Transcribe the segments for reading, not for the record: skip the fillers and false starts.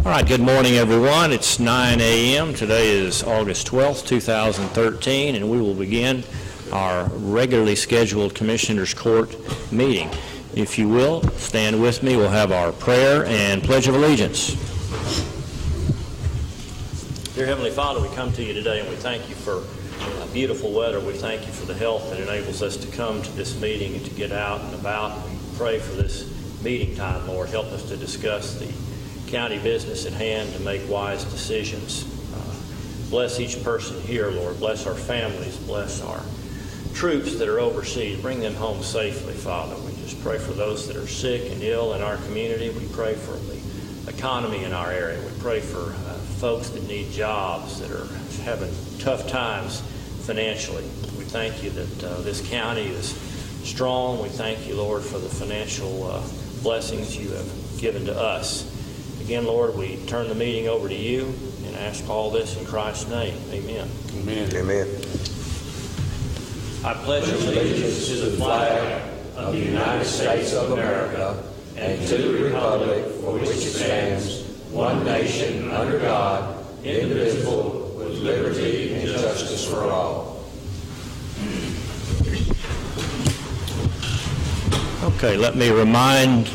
All right, good morning, everyone. It's 9 a.m. Today is August 12th, 2013, and we will begin our regularly scheduled Commissioners Court meeting. If you will, stand with me. We'll have our prayer and Pledge of Allegiance. Dear Heavenly Father, we come to you today and we thank you for beautiful weather. We thank you for the health that enables us to come to this meeting and to get out and about. We pray for this meeting time, Lord. Help us to discuss the county business at hand, to make wise decisions. Bless each person here, Lord. Bless our families. Bless our troops that are overseas. Bring them home safely, Father. We just pray for those that are sick and ill in our community. We pray for the economy in our area. We pray for folks that need jobs, that are having tough times financially. We thank you that this county is strong. We thank you, Lord, for the financial blessings you have given to us. Again, Lord, we turn the meeting over to you and ask all this in Christ's name. Amen. Amen. Amen. I pledge allegiance to the flag of the United States of America and to the republic for which it stands, one nation, under God, indivisible, with liberty and justice for all. Okay, let me remind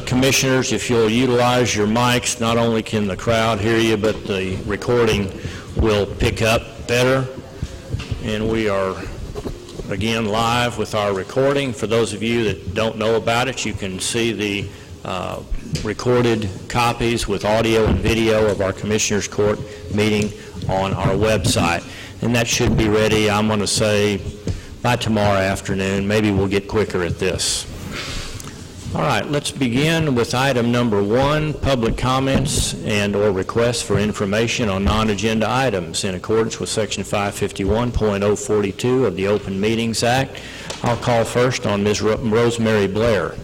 commissioners, if you'll utilize your mics, not only can the crowd hear you, but the recording will pick up better. And we are, again, live with our recording. For those of you that don't know about it, you can see the recorded copies with audio and video of our Commissioners Court meeting on our website. And that should be ready, I'm going to say, by tomorrow afternoon. Maybe we'll get quicker at this. All right, let's begin with item number 1, public comments and or requests for information on non-agenda items in accordance with Section 551.042 of the Open Meetings Act. I'll call first on Ms. Rosemary Blair.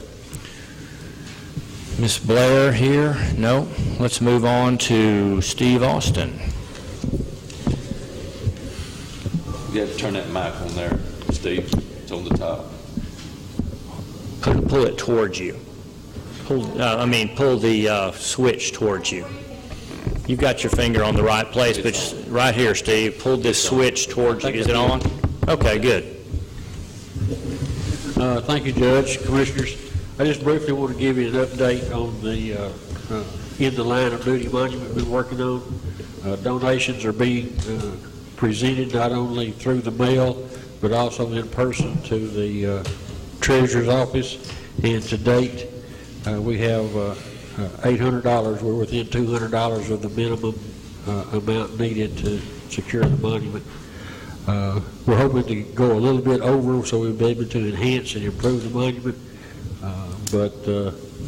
Ms. Blair here? No. Let's move on to Steve Austin. You have to turn that mic on there, Steve. It's on the top. Pull it towards you. Pull the switch towards you. You've got your finger on the right place, but right here, Steve, pull this switch towards you. Is it on? Okay, good. Thank you, Judge, Commissioners. I just briefly want to give you an update on the in the line of duty monument we've been working on. Donations are being presented not only through the mail, but also in person to the Treasurer's Office, and to date we have $800. We're within $200 of the minimum amount needed to secure the monument. We're hoping to go a little bit over so we'll be able to enhance and improve the monument, but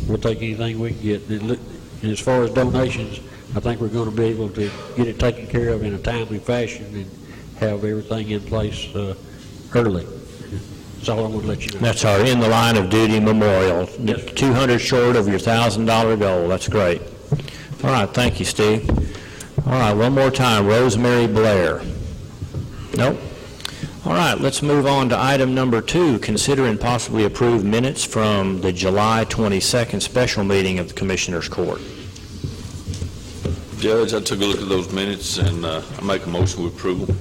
we'll take anything we can get. And as far as donations, I think we're going to be able to get it taken care of in a timely fashion and have everything in place early. That's all I want to let you know. That's our in the line of duty memorial. Yes. 200 short of your $1,000 goal. That's great. All right, thank you, Steve. All right, one more time, Rosemary Blair. Nope. All right, let's move on to item number 2, consider and possibly approve minutes from the July 22nd special meeting of the Commissioners Court. Judge, I took a look at those minutes and I make a motion to approve them.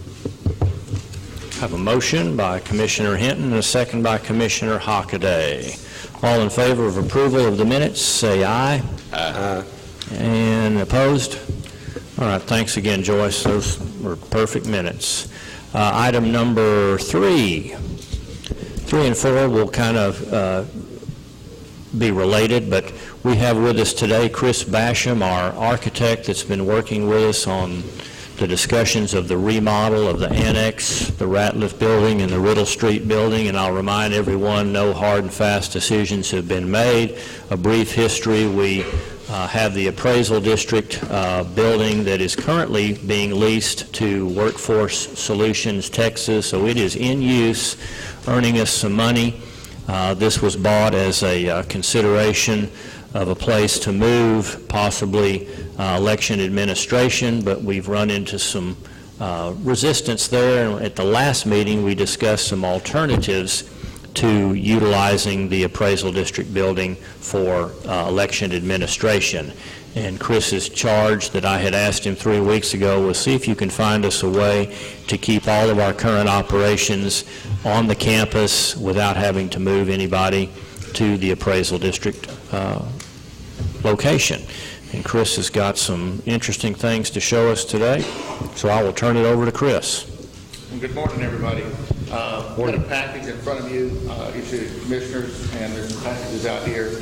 I have a motion by Commissioner Hinton and a second by Commissioner Hockaday. All in favor of approval of the minutes, say aye. Aye. And opposed? All right, thanks again, Joyce. Those were perfect minutes. Item number 3. 3 and 4 will kind of be related, but we have with us today Chris Basham, our architect that's been working with us on the discussions of the remodel of the Annex, the Ratliff building, and the Riddle Street building. And I'll remind everyone, no hard and fast decisions have been made. A brief history, we have the appraisal district building that is currently being leased to Workforce Solutions Texas, so it is in use, earning us some money. This was bought as a consideration of a place to move, possibly election administration, but we've run into some resistance there. And at the last meeting, we discussed some alternatives to utilizing the appraisal district building for election administration. And Chris's charge that I had asked him 3 weeks ago was see if you can find us a way to keep all of our current operations on the campus without having to move anybody to the appraisal district location. And Chris has got some interesting things to show us today, so I will turn it over to Chris. Good morning, everybody. Got a package in front of you, each of the commissioners, and there's some packages out here.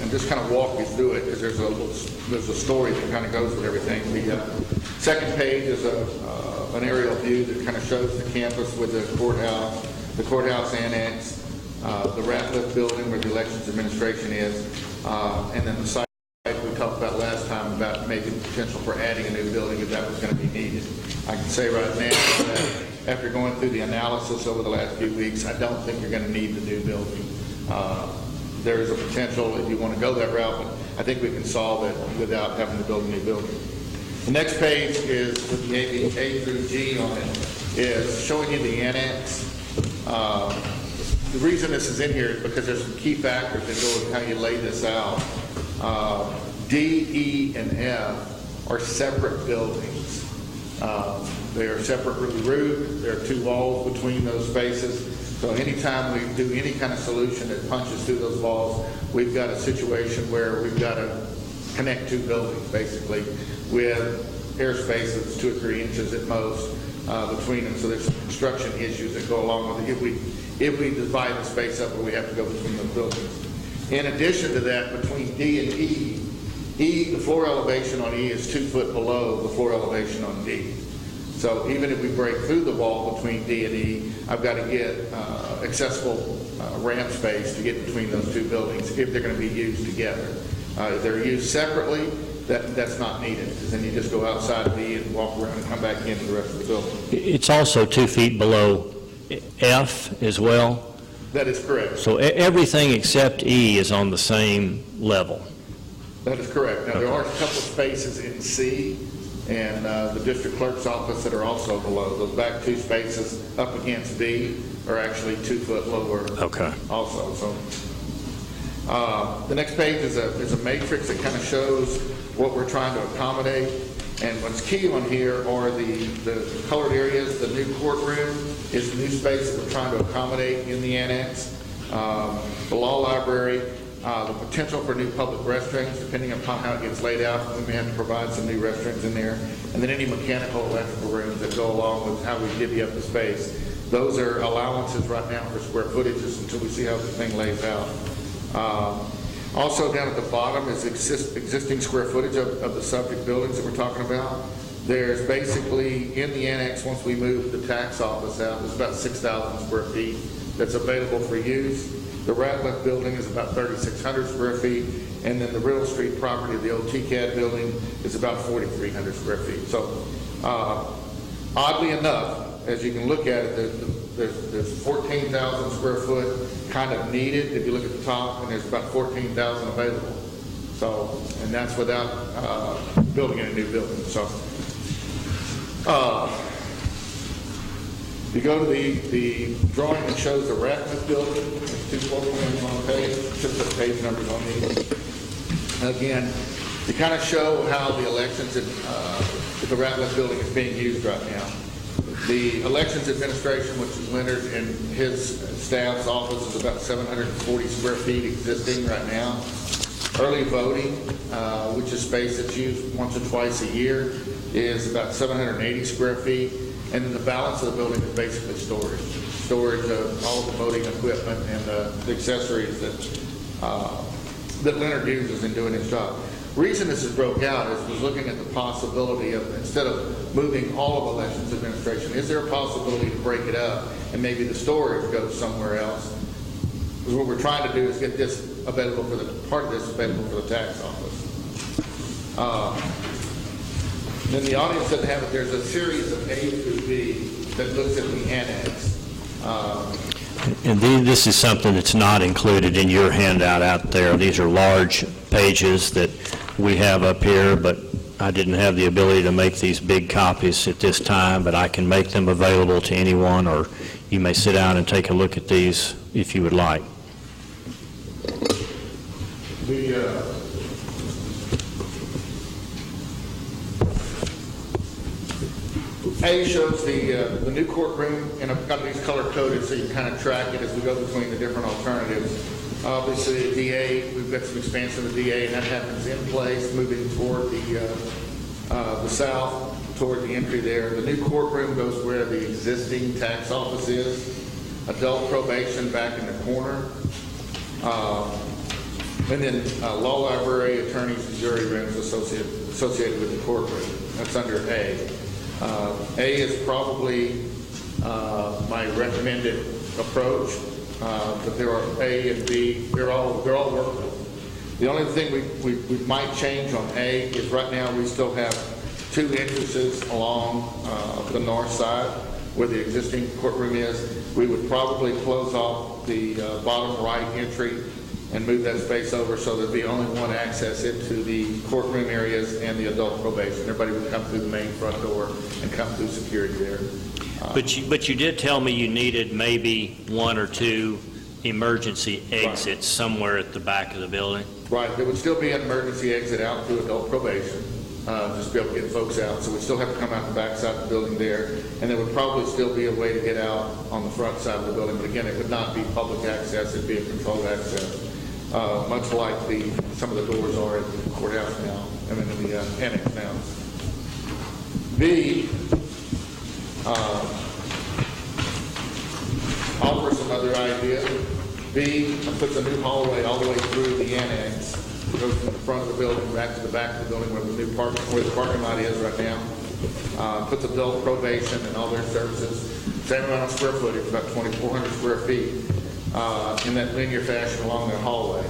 And just kind of walk you through it, because there's a story that kind of goes with everything. The second page is an aerial view that kind of shows the campus with the courthouse annex, the Ratliff building where the elections administration is, and then the site we talked about last time about maybe the potential for adding a new building if that was going to be needed. I can say right now that after going through the analysis over the last few weeks, I don't think you're going to need the new building. There is a potential if you want to go that route, but I think we can solve it without having to build a new building. The next page is with the A through G on it, is showing you the annex. The reason this is in here is because there's some key factors that go with how you lay this out. D, E, and F are separate buildings. They are separately roofed. There are 2 walls between those spaces. So anytime we do any kind of solution that punches through those walls, we've got a situation where we've got to connect 2 buildings, basically, with airspace that's 2 or 3 inches at most between them. So there's some construction issues that go along with it if we divide the space up where we have to go between those buildings. In addition to that, between D and E, the floor elevation on E is 2 foot below the floor elevation on D. So even if we break through the wall between D and E, I've got to get accessible ramp space to get between those 2 buildings if they're going to be used together. If they're used separately, that's not needed, because then you just go outside of E and walk around and come back into the rest of the building. It's also 2 feet below F as well. That is correct. So everything except E is on the same level. That is correct. Now, there are a couple of spaces in C and the district clerk's office that are also below. Those back 2 spaces up against B are actually 2 foot lower. Okay. Also. So the next page is a matrix that kind of shows what we're trying to accommodate. And what's key on here are the colored areas. The new courtroom is the new space that we're trying to accommodate in the annex. The law library, the potential for new public restrooms, depending upon how it gets laid out. We may have to provide some new restrooms in there. And then any mechanical, electrical rooms that go along with how we divvy up the space. Those are allowances right now for square footages until we see how the thing lays out. Also down at the bottom is existing square footage of the subject buildings that we're talking about. There's basically, in the annex, once we move the tax office out, there's about 6,000 square feet that's available for use. The Ratliff building is about 3,600 square feet, and then the Riddle Street property, the old TCAD building, is about 4,300 square feet. So oddly enough, as you can look at it, there's 14,000 square foot kind of needed if you look at the top, and there's about 14,000 available. So, and that's without building a new building. So, you go to the drawing that shows the Ratliff building. There's 2 floor plans on the page. Just put page numbers on these. Again, to kind of show how the elections at the Ratliff building is being used right now. The elections administration, which is Leonard and his staff's office, is about 740 square feet existing right now. Early voting, which is space that's used once or twice a year, is about 780 square feet. And then the balance of the building is basically storage. Storage of all the voting equipment and the accessories that Leonard uses in doing his job. The reason this is broke out is was looking at the possibility of, instead of moving all of elections administration, is there a possibility to break it up and maybe the storage goes somewhere else? Because what we're trying to do is get this available for the, part of this available for the tax office. Then the audience doesn't have it. There's a series of A through B that looks at the annex. And this is something that's not included in your handout out there. These are large pages that we have up here, but I didn't have the ability to make these big copies at this time, but I can make them available to anyone, or you may sit down and take a look at these if you would like. A shows the new courtroom, and I've got these color-coded so you can kind of track it as we go between the different alternatives. Obviously, the DA, we've got some expansion of the DA, and that happens in place, moving toward the south, toward the entry there. The new courtroom goes where the existing tax office is. Adult probation back in the corner. And then law library, attorneys, and jury rooms associated with the courtroom. That's under A. A is probably my recommended approach, but there are A and B. They're all workable. The only thing we might change on A is right now we still have 2 entrances along the north side where the existing courtroom is. We would probably close off the bottom right entry and move that space over so there'd be only one access into the courtroom areas and the adult probation. Everybody would come through the main front door and come through security there. But you did tell me you needed maybe 1 or 2 emergency exits somewhere at the back of the building. Right, there would still be an emergency exit out through adult probation, just to be able to get folks out. So we'd still have to come out the back side of the building there, and there would probably still be a way to get out on the front side of the building. But again, it would not be public access; it'd be a controlled access. Much like some of the doors are at the courthouse now, I mean in the annex now. B offers another idea. B puts a new hallway all the way through the annex, goes from the front of the building back to the back of the building where the parking lot is right now. Puts adult probation and all their services, same amount of square footage, about 2,400 square feet. In that linear fashion along that hallway.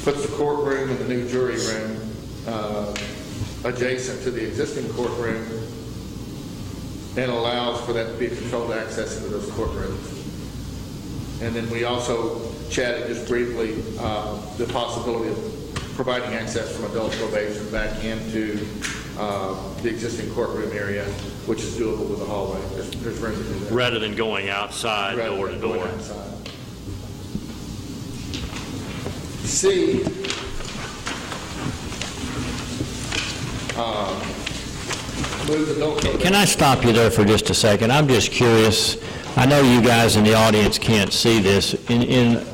Puts the courtroom and the new jury room adjacent to the existing courtroom and allows for that to be controlled access into those courtrooms. And then we also chatted just briefly the possibility of providing access from adult probation back into the existing courtroom area, which is doable with the hallway. There's room to do that. Rather than going outside door to door. C, move the adult probation. Can I stop you there for just a second? I'm just curious. I know you guys in the audience can't see this. In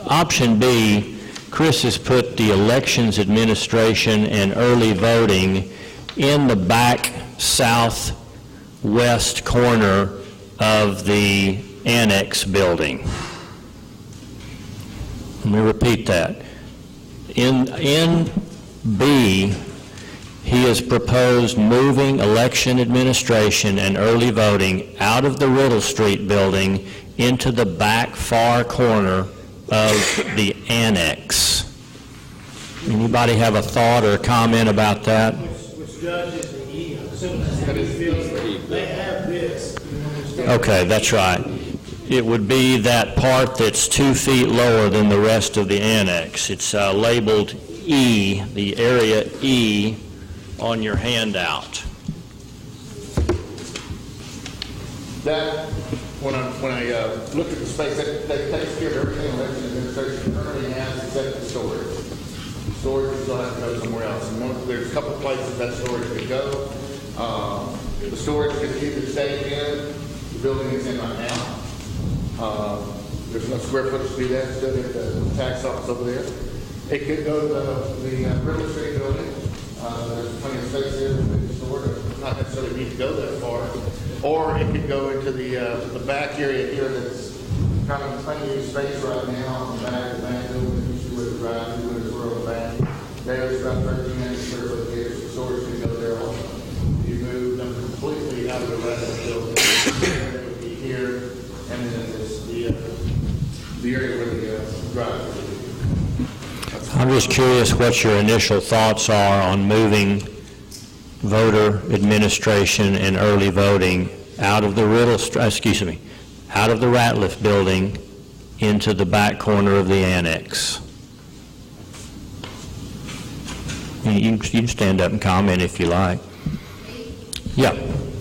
option B, Chris has put the elections administration and early voting in the back southwest corner of the annex building. Let me repeat that. In B, he has proposed moving election administration and early voting out of the Riddle Street building into the back far corner of the annex. Anybody have a thought or a comment about that? Which judge is the E? I'm assuming that's how you feel. They have this. Okay, that's right. It would be that part that's 2 feet lower than the rest of the annex. It's labeled E, the area E on your handout. That, when I looked at the space, that takes care of everything election administration currently has except the storage. Storage still has to go somewhere else. And there's a couple of places that storage could go. The storage could either stay in the building it's in right now. There's enough square footage to do that, still get the tax office over there. It could go to the Riddle Street building. There's plenty of space there to store it. Not necessarily need to go that far. Or it could go into the back area here that's kind of unused space right now in the back of the bank building. You see where the drive through is, where the bank. There's about 1,300 square foot here, so storage can go there also. You move them completely out of the rest of the building. They would be here, and then there's the area where the drive through. I'm just curious what your initial thoughts are on moving voter administration and early voting out of the out of the Ratliff building into the back corner of the annex. You can stand up and comment if you like. Yeah,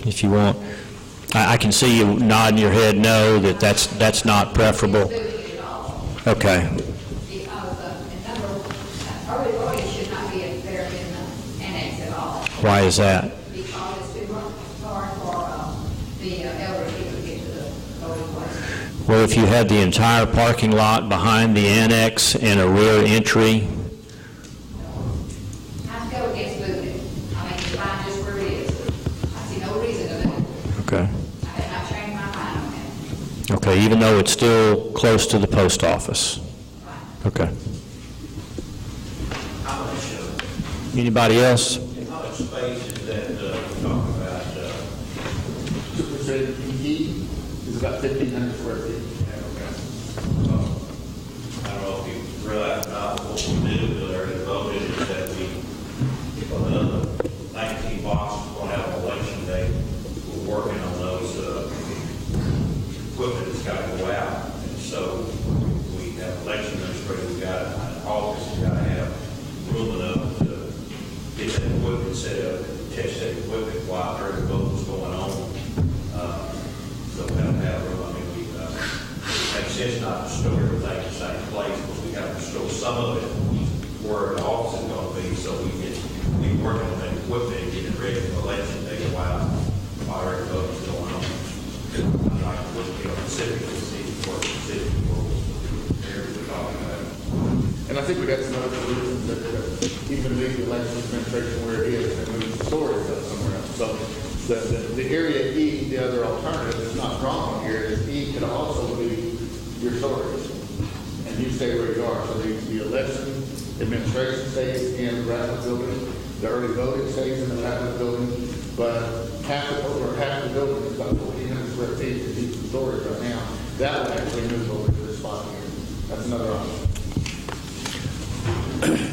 if you want. I can see you nodding your head no, that's not preferable. Okay. Because, early voting should not be there in the annex at all, Why is that? because it's too far for the elderly people to get to the voting place. Well, if you had the entire parking lot behind the annex and a rear entry, I go against moving it. I mean, find just where it is. I see no reason to move it. okay. I have not changed my mind on that. Okay, even though it's still close to the post office? Okay. Anybody else? How much space is that, talking about, Superseded PE is about 1,500 square feet. I don't know if you realize now, what we do there is voted is that we, for the 19 boxes, we're going to have an election day. We're working on those, equipment that's got to go out. And so we have election administrator, we got an office, we got to have room enough to get that equipment set up, test that equipment while early voting's going on. So we have to have room. I mean, makes sense not to store everything in the same place, but we have to store some of it where the office is going to be, so we can be working on that equipment and getting it ready for election day while early voting's going on. I'd like to look, specifically see what specific areas we're talking about. And I think we got some other solutions that even leave the election administration where it is and move the storage up somewhere else. So the area E, the other alternative that's not drawn on here is E could also be your storage. And you stay where you are. So the election administration stays in the Ratliff building, the early voting stays in the Ratliff building, but half the building is about 1,400 square feet to keep the storage right now. That would actually move over to this spot here. That's another option.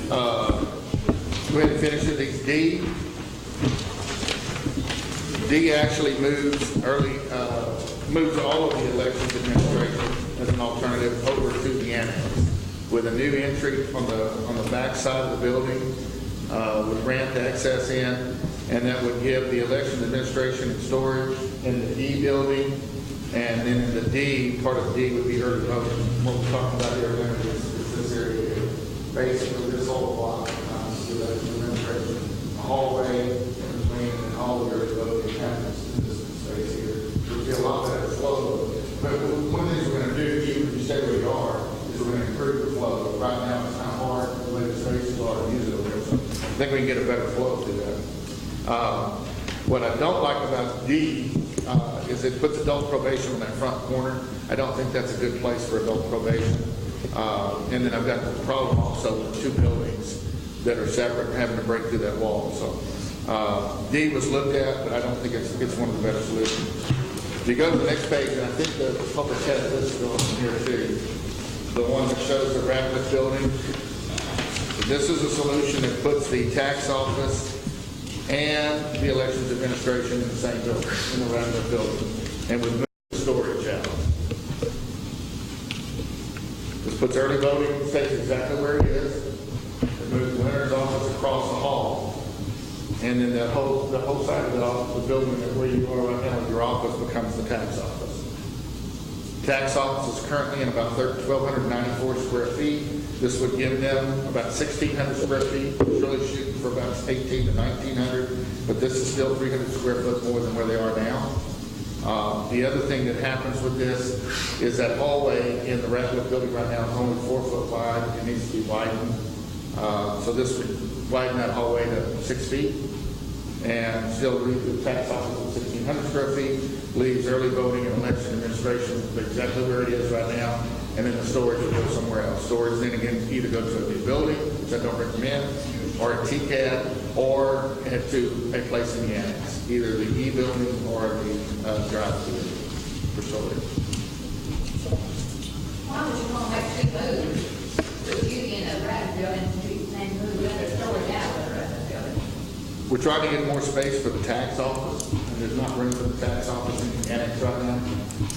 Go ahead and finish with these D. D actually moves moves all of the elections administration as an alternative over to the annex with a new entry on the back side of the building with ramp access in, and that would give the election administration and storage in the E building, and then in the D, part of D would be early voting. What we're talking about here is this area here. Basically, this whole block, the election administration, a hallway in between, and all the early voting happens in this space here. There'll be a lot better flow. But one of the things we're going to do, even if you stay where you are, is we're going to improve the flow. Right now, it's kind of hard the way the spaces are to use it over there. So I think we can get a better flow through that. What I don't like about D is it puts adult probation on that front corner. I don't think that's a good place for adult probation. And then I've got the problem also with two buildings that are separate and having to break through that wall. So D was looked at, but I don't think it's one of the better solutions. If you go to the next page, and I think the public has this going here too, the one that shows the Ratliff building. This is a solution that puts the tax office and the elections administration in the same building, in the Ratliff building, and would move the storage out. This puts early voting, stays exactly where it is. It moves the winner's office across the hall, and then the whole side of the building where you are right now with your office becomes the tax office. Tax office is currently in about 1,294 square feet. This would give them about 1,600 square feet. It's really shooting for about 1,800 to 1,900, but this is still 300 square foot more than where they are now. The other thing that happens with this is that hallway in the Ratliff building right now is only 4 foot wide. It needs to be widened. So this would widen that hallway to 6 feet and still leave the tax office at 1,600 square feet, leaves early voting and election administration exactly where it is right now, and then the storage will go somewhere else. Storage then again either go to a new building, which I don't recommend, or a TCAD, or head to a place in the annex, either the E building or the drive-through for storage. Why would you want to make two moves? Put you in a Ratliff building and move the other storage out of the Ratliff building? We're trying to get more space for the tax office, and there's not room for the tax office in the annex right now.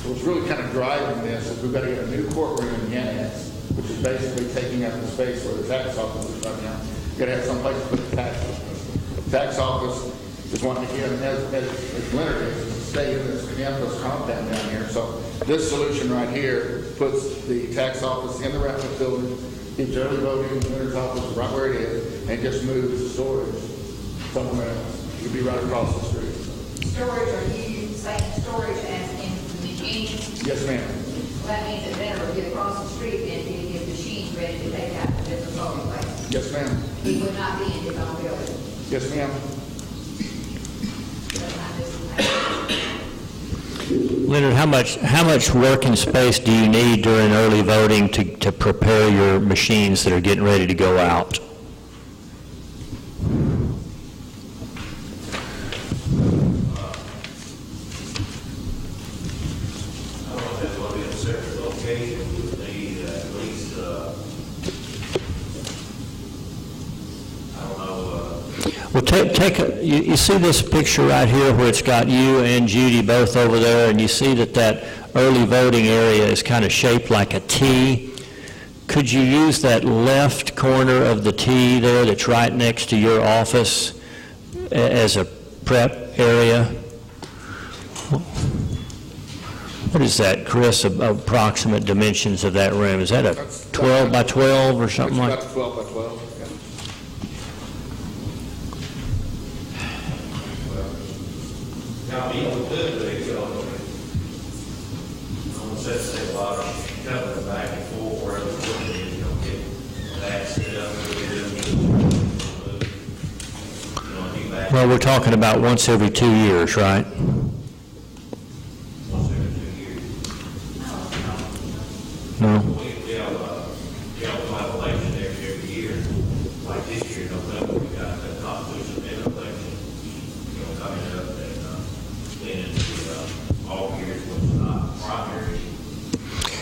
So what's really kind of driving this is we've got to get a new courtroom in the annex, which is basically taking up the space where the tax office is right now. We've got to have some place to put the tax office. Tax office is wanting to get, as Leonard is, stay in this campus compound down here. So this solution right here puts the tax office in the Ratliff building, keeps early voting in the Leonard's office right where it is, and just moves the storage somewhere else. It could be right across the street. Storage, are you saying storage as in the machines? Yes, ma'am. Well, that means that then it will get across the street and get his machines ready to take out the different voting places. Yes, ma'am. He would not be in his own building. Yes, ma'am. That's not just- Leonard, how much working space do you need during early voting to prepare your machines that are getting ready to go out? I don't know if that's going to be a separate location, we need at least, I don't know, Well, you see this picture right here where it's got you and Judy both over there, and you see that early voting area is kind of shaped like a T. Could you use that left corner of the T there that's right next to your office as a prep area? What is that, Chris, approximate dimensions of that room? Is that a 12 by 12 or something like? It's about 12 by 12. now, you know, typically, on the set say bottom, cover the back and forth, where the equipment is, get that set up, be back Well, we're talking about once every 2 years, right? once every 2 years. No? We have election every year, like this year, November, we got the Constitution and election, coming up, and then all years was not primary.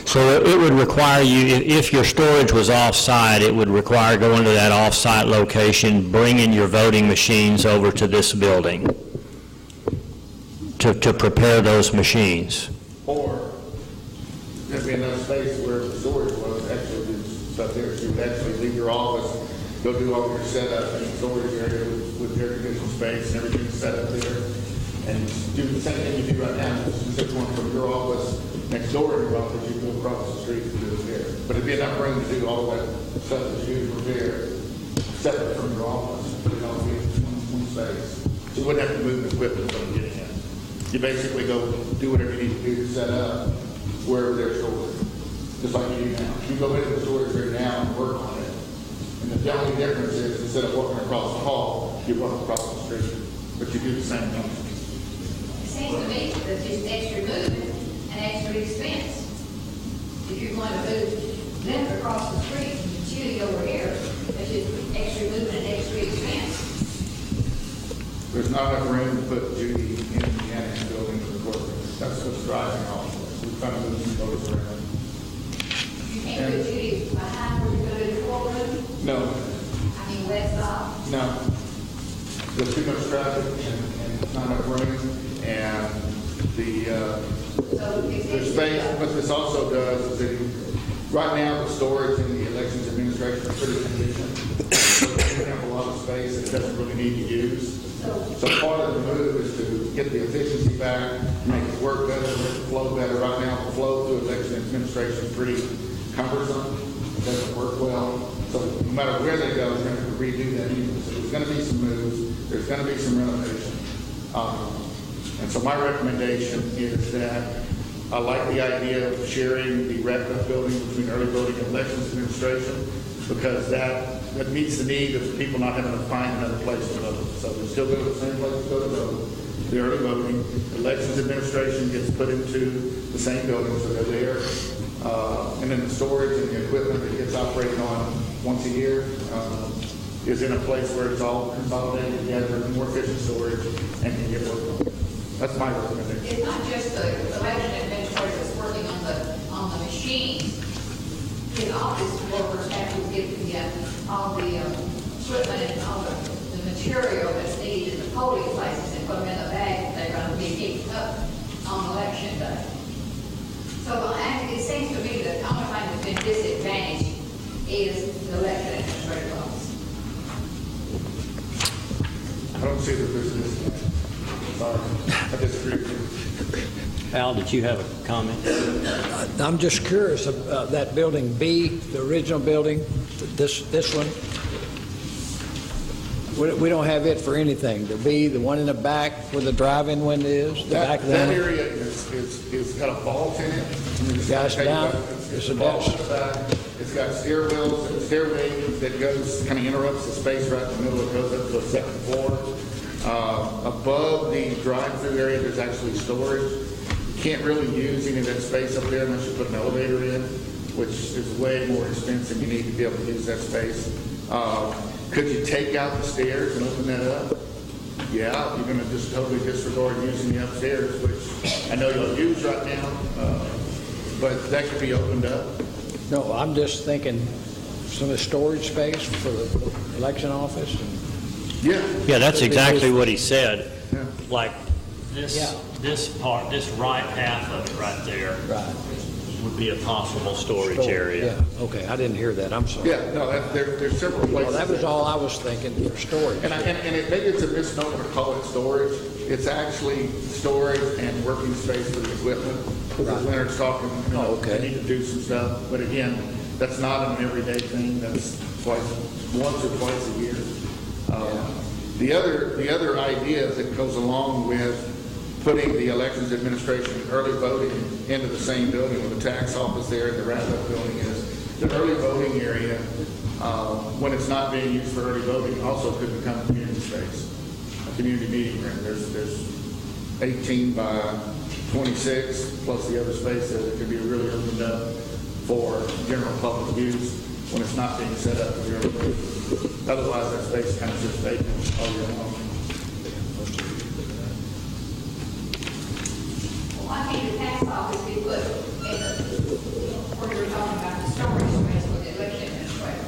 So it would require you, if your storage was off-site, it would require going to that off-site location, bringing your voting machines over to this building to prepare those machines. Or there'd be enough space where the storage was, actually do stuff there. So you'd actually leave your office, go do all your setup in the storage area with air conditioning space and everything set up there. And do the same thing you do right now, just take one from your office next door to your office, you go across the street and do it there. But it'd be enough room to do all that stuff that you prepare, separate from your office, put it all in one space. So you wouldn't have to move the equipment when you get in. You basically go do whatever you need to do to set up wherever they're stored, just like you do now. You go into the storage area now and work on it. And the only difference is instead of walking across the hall, you walk across the street, but you do the same thing. It seems to me that just extra movement and extra expense. If you're going to move them across the street and Judy over here, that's just extra movement and extra expense. There's not enough room to put Judy in the Annex building for the courtroom. That's what's driving all of this. We're trying to move some voters around. You can't put Judy behind where you're going to do the courtroom. No, I mean, west side. no. There's too much traffic and not enough room. And So the space, what this also does is that right now the storage in the elections administration is pretty conditioned. So we have a lot of space that it doesn't really need to use. So part of the move is to get the efficiency back, make it work better, make it flow better. Right now, the flow through election administration is pretty cumbersome. It doesn't work well. So no matter where they go, they're going to redo that anyway. So there's going to be some moves. There's going to be some renovation. And so my recommendation is that I like the idea of sharing the Ratliff building between early voting and elections administration, because that meets the need of people not having to find another place to vote. So they still go to the same place to go to vote, the early voting. Elections administration gets put into the same building, so they're there. And then the storage and the equipment that gets operated on once a year is in a place where it's all consolidated together, more efficient storage, and can get work on. That's my recommendation. It's not just the election administrator that's working on the machines. His office workers have to get all the equipment and all the material that's needed in the polling places and put them in the bag that they're going to be picked up on election day. So it seems to me that the only thing that's been disadvantaged is the election administrator's office. I don't don't see the business. Sorry, I disagree with you. Al, did you have a comment? I'm just curious, that building B, the original building, this one, we don't have it for anything. The B, the one in the back where the drive-in window is, the back of That the... area is got a vault in it. Guys, down. It's a vault in the back. It's got stairwells and stairway that goes, kind of interrupts the space right in the middle. It goes up to a second floor. Above the drive-through area, there's actually storage. You can't really use any of that space up there unless you put an elevator in, which is way more expensive. You need to be able to use that space. Could you take out the stairs and open that up? Yeah, you're going to just totally disregard using the upstairs, which I know you'll use right now, but that could be opened up. No, I'm just thinking some of the storage space for the election office. Yeah. Yeah, that's exactly what he said. Yeah. Like this part, this right half of it right there Right. would be a possible storage area. Yeah, okay, I didn't hear that, I'm sorry. Yeah, no, there's several Well, places. that was all I was thinking, for storage. And maybe it's a misnomer to call it storage. It's actually storage and working space for the equipment. Because Leonard's talking, Oh, okay. they need to do some stuff. But again, that's not an everyday thing. That's once or twice a year. The other idea that goes along with putting the elections administration early voting into the same building with the tax office there and the Ratliff building is the early voting area, when it's not being used for early voting, also could become a community space, a community meeting room. There's 18 by 26 plus the other space there that could be really opened up for general public use when it's not being set up for early voting. Otherwise, that space kind of sits vacant all year long. Well, I think the tax office be put in the, where you were talking about the storage space for the election administrator.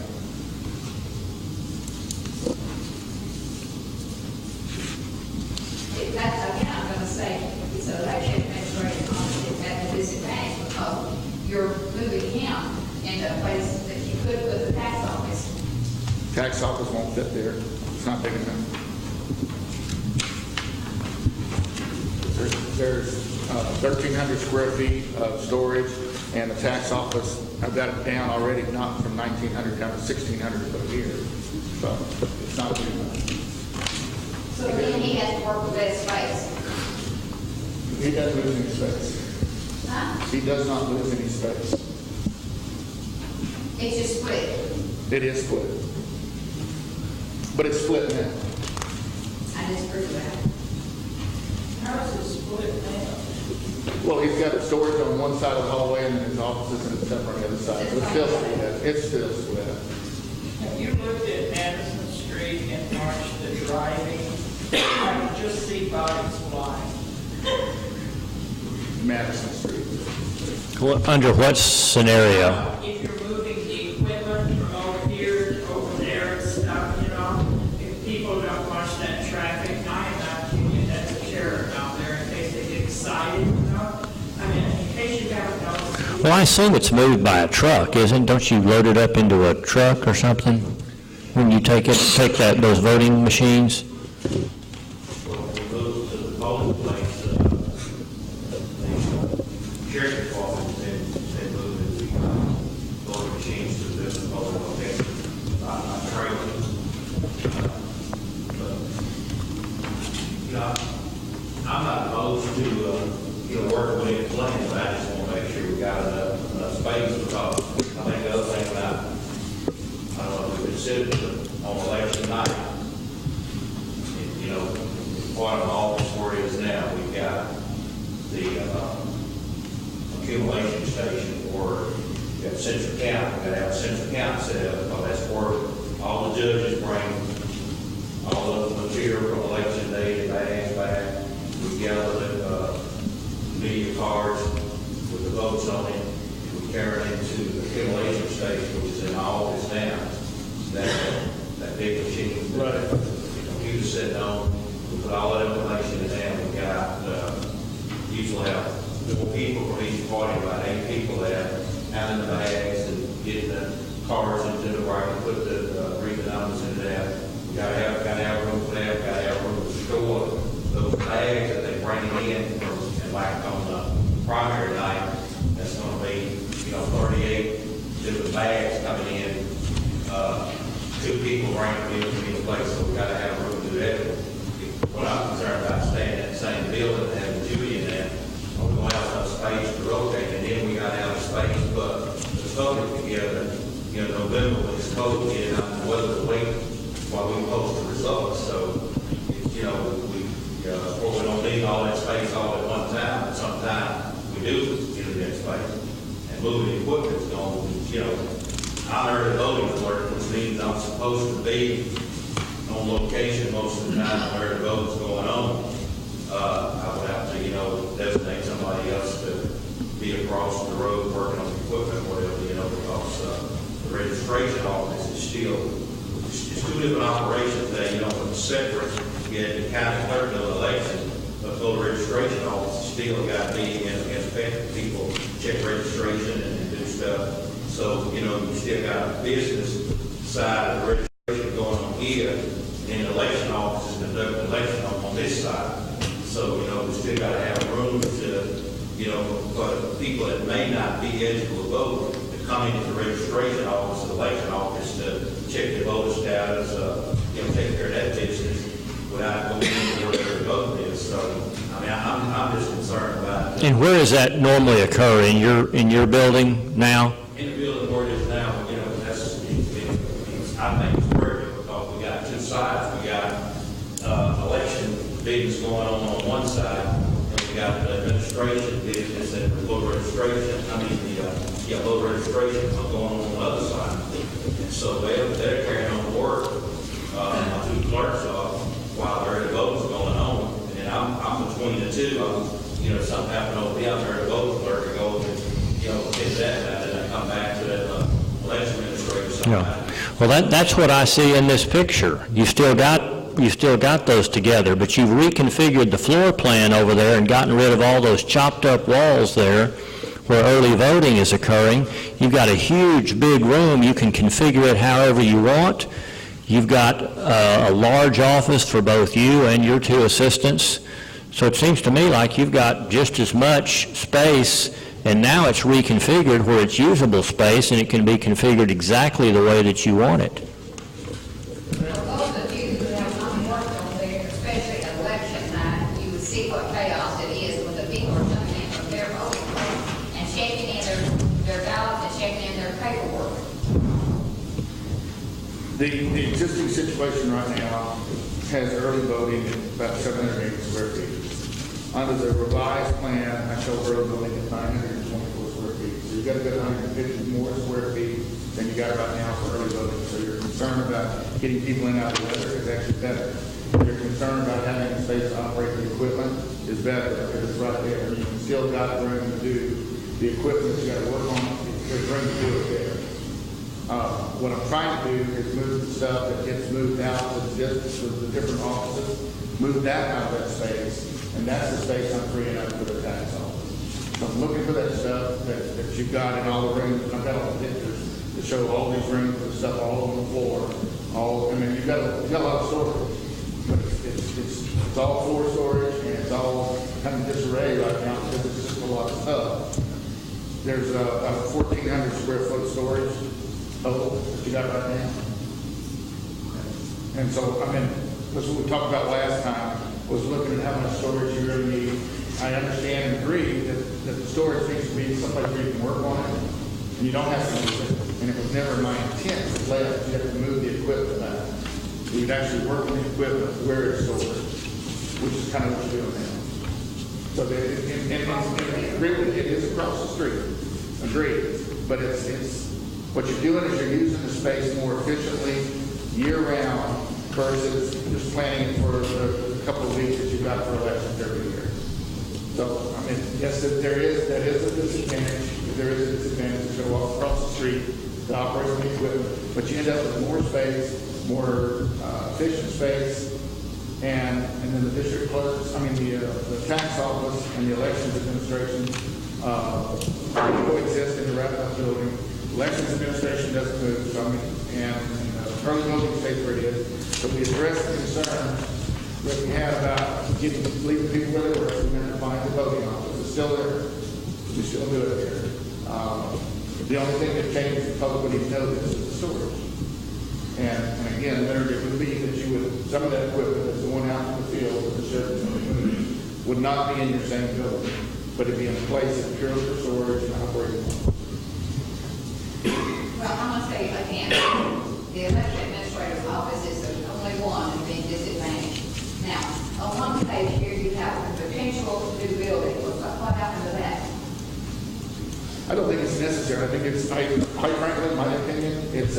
That's, again, I'm gonna say, it's an election administrator, it's at a disadvantage because you're moving him into a place that you could put the tax office. Tax office won't fit there. It's not big enough. There's 1,300 square feet of storage, and the tax office, I've got it down already, not from 1,900 down to 1,600 to put it here. So it's not big enough. So then he has to work with that space. He doesn't lose any space. Huh? He does not lose any space. It's just split. It is split. But it's split now. I disagree with that. Hers is split now. Well, he's got the storage on one side of the hallway and then his office is separate on the other side. So it's still split. It's still split. Have you looked at Madison Street and marched the driving? I can just see bodies flying. Madison Street. Under what scenario? If you're moving the equipment from over here to over there and stuff, you know, if people don't watch that traffic, I am not thinking that's a terror out there in case they get excited, you know? I mean, in case you haven't noticed. Well, I assume it's moved by a truck, isn't? Don't you load it up into a truck or something when you take those voting machines? Well, we move to the polling place, the sheriff's department, they move the voting machines to the different polling locations. I'm trailing. I'm not opposed to, working with the plan, but I just want to make sure we got enough space because I think the other thing that I don't know if we considered on election night, part of the office where it is now, we've got the accumulation station where you got central count, we've got to have a central count set up, because that's where all the judges bring all the material from election day to bags back. We gather the media cards with the votes on it, we carry it into the accumulation station, which is in the office now. That big machine. Right. Computer set on. We put all that information in there. We got, usually have 4 people from each party, about 8 people there, handling the bags and getting the cards into the right, put read the numbers in there. We gotta have room for that, gotta have room bags that they bring in and like on the primary night, that's gonna be, 38 different bags coming in. 2 people bring them in the place, so we gotta have room to do that. What I'm concerned about staying in that same building and having Judy in there, we're going to have enough space to rotate, and then we gotta have a space to put the public together. November when it's cold again, I'm whether to wait while we post the results. So, we don't need all that space all at one time, but sometimes we do get that space. And moving equipment's going, I'm early voting clerk, which means I'm supposed to be on location most of the time where the vote's going on. I would have to, designate somebody else to be across the road working on the equipment, whatever, because the registration office is still, it's 2 different operations there, it's separate. You had the county clerk of the election, but the registration office still got to be in effect. People check registration and do stuff. So, you still got a business side of the registration going on here, and the election office is conducting election on this side. So, we still got to have room to, for people that may not be eligible to vote to come into the registration office, the election office to check their voter status, take care of that business without going into where their vote is. So, I'm just concerned about. And where does that normally occur? In your building now? In the building where it is now, I think it's perfect because we got 2 sides. We got election business going on one side, and we got the administration business and voter registration. Voter registration going on the other side. And so they're carrying on the work. My 2 clerks are while the vote is going on, and I'm between the 2. Something happened over here, I'm there to vote clerk and go and get that, and then I come back to that election administrator. Yeah. Well, that's what I see in this picture. You still got those together, but you've reconfigured the floor plan over there and gotten rid of all those chopped up walls there where early voting is occurring. You've got a huge, big room. You can configure it however you want. You've got a large office for both you and your 2 assistants. So it seems to me like you've got just as much space, and now it's reconfigured where it's usable space, and it can be configured exactly the way that you want it. For those of you who have not worked on there, especially at election night, you would see what chaos it is when the people are coming in from their voting place and checking in their ballots and checking in their paperwork. The existing situation right now has early voting at about 780 square feet. Under the revised plan, I show early voting at 924 square feet. So you've got to go 150 more square feet than you got right now for early voting. So you're concerned about getting people in out of the weather is actually better. You're concerned about having a space to operate the equipment is better because it's right there. You can still got room to do the equipment you got to work on. There's room to do it there. What I'm trying to do is move the stuff that gets moved out to the different offices, move that out of that space, and that's the space I'm freeing up for the tax office. So I'm looking for that stuff that you've got in all the rooms. I've got all the pictures to show all these rooms with stuff all on the floor. You've got a lot of storage, but it's all floor storage, and it's all kind of disarray right now because it's just a lot of stuff. There's a 1,400 square foot storage total that you got right now. And so, that's what we talked about last time, was looking at how much storage you really need. I understand and agree that the storage needs to be someplace where you can work on it, and you don't have to move it. And it was never my intent to let you have to move the equipment back. You'd actually work on the equipment where it's stored, which is kind of what you're doing now. So, and really, it is across the street. Agreed. But it's what you're doing is you're using the space more efficiently year-round versus just planning it for the couple of weeks that you've got for elections every year. So, yes, that is a disadvantage. There is a disadvantage to go off across the street to operate the equipment, but you end up with more space, more efficient space, and then the district clerks, the tax office and the elections administration coexist in the Ratliff building. Elections administration doesn't move, and early voting stays where it is. So we address the concern that we had about leaving people where they were, and then find the voting office. It's still there. We still do it there. The only thing that changes, the public would even know this, is the storage. And again, there it would be that you would, some of that equipment that's going out in the field with the sheriff's would not be in your same building, but it'd be in a place that's purely for storage and operating. Well, I'm gonna say again, the election administrator's office is the only one that's being disadvantaged. Now, on one page here, you have the potential new building. What happened to that? I don't think it's necessary. I think it's, quite frankly, in my opinion, it's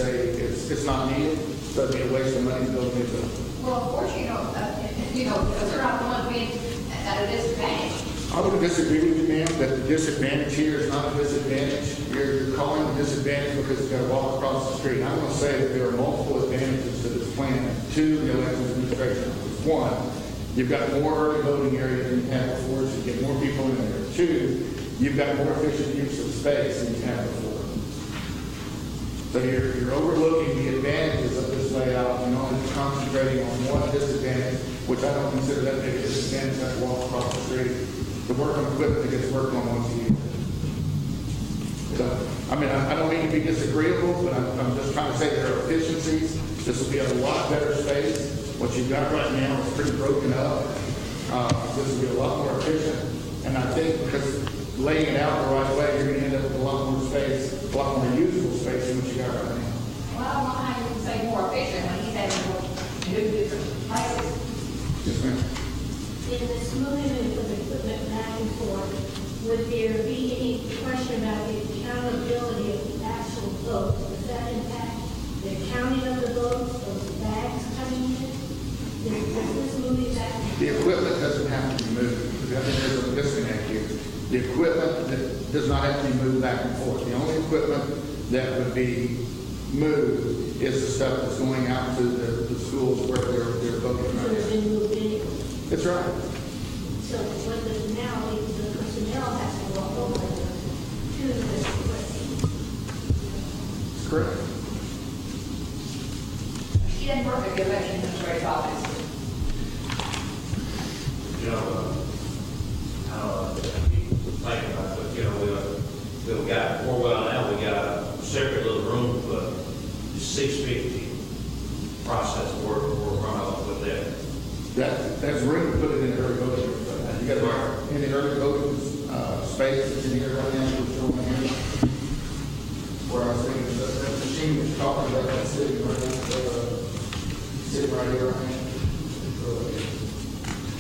not needed. So it'd be a waste of money to build a new building. Well, of course, because they're not the ones being at a disadvantage. I would disagree with you, ma'am, that the disadvantage here is not a disadvantage. You're calling it a disadvantage because it's got to walk across the street. I'm going to say that there are multiple advantages to this plan to the election administration. One, you've got more early voting area than you had before, so you get more people in there. Two, you've got more efficient use of space than you had before. So you're overlooking the advantages of this layout and only concentrating on one disadvantage, which I don't consider that big a disadvantage. That walk across the street, the work on equipment that gets worked on once a year. So, I mean, I don't mean to be disagreeable, but I'm just trying to say there are efficiencies. This will be a lot better space. What you've got right now is pretty broken up. This will be a lot more efficient, and I think because laying it out the right way, you're going to end up with a lot more space, a lot more usable space than what you got right now. Well, I don't know how you can say more efficient when he's having to do different places. Yes, ma'am. In this movement of equipment back and forth, would there be any question about the accountability of the actual vote? Does that impact the counting of the votes or the bags coming in? Does this moving back? The equipment doesn't have to be moved. I think there's a disconnect here. The equipment that does not have to be moved back and forth. The only equipment that would be moved is the stuff that's going out to the schools where they're voting So right it's now. been moved anyway? That's right. So what does now, the personnel has to walk over to this place? That's correct. She didn't work at the election administrator's office. You know, thinking about it, you know, we've got, for a while now, we got a separate little room for the 650 process work on with that. That's room to put it in the early voting. You got it in the early voting space that's in here right now. Where I was thinking that machine was talking about that sitting right here right now.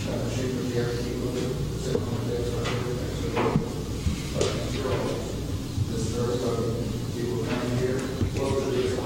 That machine would be able to keep moving, sitting on the desk right here. This is early voting. People coming here, close to this one.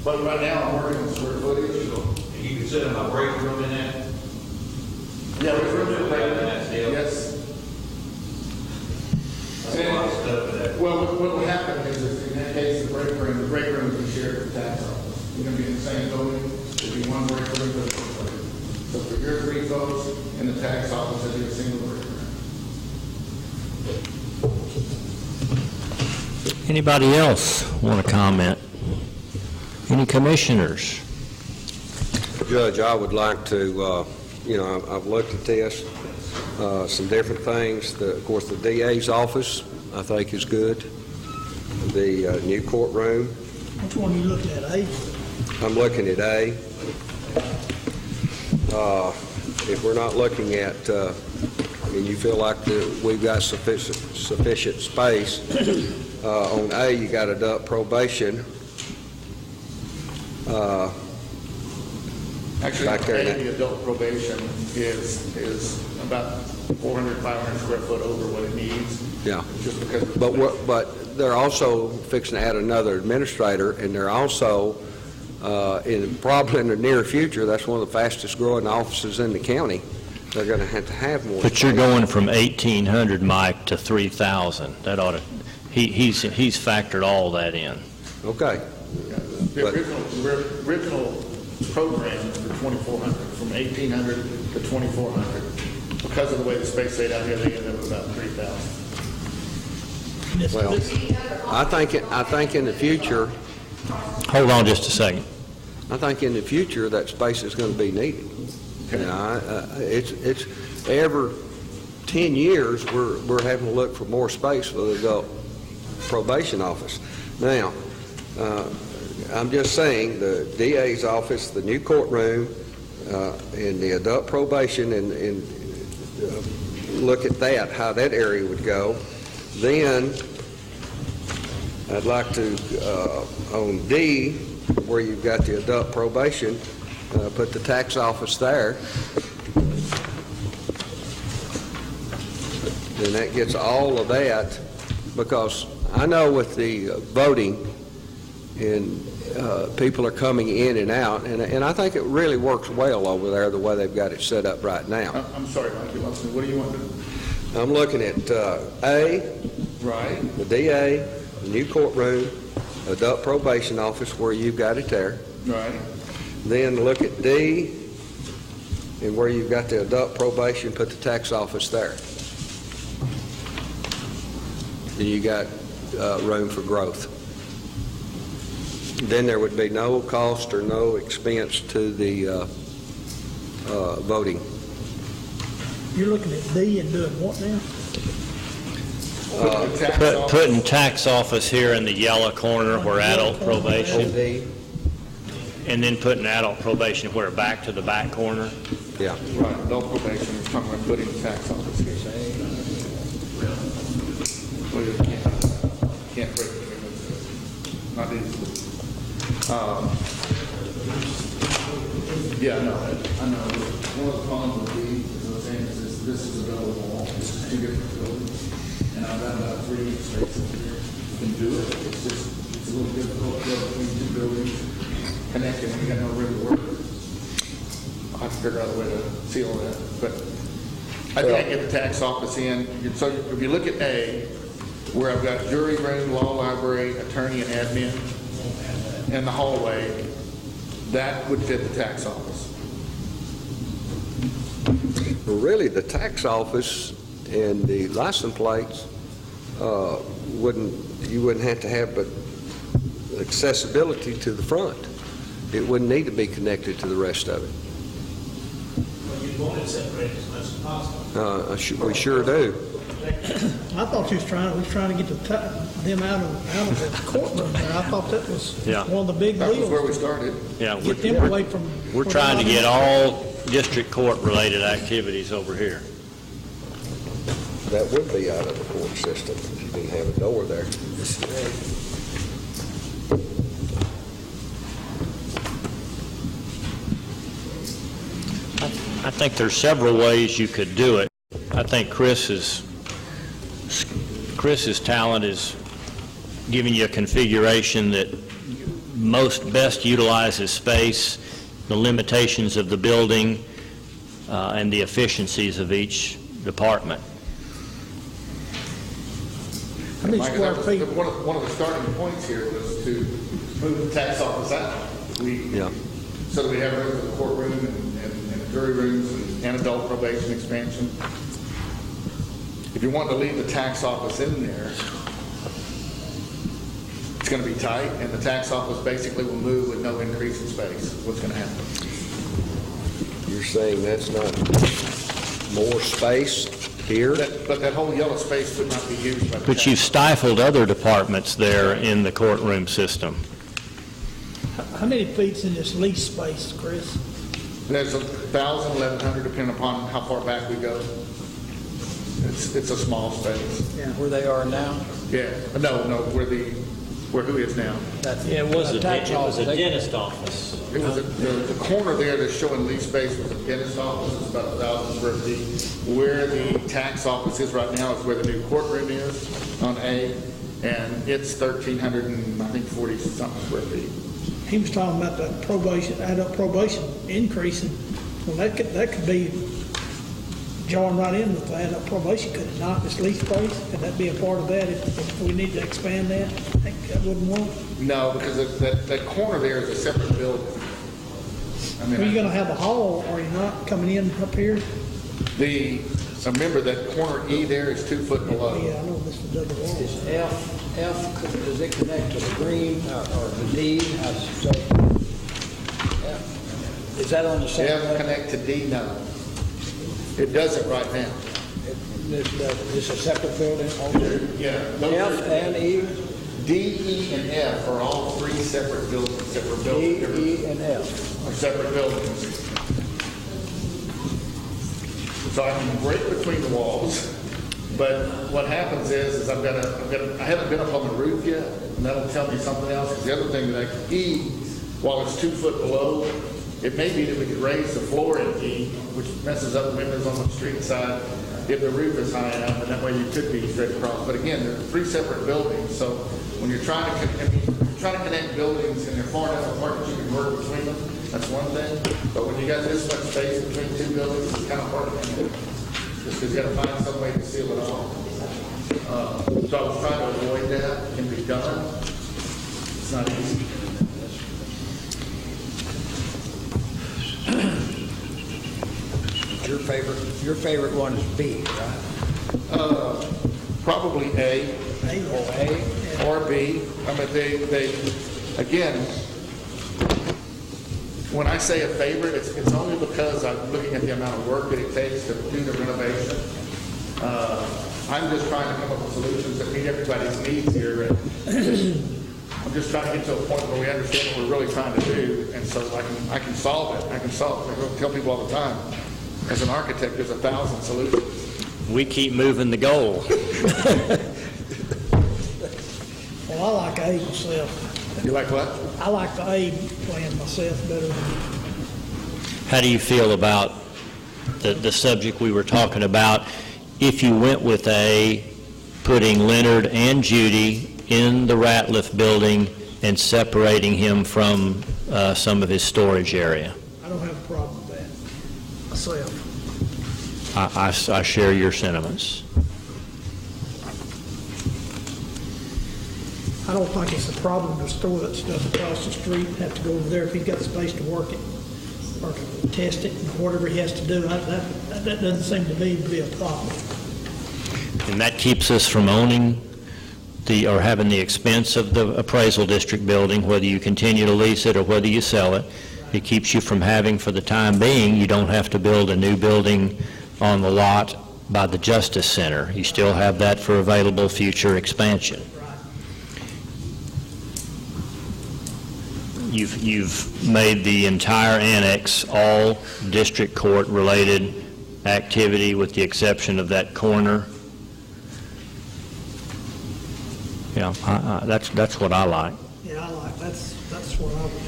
But right now, I'm working on square footage. You can sit in my break room in there. Yeah, there's room for break in that deal. Yes. That's a lot of stuff in there. Well, what will happen is, in that case, the break room will be shared with the tax office. You're going to be in the same building, there'll be one break room for the clerk. So for your three folks in the tax office, there'll be a single break room. Anybody else want to comment? Any commissioners? Judge, I would like to, I've looked at this, some different things. Of course, the DA's office, I think, is good. The new courtroom. Which one are you looking at, A? I'm looking at A. If we're not looking at, you feel like we've got sufficient space. On A, you got adult probation. Actually, back there. the adult probation is about 400, 500 square foot over what it needs. Yeah. Just because of the But space. but they're also fixing to add another administrator, and they're also, probably in the near future, that's one of the fastest growing offices in the county. They're going to have more. But you're space. going from 1,800, Mike, to 3,000. That ought to, he's factored all that in. Okay. Yeah, the original program was for 2,400, from 1,800 to 2,400. Because of the way the space laid out here, they ended up with about 3,000. Well, I think in the future, Hold on just a second. I think in the future that space is going to be needed. You know, it's every 10 years we're having to look for more space for the adult probation office. Now, I'm just saying the DA's office, the new courtroom, and the adult probation, and look at that, how that area would go. Then I'd like to, on D, where you've got the adult probation, put the tax office there. Then that gets all of that, because I know with the voting, and people are coming in and out, and I think it really works well over there the way they've got it set up right now. I'm sorry, Mike, what do you want to do? I'm looking at A, Right. the DA, the new courtroom, adult probation office where you've got it there. Right. Then look at D, and where you've got the adult probation, put the tax office there. Then you got room for growth. Then there would be no cost or no expense to the voting. You're looking at D and doing what now? Putting tax office here in the yellow corner where adult probation, D, and then putting adult probation where back to the back corner. yeah. Right, adult probation is talking about putting the tax office here. Well, you can't break it. Not easily. Yeah, I know. One of the problems with these, as I was saying, is this is available, this is two different buildings, and I've got about 3 spaces here. You can do it, it's a little difficult to go between two buildings, connected, and you got no room to work. I'll have to figure out a way to seal that, but I think I can get the tax office in. So if you look at A, where I've got jury room, law library, attorney, and admin, in the hallway, that would fit the tax office. Well, really, the tax office and the license plates you wouldn't have to have but accessibility to the front. It wouldn't need to be connected to the rest of it. Well, you want it separated as much as possible. We sure do. I thought you was trying to get them out of the courtroom there. I thought that was Yeah. one of the big That was where we deals. started. Yeah, Get them away from. we're trying to get all district court-related activities over here. That would be out of the court system if you didn't have a door there. I think there's several ways you could do it. I think Chris's talent is giving you a configuration that best utilizes space, the limitations of the building, and the efficiencies of each department. How many Mike, square that was feet? one of the starting points here was to move the tax office out. Yeah. So that we have room for the courtroom and jury rooms and adult probation expansion. If you want to leave the tax office in there, it's going to be tight, and the tax office basically will move with no increase in space. What's going to happen? You're saying that's not more space here? But that whole yellow space would not be used by the But tax you've office. stifled other departments there in the courtroom system. How many feet's in this lease space, Chris? There's 1,000, 1,100, depending upon how far back we go. It's a small space. Yeah, where they are now? Yeah, no, where the where who is now. Yeah, it was a tax office. dentist office. It was the corner there that's showing lease space was a dentist office, it's about 1,000 square feet. Where the tax office is right now is where the new courtroom is on A, and it's 1,300 and I think 40-something square feet. He was talking about the probation, adult probation increasing. Well, that could be joined right in with the adult probation, could it not, this lease space? Could that be a part of that if we need to expand that? I think that wouldn't work. No, because that corner there is a separate building. I mean, Are you gonna have a hall, or are you not coming in up here? Remember that corner E there is 2 foot below. Yeah, I know this is double wall. Is F, does it connect to the green or the D? I should say. F. Is that on the same F level? connect to D, no. It doesn't right now. This a separate building? Yeah. F and E? D, E, and F are all 3 separate buildings, D, E, and F. Are separate buildings. So I can break between the walls, but what happens is I haven't been up on the roof yet, and that'll tell me something else. 'Cause the other thing that E, while it's 2 foot below, it may be that we could raise the floor in E, which messes up the windows on the street side if the roof is high enough, and that way you could be straight across. But again, they're 3 separate buildings, so when you're trying to connect buildings and they're far enough apart that you can work between them, that's one thing. But when you got this much space between 2 buildings, it's kind of hard to connect. Just because you got to find some way to seal it off. So I was trying to avoid that. It can be done. It's not easy. Your favorite one is B, right? Probably A. Or B. I mean, they again, when I say a favorite, it's only because I'm looking at the amount of work that it takes to do the renovation. I'm just trying to come up with solutions that meet everybody's needs here. And I'm just trying to get to a point where we understand what we're really trying to do, and so I can solve it. I tell people all the time, as an architect, there's 1,000 solutions. We keep moving the goal. Well, I like A myself. You like what? I like the A plan myself better than How do you feel about the subject we were talking about? If you went with A, putting Leonard and Judy in the Ratliff building and separating him from some of his storage area? I don't have a problem with that myself. I share your sentiments. I don't think it's a problem to store that stuff across the street and have to go over there if he's got space to work it or to test it and whatever he has to do. That doesn't seem to me to be a problem. And that keeps us from owning or having the expense of the appraisal district building, whether you continue to lease it or whether you sell it. It keeps you from having, for the time being, you don't have to build a new building on the lot by the Justice Center. You still have that for available future expansion. You've made the entire annex all district court related activity with the exception of that corner. Yeah, that's what I like. Yeah, I like, that's what I would do.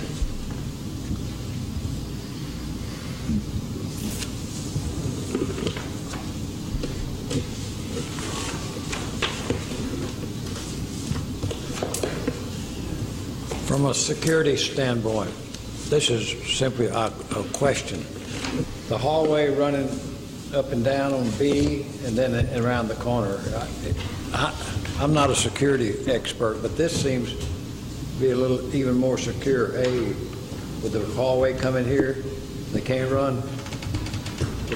From a security standpoint, this is simply a question. The hallway running up and down on B and then around the corner, I'm not a security expert, but this seems to be a little even more secure. With the hallway coming here, they can't run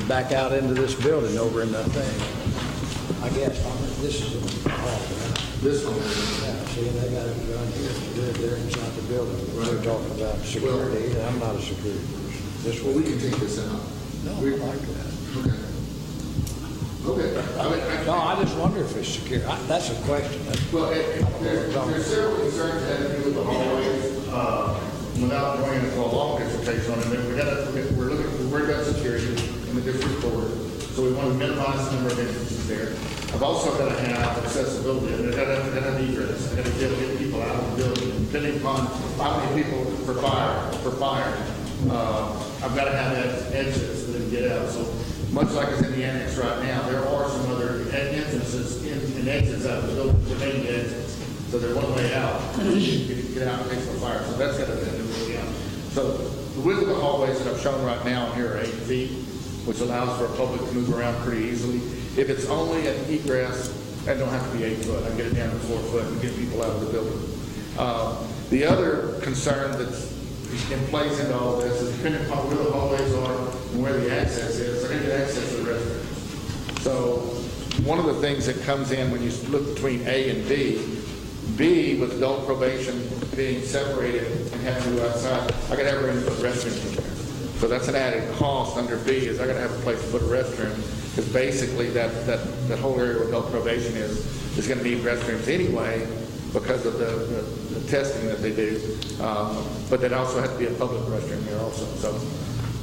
back out into this building over in that thing. I guess this is the hall. This one. Yeah, see, they got it run here. They're inside the building. We're talking about security, and I'm not a security person. Well, we can take this out. No, I like that. Okay. No, I just wonder if it's secure. That's a question. Well, there's several concerns that have to do with the hallways, without going into a long dissertation on it. We're got security in the district court, so we want to minimize the number of entrances there. I've also got to have accessibility, and I've got to have egress. I've got to be able to get people out of the building. depending upon how many people for fire, I've got to have that exits for them to get out. So much like it's in the annex right now, there are some other entrances and exits out of the building, the main exits. So they're one way out. You can get out and fix the fire. So that's got to be really down. So the width of the hallways that I've shown right now here are 8 feet, which allows for a public to move around pretty easily. If it's only an egress, that don't have to be 8 foot. I can get it down to 4 foot and get people out of the building. The other concern that's in place into all this is depending upon where the hallways are and where the access is, they're going to get access to the restrooms. So one of the things that comes in when you look between A and B, with adult probation being separated and having to go outside, I got to have room to put restrooms in there. So that's an added cost under B, is I got to have a place to put a restroom, because basically that whole area where adult probation is going to need restrooms anyway because of the testing that they do. But that also has to be a public restroom there also. So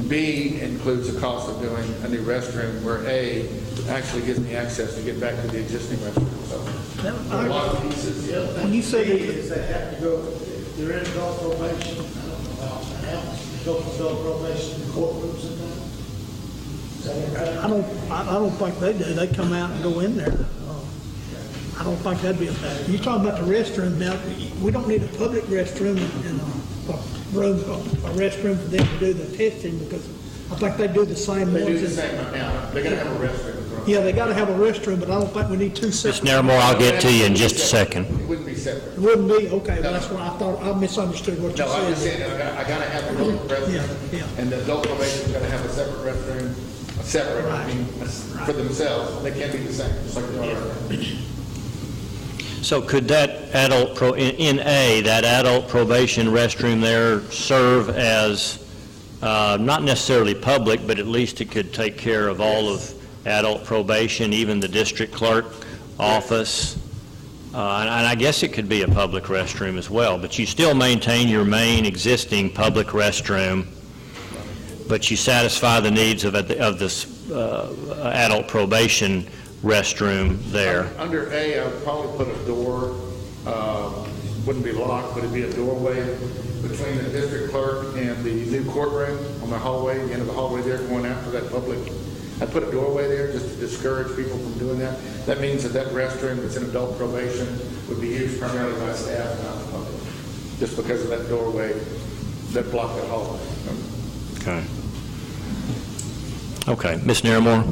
B includes the cost of doing a new restroom, where A actually gives me access to get back to the existing restroom. So a lot of pieces. When you say Is they have to go, they're in adult probation, I don't know how that happens, go to adult probation, courtrooms and that? Is that okay? I don't think they do. They come out and go in there. I don't think that'd be a bad. You're talking about the restroom now. We don't need a public restroom and a restroom for them to do the testing, because I think they do the same. They do the same right now. They're going to have a restroom. Yeah, they got to have a restroom, but I don't think we need two Ms. separate. Naramore, I'll get to you in just a second. It wouldn't be separate. It wouldn't be, okay, well, that's what I thought. I misunderstood what you No, I'm just said. saying, I got to have an adult restroom. Yeah. And the adult probation's got to have a separate restroom, for themselves. They can't be the same, just like they are. So could that in A, that adult probation restroom there serve as, not necessarily public, but at least it could take care of all of adult probation, even the district clerk office? And I guess it could be a public restroom as well, but you still maintain your main existing public restroom, but you satisfy the needs of this adult probation restroom there. Under A, I would probably put a door, wouldn't be locked, but it'd be a doorway between the district clerk and the new courtroom on the hallway, the end of the hallway there, going out for that public. I'd put a doorway there just to discourage people from doing that. That means that restroom that's in adult probation would be used primarily by staff, not the public, just because of that doorway that blocked that hallway. Okay. Okay, Ms. Naramore?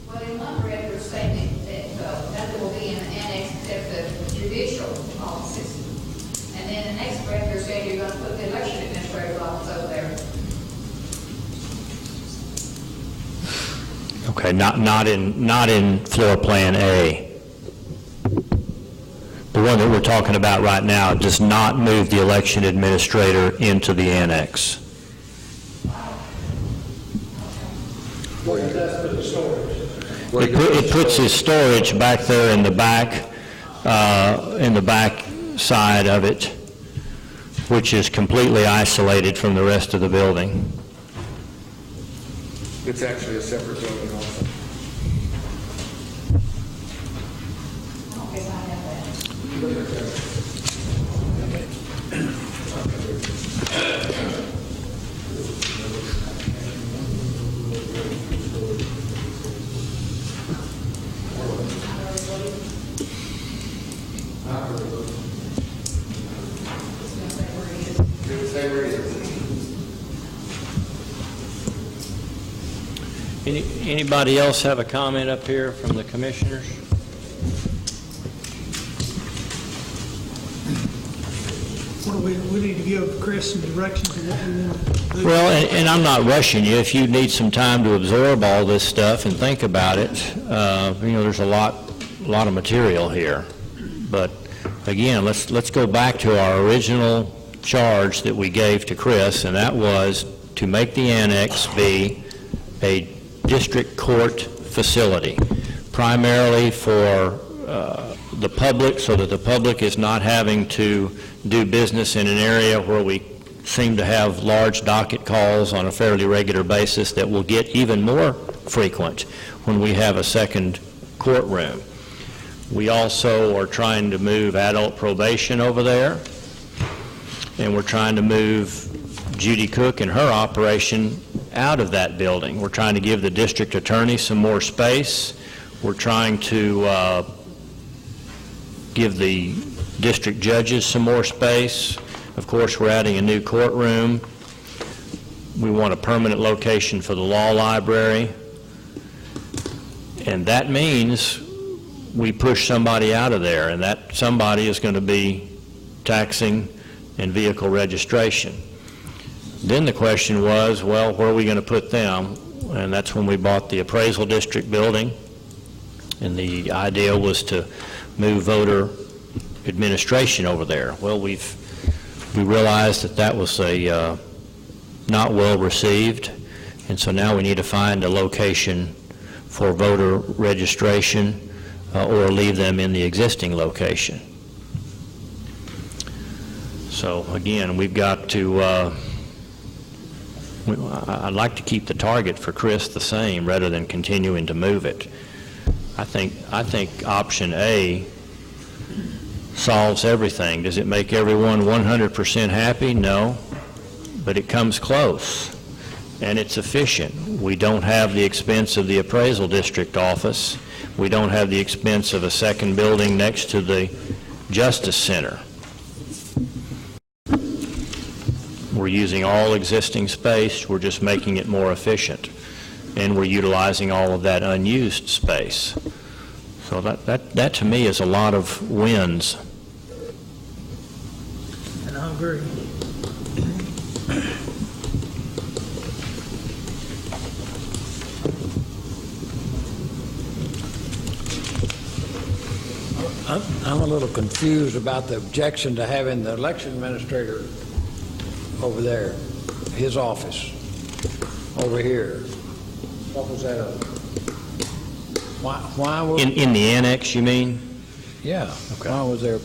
Well, in one breath, you're stating that nothing will be in the annex except the judicial offices. And then the next breath, you're saying you're going to put the election administrator's office over there. Okay, not in floor plan A. The one that we're talking about right now does not move the election administrator into the annex. What does that for the storage? It puts his storage back there in the back side of it, which is completely isolated from the rest of the building. It's actually a separate building also. Okay, I have that. Stay where it is. Anybody else have a comment up here from the commissioners? What do we need to give Chris some directions on what we want to do. Well, and I'm not rushing you. If you need some time to absorb all this stuff and think about it, there's a lot of material here. But again, let's go back to our original charge that we gave to Chris, and that was to make the annex be a district court facility, primarily for the public, so that the public is not having to do business in an area where we seem to have large docket calls on a fairly regular basis that will get even more frequent when we have a second courtroom. We also are trying to move adult probation over there. and we're trying to move Judy Cook and her operation out of that building. We're trying to give the district attorney some more space. We're trying to give the district judges some more space. Of course, we're adding a new courtroom. We want a permanent location for the law library. And that means we push somebody out of there, and that somebody is going to be taxing and vehicle registration. Then the question was, well, where are we going to put them? And that's when we bought the appraisal district building, and the idea was to move voter administration over there. Well, we realized that that was not well received, and so now we need to find a location for voter registration or leave them in the existing location. So again, we've got to, I'd like to keep the target for Chris the same rather than continuing to move it. I think option A solves everything. Does it make everyone 100% happy? No, but it comes close, and it's efficient. We don't have the expense of the appraisal district office. We don't have the expense of a second building next to the Justice Center. We're using all existing space. We're just making it more efficient, and we're utilizing all of that unused space. So that to me is a lot of wins. And I agree. I'm a little confused about the objection to having the election administrator over there, his office, over here. What was that? Why was... In the annex, you mean? Yeah. Okay. Why was there...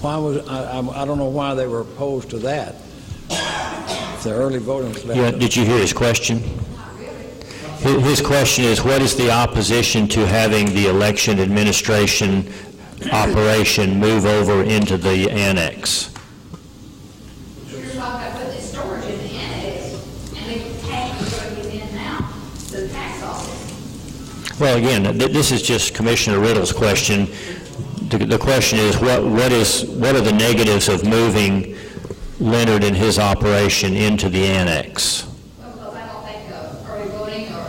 Why was... I don't know why they were opposed to that. If the early voting was left... Yeah, did you hear his question? His question is, what is the opposition to having the election administration operation move over into the annex? You're talking about putting the storage in the annex, and the tax is going to get in now, the tax office. Well, again, this is just Commissioner Riddle's question. The question is, what are the negatives of moving Leonard and his operation into the annex? Well, because I don't think early voting or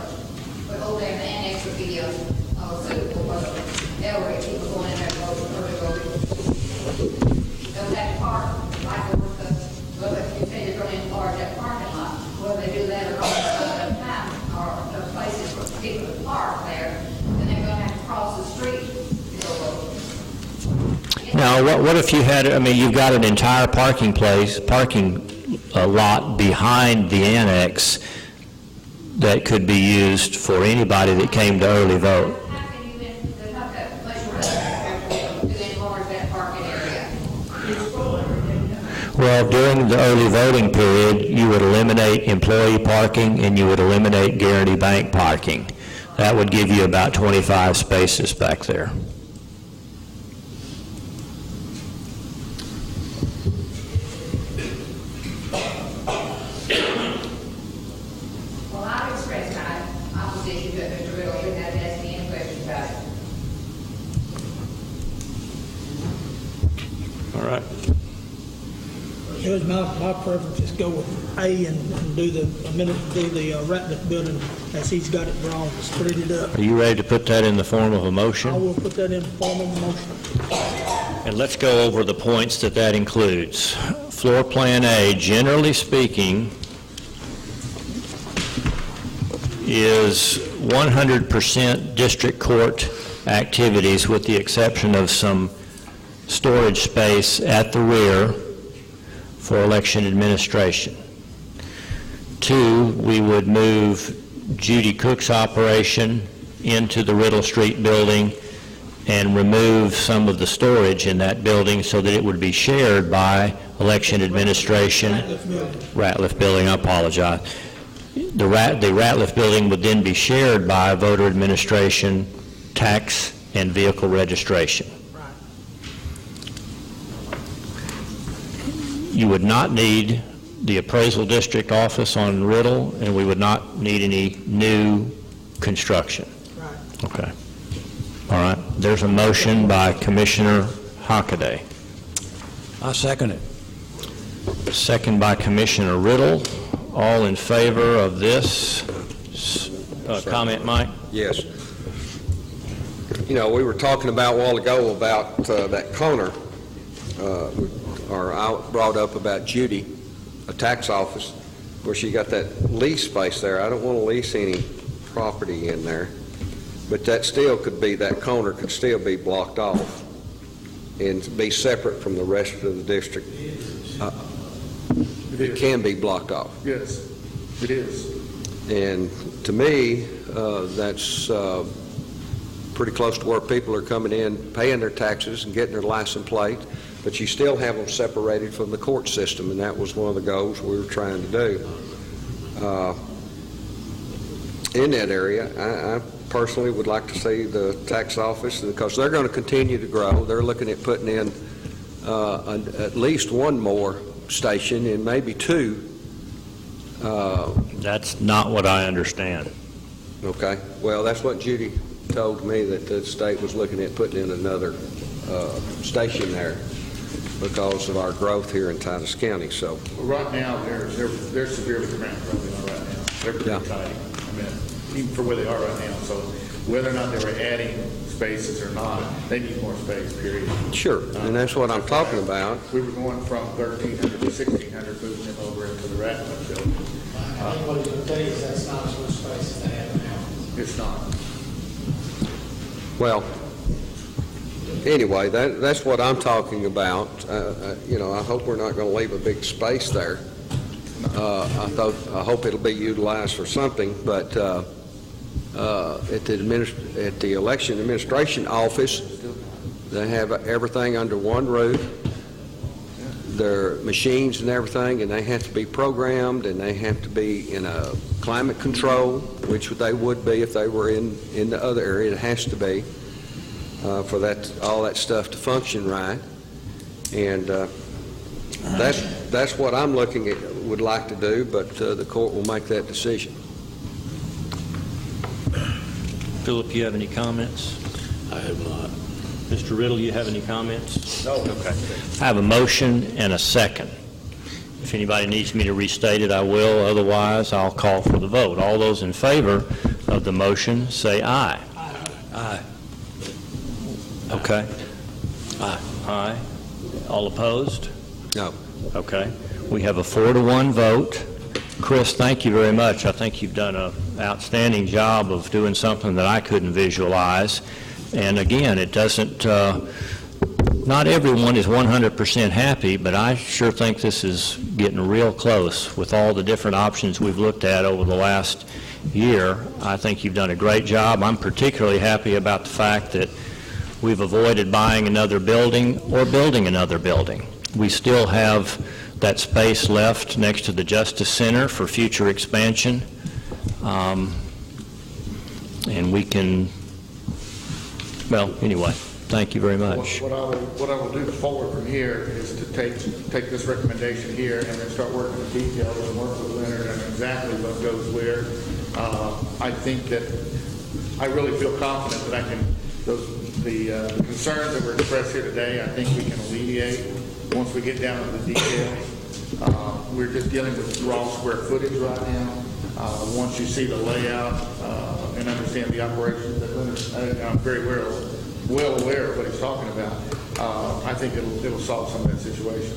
over there in the annex would be suitable for the elderly people going in there and voting early voting. They'll have to park, like over you say they're going in large that parking lot, whether they do that or not at a time, or the places for people to park there, then they're going to have to cross the street to go vote. Now, what if you had, I mean, you've got an entire parking lot behind the annex that could be used for anybody that came to early vote? How can you, there's not that much room to enlarge that parking area. Well, during the early voting period, you would eliminate employee parking and you would eliminate Guarantee Bank parking. That would give you about 25 spaces back there. Well, I've expressed my opposition to it, Mr. Riddle, we haven't asked me any questions about it. All right. It was my preference, just go with A and do the Ratliff building as he's got it drawn, split it up. Are you ready to put that in the form of a I motion? will put that in the form of a motion. And let's go over the points that includes. Floor Plan A, generally speaking, is 100% district court activities with the exception of some storage space at the rear for election administration. 2, we would move Judy Cook's operation into the Riddle Street building and remove some of the storage in that building so that it would be shared by election administration. Ratliff building, I apologize. The Ratliff building would then be shared by voter administration, tax, and vehicle registration. you would not need the appraisal district office on Riddle, and we would not need any new construction. Right. Okay. All right. There's a motion by Commissioner Hockaday. I second it. Second by Commissioner Riddle. All in favor of this? Comment, Mike? Yes. You know, we were talking about a while ago about that corner, or I brought up about Judy, a tax office, where she got that lease space there. I don't want to lease any property in there, but that still could be, that corner could still be blocked off and be separate from the rest of the district. It can be blocked off. Yes, it is. And to me, that's pretty close to where people are coming in, paying their taxes and getting their license plate, but you still have them separated from the court system, and that was one of the goals we were trying to do. In that area, I personally would like to see the tax office, because they're going to continue to grow. They're looking at putting in at least one more station and maybe two. That's not what I understand. Okay. Well, that's what Judy told me, that the state was looking at putting in another station there because of our growth here in Titus County. So Right now, they're severely cramped right now. They're pretty tight. I mean, even for where they are right now. So whether or not they were adding spaces or not, they need more space, period. sure, and that's what I'm talking about. We were going from 1,300 to 1,600, moving them over into the Ratliff building. I think what he's going to tell you is that's not as much space as they have now. It's not. Well, anyway, that's what I'm talking about. You know, I hope we're not going to leave a big space there. I hope it'll be utilized for something, but at the election administration office, they have everything under one roof, their machines and everything, and they have to be programmed, and they have to be in a climate control, which they would be if they were in the other area. It has to be for all that stuff to function right, and that's what I'm looking at, would like to do, but the court will make that decision. Philip, you have any comments? I have not. Mr. Riddle, you have any comments? No. Okay. I have a motion and a second. If anybody needs me to restate it, I will. Otherwise, I'll call for the vote. All those in favor of the motion, say aye. Aye. Okay. Aye. Aye. All opposed? No. Okay. We have a 4-to-1 vote. Chris, thank you very much. I think you've done an outstanding job of doing something that I couldn't visualize. And again, it doesn't, not everyone is 100% happy, but I sure think this is getting real close with all the different options we've looked at over the last year. I think you've done a great job. I'm particularly happy about the fact that we've avoided buying another building or building another building. We still have that space left next to the Justice Center for future expansion. And we can, well, anyway, thank you very much. What I will do forward from here is to take this recommendation here and then start working the details and work with Leonard on exactly what goes where. I think that I really feel confident that I can, the concerns that were expressed here today, I think we can alleviate once we get down to the details. We're just dealing with raw square footage right now. Once you see the layout and understand the operations that Leonard, I'm very well aware of what he's talking about. I think it'll solve some of that situation.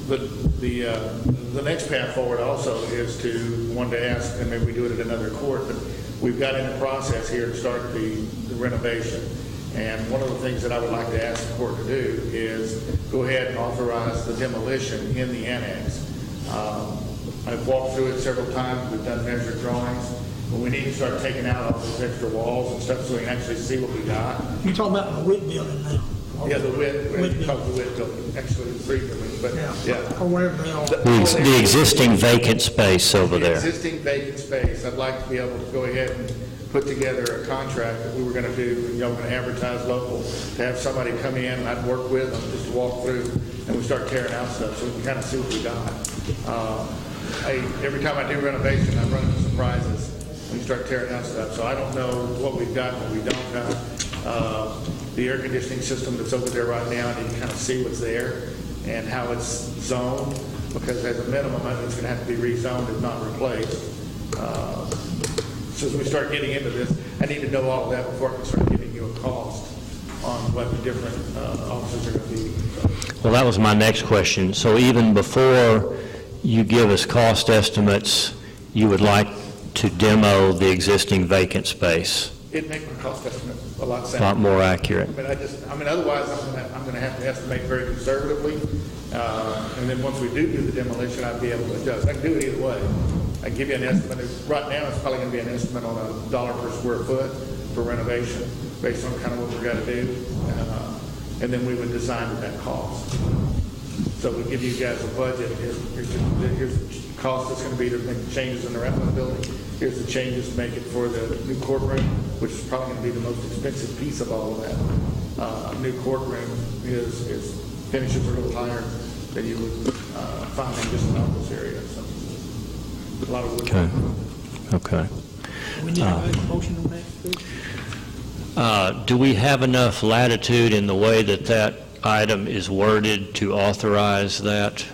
The next path forward also is to one to ask, and maybe we do it at another court, but we've got in the process here to start the renovation. And one of the things that I would like to ask the court to do is go ahead and authorize the demolition in the annex. I've walked through it several times. We've done measured drawings. But we need to start taking out all those extra walls and stuff so we can actually see what we got. You're talking about the WIT building now? Yeah, the WIT building, actually the 3 buildings, but yeah. Or wherever they are. The existing vacant space over The there. existing vacant space, I'd like to be able to go ahead and put together a contract that we were going to do, you know, we're going to advertise local, to have somebody come in, and I'd work with them just to walk through, and we start tearing out stuff so we can kind of see what we got. Every time I do renovation, I run into surprises when you start tearing out stuff, so I don't know what we've got and what we don't got. The air conditioning system that's over there right now, I need to kind of see what's there and how it's zoned, because as a minimum, I think it's going to have to be rezoned if not replaced. So as we start getting into this, I need to know all of that before I can start giving you a cost on what the different offices are going to be. Well, that was my next question. So even before you give us cost estimates, you would like to demo the existing vacant space? It'd make my cost estimate a lot A sounder. lot more accurate. I mean, otherwise, I'm going to have to estimate very conservatively, and then once we do the demolition, I'd be able to adjust. I can do it either way. I can give you an estimate. Right now, it's probably going to be an estimate on $1 per square foot for renovation, based on kind of what we're going to do, and then we would design at that cost. So we give you guys a budget. Here's the cost that's going to be to make the changes in the rest of the building. Here's the changes to make it for the new courtroom, which is probably going to be the most expensive piece of all of that. New courtroom is finishes a little higher than you would find in just an office area. So a lot of wood. Okay. We need to make a motion on that. Do we have enough latitude in the way that that item is worded to authorize that?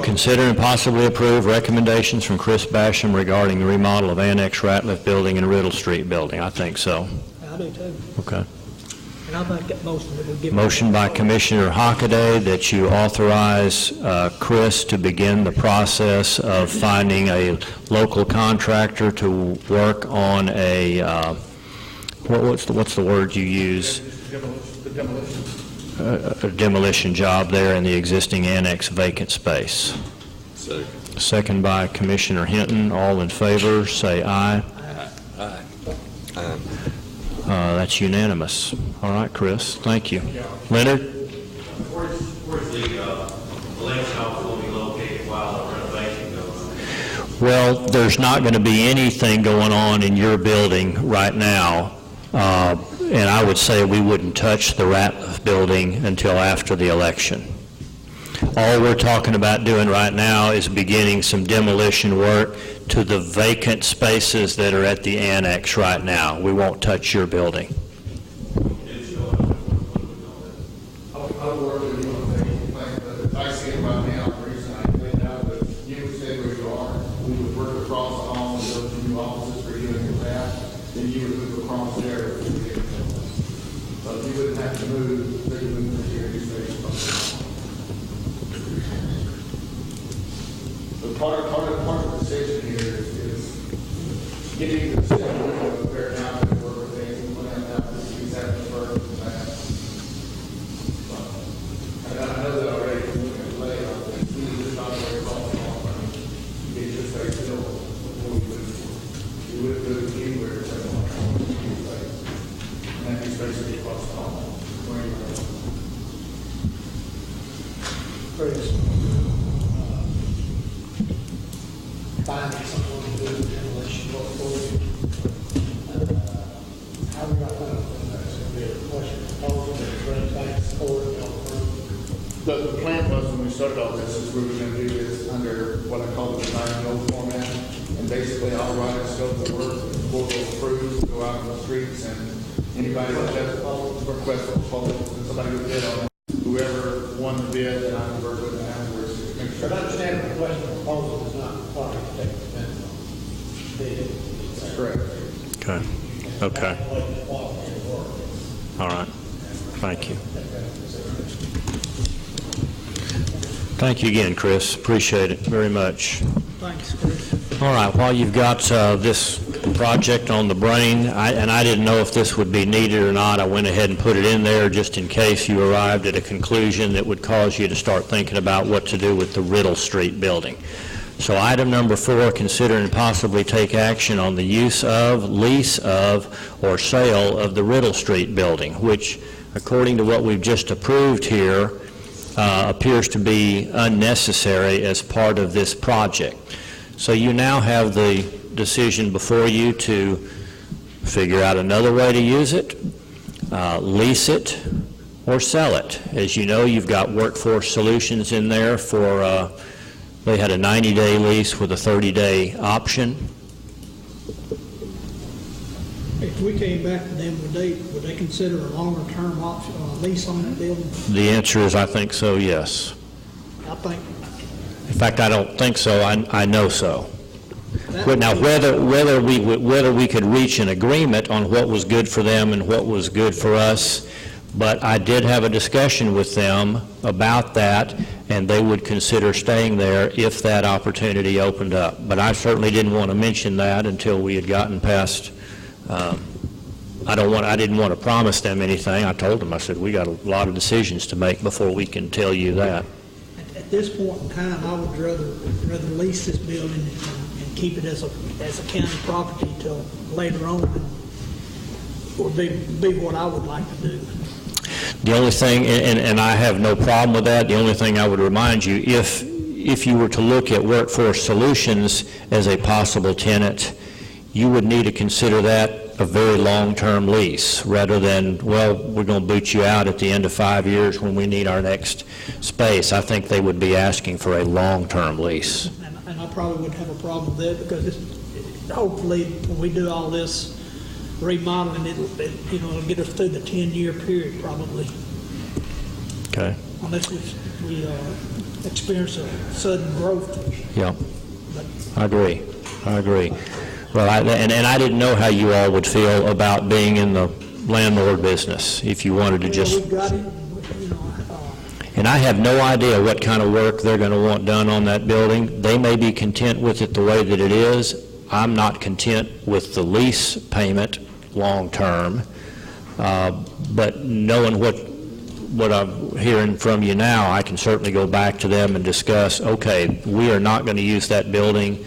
Consider and possibly approve recommendations from Chris Basham regarding the remodel of Annex Ratliff Building and Riddle Street Building. I think so. I do too. Okay. And I think that most of it will give. Motion by Commissioner Hockaday that you authorize Chris to begin the process of finding a local contractor to work on a, what's the word you use? The demolition. A demolition job there in the existing annex vacant space. Second by Commissioner Hinton. All in favor, say aye. Aye. That's unanimous. All right, Chris, thank you. Leonard? Where's the election office will be located while the renovation goes on? Well, there's not going to be anything going on in your building right now, and I would say we wouldn't touch the Ratliff building until after the election. All we're talking about doing right now is beginning some demolition work to the vacant spaces that are at the annex right now. We won't touch your building. I'll work with you on the plan, but I see it right now, the reason I cleaned out, but you would stay where you are. We would work across the hall and go to new offices for you and your staff, then you would move across there. So you wouldn't have to move, so you wouldn't move here, you stay. But part of the decision here is getting the city window up there now to work with things, and put that out, this is happening first and that. I know that already, when we can lay out, we need to not worry about the long run. You just stay still before we move. You wouldn't move anywhere except on the space. And that new space would be across the hall. Where you are. Chris, finding someone to do the demolition work for you. How we got that? That's going to be a question proposal that brings back forward. The plan was, when we started all this, is we were going to do this under what I call the design build format, and basically I'll write a scope of work, board will approve, go out on the streets, and anybody that has a request for proposals, and somebody would bid on it, whoever won the bid, then I would work with them afterwards. But understand the question of proposal is not required to take expense on bid. That's correct. Okay. Okay. All right. Thank you. Thank you again, Chris. Appreciate it very much. Thanks, Chris. All right, while you've got this project on the brain, and I didn't know if this would be needed or not, I went ahead and put it in there just in case you arrived at a conclusion that would cause you to start thinking about what to do with the Riddle Street building. So item number 4, consider and possibly take action on the use of, lease of, or sale of the Riddle Street building, which, according to what we've just approved here, appears to be unnecessary as part of this project. So you now have the decision before you to figure out another way to use it, lease it, or sell it. As you know, you've got Workforce Solutions in there for, they had a 90-day lease with a 30-day option. If we came back to them, would they consider a longer-term option, lease on that building? The answer is, I think so, yes. I think In fact, I don't think so, I know so. But now, whether we could reach an agreement on what was good for them and what was good for us, but I did have a discussion with them about that, and they would consider staying there if that opportunity opened up. But I certainly didn't want to mention that until we had gotten past, I didn't want to promise them anything. I told them, I said, we got a lot of decisions to make before we can tell you that. at this point in time, I would rather lease this building and keep it as a county property till later on. Would be what I would like to do. The only thing, and I have no problem with that, the only thing I would remind you, if you were to look at Workforce Solutions as a possible tenant, you would need to consider that a very long-term lease, rather than, well, we're going to boot you out at the end of 5 years when we need our next space. I think they would be asking for a long-term lease. And I probably wouldn't have a problem with that, because hopefully, when we do all this remodeling, it'll get us through the 10-year period, probably. Okay. Unless we experience a sudden growth. Yeah, I agree. Well, and I didn't know how you all would feel about being in the landlord business, if you wanted to just... We've got it, And I have no idea what kind of work they're going to want done on that building. They may be content with it the way that it is. I'm not content with the lease payment long-term, but knowing what I'm hearing from you now, I can certainly go back to them and discuss, okay, we are not going to use that building.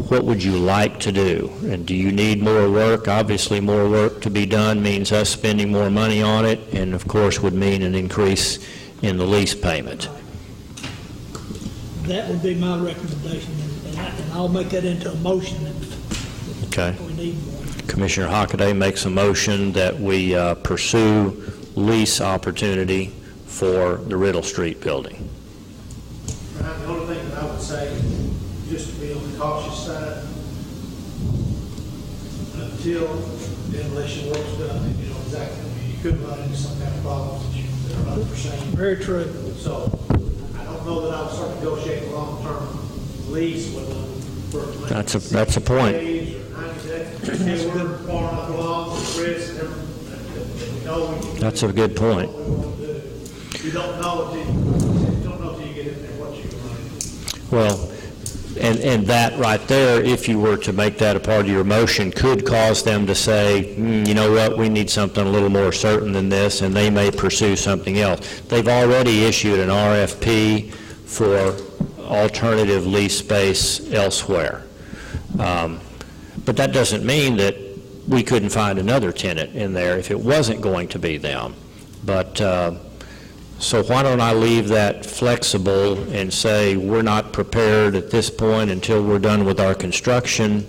What would you like to do? And do you need more work? Obviously, more work to be done means us spending more money on it, and of course would mean an increase in the lease payment. that would be my recommendation, and I'll make that into a motion Okay. if we need one. Commissioner Hockaday makes a motion that we pursue lease opportunity for the Riddle Street building. Right, the only thing that I would say, just to be on the cautious side, until demolition work's done, you know exactly, you could run into some kind of problems that are unforeseen. Very true. So I don't know that I would start negotiating a long-term lease with them for like That's a point. 60 days or 90 days. Hey, we're far enough along with Chris and everything, we know we can. That's a good point. What we want to do. You don't know till you get in there what you're going to do. Well, and that right there, if you were to make that a part of your motion, could cause them to say, you know what, we need something a little more certain than this, and they may pursue something else. They've already issued an RFP for alternative lease space elsewhere. But that doesn't mean that we couldn't find another tenant in there if it wasn't going to be them. But so why don't I leave that flexible and say we're not prepared at this point until we're done with our construction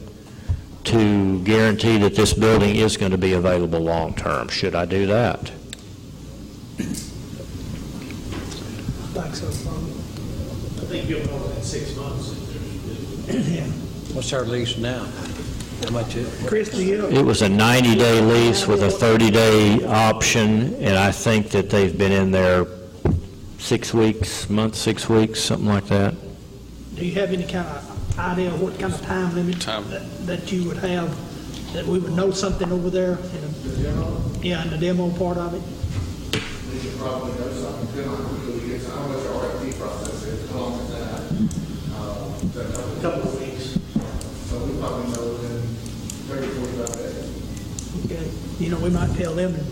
to guarantee that this building is going to be available long-term. Should I do that? I think so, probably. I think you'll know in 6 months if there's. Yeah. What's our lease now? How much is it? Chris, do you? It was a 90-day lease with a 30-day option, and I think that they've been in there 6 weeks, 6 weeks, something like that. Do you have any kind of idea of what kind of time limit that you would have, that we would know something over there? Yeah, in the demo part of it? We should probably know something, depending on who we get, I don't know what the RFP process is, how long is that? A couple of weeks. So we probably know within 30, 45 days. Okay. You know, we might tell them in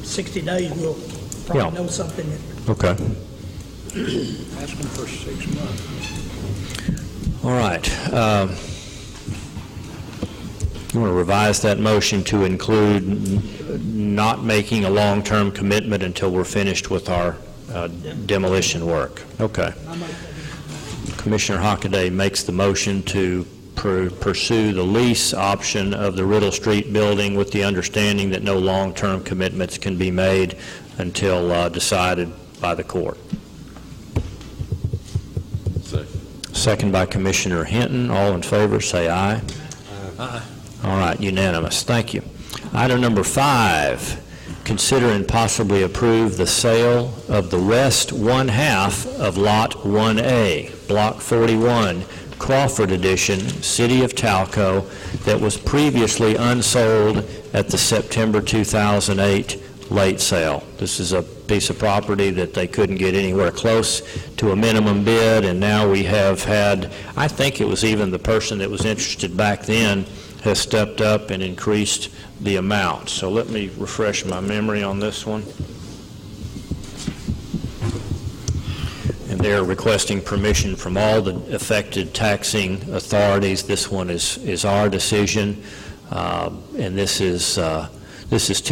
60 days, we'll probably Yeah. know something. Okay. Ask them for 6 months. All right. You want to revise that motion to include not making a long-term commitment until we're finished with our demolition work. Okay. Commissioner Hockaday makes the motion to pursue the lease option of the Riddle Street building with the understanding that no long-term commitments can be made until decided by the court. Second by Commissioner Hinton. All in favor, say aye. Aye. All right, unanimous. Thank you. Item number 5, consider and possibly approve the sale of the west one-half of Lot 1A, Block 41, Crawford Edition, City of Talco, that was previously unsold at the September 2008 late sale. This is a piece of property that they couldn't get anywhere close to a minimum bid, and now we have had, I think it was even the person that was interested back then has stepped up and increased the amount. So let me refresh my memory on this one. And they're requesting permission from all the affected taxing authorities. This one is our decision, and this is to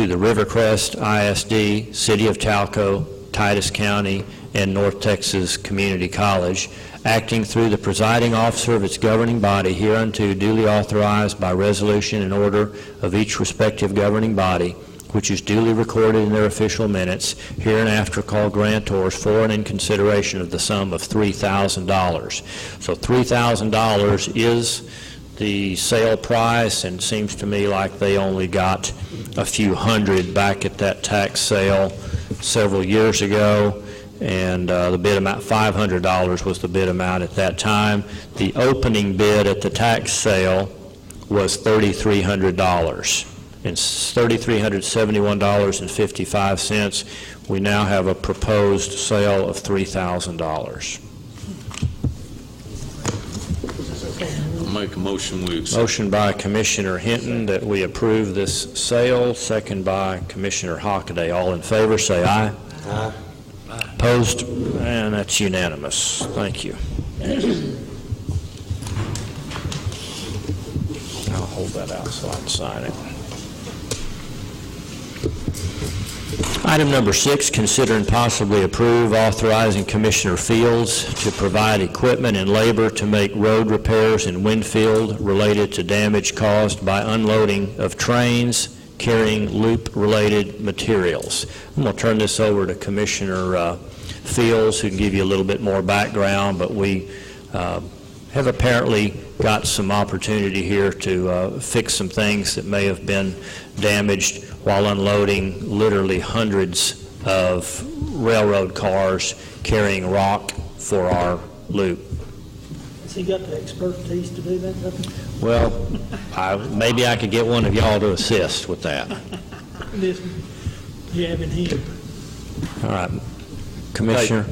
the Rivercrest ISD, City of Talco, Titus County, and North Texas Community College, acting through the presiding officer of its governing body, hereunto duly authorized by resolution and order of each respective governing body, which is duly recorded in their official minutes, hereinafter called grantors for and in consideration of the sum of $3,000. So $3,000 is the sale price, and seems to me like they only got a few hundred back at that tax sale several years ago, and the bid amount, $500 was the bid amount at that time. The opening bid at the tax sale was $3,300, and $3,371.55. We now have a proposed sale of $3,000. Make a motion we accept. Motion by Commissioner Hinton that we approve this sale, second by Commissioner Hockaday. All in favor, say aye. Aye. Opposed? And that's unanimous. Thank you. I'll hold that out so I can sign it. Item number 6, consider and possibly approve authorizing Commissioner Fields to provide equipment and labor to make road repairs in Winfield related to damage caused by unloading of trains carrying loop-related materials. I'm going to turn this over to Commissioner Fields, who can give you a little bit more background, but we have apparently got some opportunity here to fix some things that may have been damaged while unloading literally hundreds of railroad cars carrying rock for our loop. Has he got the expertise to do that? Well, maybe I could get one of y'all to assist with that. This, you have in him. All right, Commissioner.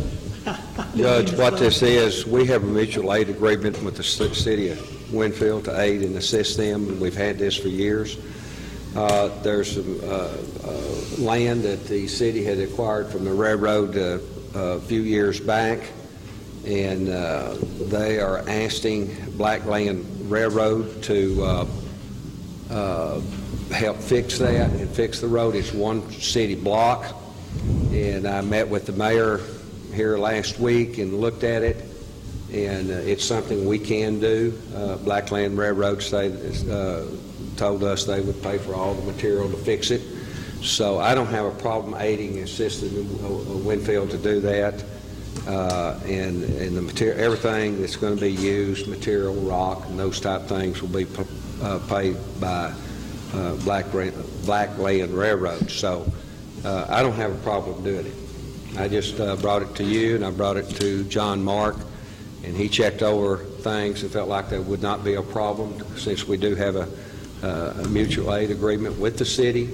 Judge, what this is, we have a mutual aid agreement with the city of Winfield to aid and assist them, and we've had this for years. There's some land that the city had acquired from the railroad a few years back, and they are asking Black Land Railroad to help fix that and fix the road. It's one city block, and I met with the mayor here last week and looked at it, and it's something we can do. Black Land Railroad told us they would pay for all the material to fix it. So I don't have a problem aiding and assisting Winfield to do that. And the material, everything that's going to be used, material, rock, and those type things will be paid by Black Land Railroad. So I don't have a problem doing it. I just brought it to you, and I brought it to John Mark, and he checked over things and felt like there would not be a problem since we do have a mutual aid agreement with the city,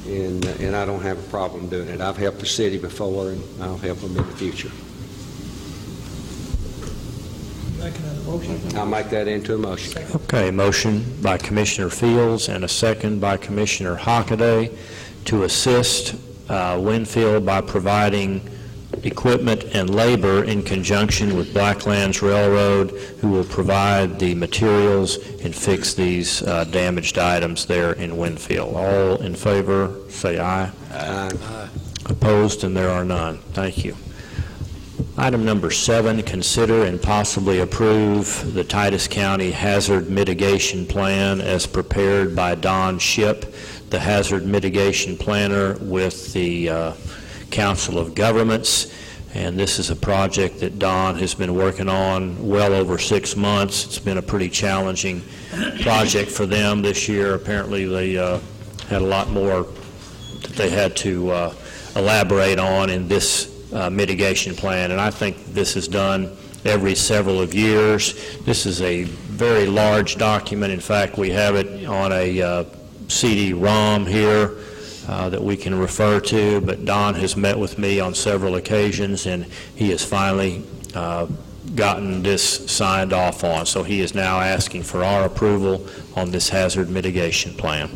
and I don't have a problem doing it. I've helped the city before, and I'll help them in the future. Making that a motion? I'll make that into a motion. Okay, motion by Commissioner Fields and a second by Commissioner Hockaday to assist Winfield by providing equipment and labor in conjunction with Blacklands Railroad, who will provide the materials and fix these damaged items there in Winfield. All in favor, say aye. Aye. Opposed, and there are none. Thank you. Item number 7, consider and possibly approve the Titus County Hazard Mitigation Plan as prepared by Don Shipp, the Hazard Mitigation Planner with the Council of Governments. And this is a project that Don has been working on well over 6 months. It's been a pretty challenging project for them this year. Apparently, they had a lot more that they had to elaborate on in this mitigation plan, and I think this is done every several of years. This is a very large document. In fact, we have it on a CD-ROM here that we can refer to, but Don has met with me on several occasions, and he has finally gotten this signed off on. So he is now asking for our approval on this hazard mitigation plan.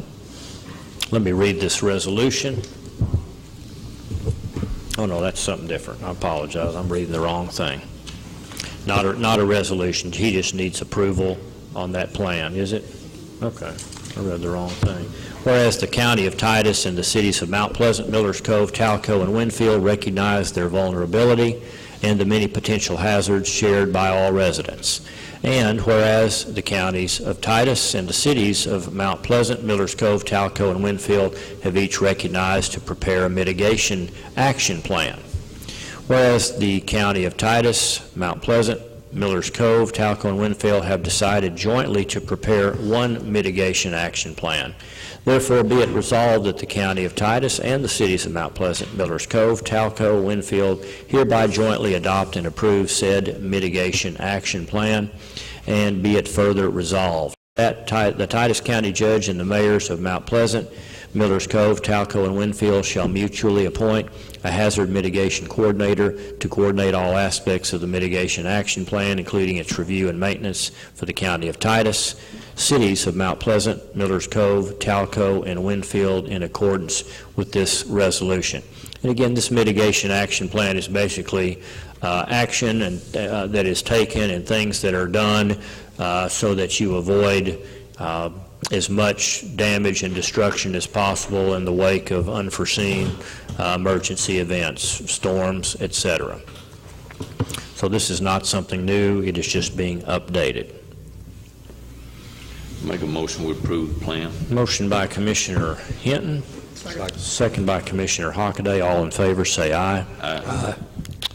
Let me read this resolution. Oh, no, that's something different. I apologize. I'm reading the wrong thing. Not a resolution. He just needs approval on that plan, is it? Okay. I read the wrong thing. Whereas the County of Titus and the cities of Mount Pleasant, Millers Cove, Talco, and Winfield recognize their vulnerability and the many potential hazards shared by all residents. And whereas the counties of Titus and the cities of Mount Pleasant, Millers Cove, Talco, and Winfield have each recognized to prepare a mitigation action plan. Whereas the County of Titus, Mount Pleasant, Millers Cove, Talco, and Winfield have decided jointly to prepare one mitigation action plan. Therefore, be it resolved that the County of Titus and the cities of Mount Pleasant, Millers Cove, Talco, Winfield hereby jointly adopt and approve said mitigation action plan, and be it further resolved that the Titus County Judge and the mayors of Mount Pleasant, Millers Cove, Talco, and Winfield shall mutually appoint a hazard mitigation coordinator to coordinate all aspects of the mitigation action plan, including its review and maintenance for the County of Titus, cities of Mount Pleasant, Millers Cove, Talco, and Winfield in accordance with this resolution. And again, this mitigation action plan is basically action and that is taken and things that are done so that you avoid as much damage and destruction as possible in the wake of unforeseen emergency events, storms, etc. So this is not something new, it is just being updated. Make a motion to approve the plan. Motion by Commissioner Hinton, second by Commissioner Hockaday. All in favor say aye. Aye.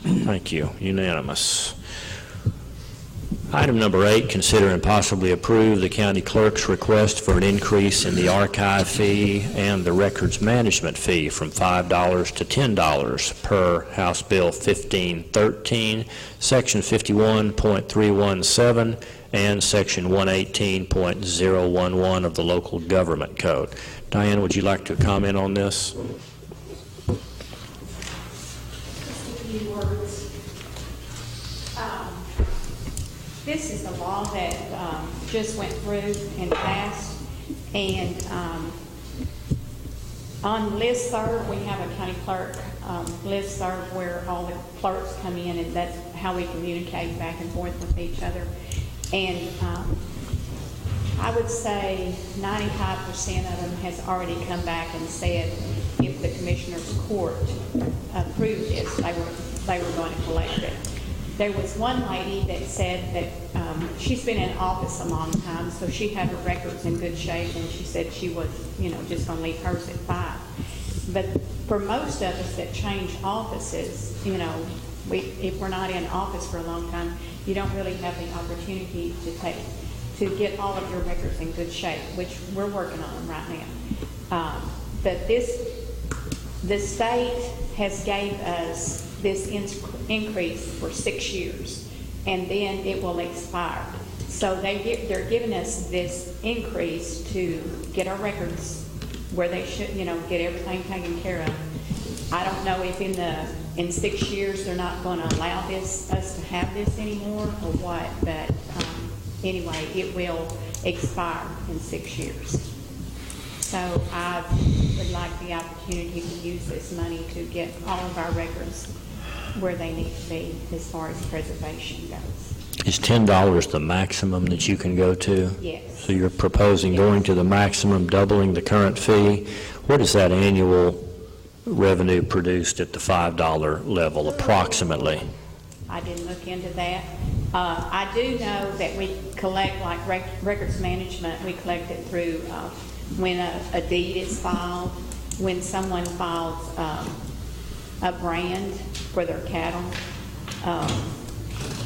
Thank you. Unanimous. Item number 8, consider and possibly approve the county clerk's request for an increase in the archive fee and the records management fee from $5 to $10 per House Bill 1513, Section 51.317, and Section 118.011 of the Local Government Code. Diane, would you like to comment on this? This is the law that just went through and passed, and on listserv, we have a county clerk listserv where all the clerks come in, and that's how we communicate back and forth with each other. And I would say 95% of them has already come back and said if the Commissioner's Court approved this, they were going to collect it. There was one lady that said that she's been in office a long time, so she had her records in good shape, and she said she was, just going to leave hers at 5. But for most of us that change offices, if we're not in office for a long time, you don't really have the opportunity to get all of your records in good shape, which we're working on right now. But the state has gave us this increase for 6 years, and then it will expire. So they're giving us this increase to get our records where they should, get everything taken care of. I don't know if in 6 years they're not going to allow us to have this anymore or what, but anyway, it will expire in 6 years. So I would like the opportunity to use this money to get all of our records where they need to be as far as preservation goes. Is $10 the maximum that you can go to? Yes. So you're proposing going to the maximum, doubling the current fee. What is that annual revenue produced at the $5 level, approximately? I didn't look into that. I do know that we collect, like records management, we collect it through when a deed is filed, when someone files a brand for their cattle,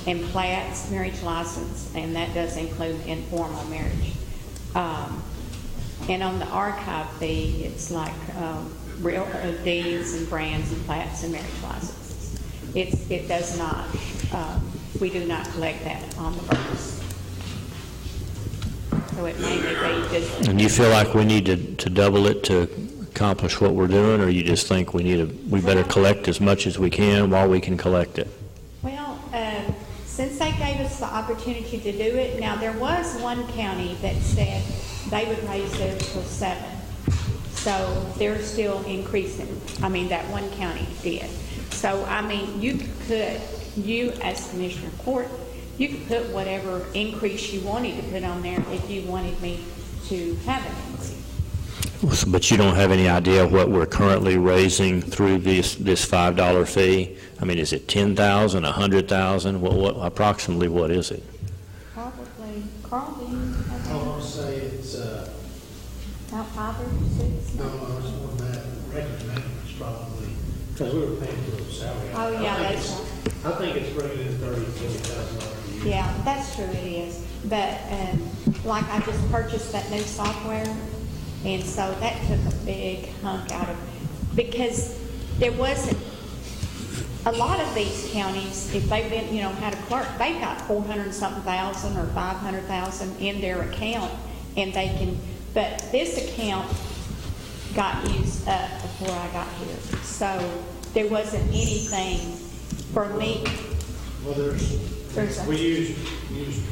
and plats, marriage license, and that does include informal marriage. And on the archive fee, it's like real deeds and brands and plats and marriage licenses. It does not, we do not collect that on the books. So it may be just. And you feel like we need to double it to accomplish what we're doing, or you just think we better collect as much as we can while we can collect it? Well, since they gave us the opportunity to do it, now there was one county that said they would raise theirs to 7. So they're still increasing. I mean, that one county did. So, I mean, you as Commissioner of Court, you could put whatever increase you wanted to put on there if you wanted me to have an increase. But you don't have any idea what we're currently raising through this $5 fee? I mean, is it 10,000, 100,000? What approximately what is it? Probably, Carl, do you have I want to say it's, about 5 or 6? no, it's more than that. Records management's probably, because we were paying for the salary. Oh, yeah, that's right. I think it's bringing in $30,000 a year. Yeah, that's true, it is. But, like, I just purchased that new software, and so that took a big hunk out of, because there wasn't, a lot of these counties, if they've been, had a clerk, they've got 400-something thousand or 500,000 in their account, and they can, but this account got used up before I got here. So there wasn't anything for me. Well, we used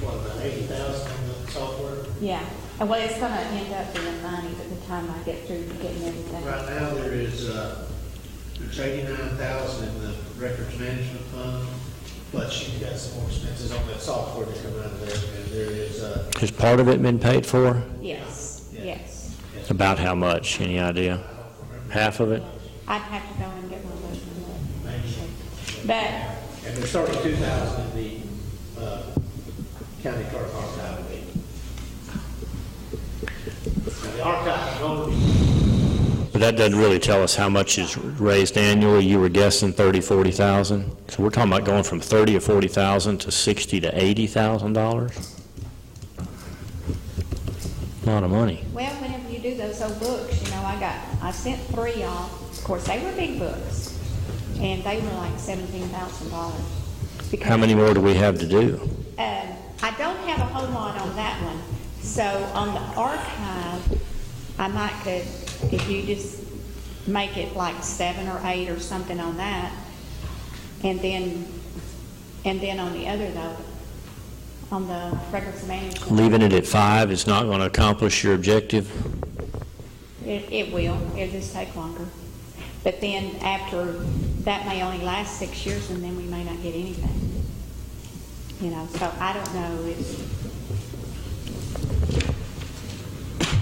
what, about 80,000 on the software? Yeah, and well, it's gonna end up being 90 by the time I get through getting everything. Right now, there's 89,000 in the records management fund, but she's got some more expenses on that software to come out of there, and there is, Has part of it been paid for? Yes, yes. About how much? Any idea? Half of it? I'd have to go and get one of those. But, and there's 32,000 in the county clerk archive fee. Now, the archive only. But that doesn't really tell us how much is raised annually. You were guessing 30, 40,000. So we're talking about going from 30 or 40,000 to 60 to $80,000. A lot of money. well, whenever you do those old books, I sent 3 off. Of course, they were big books, and they were like $17,000. How many more do we have to do? I don't have a whole lot on that one. So on the archive, I might could, if you just make it like 7 or 8 or something on that, and then on the other though, on the records management. Leaving it at 5 is not going to accomplish your objective? It will. It'll just take longer. But then after, that may only last 6 years, and then we may not get anything. So I don't know.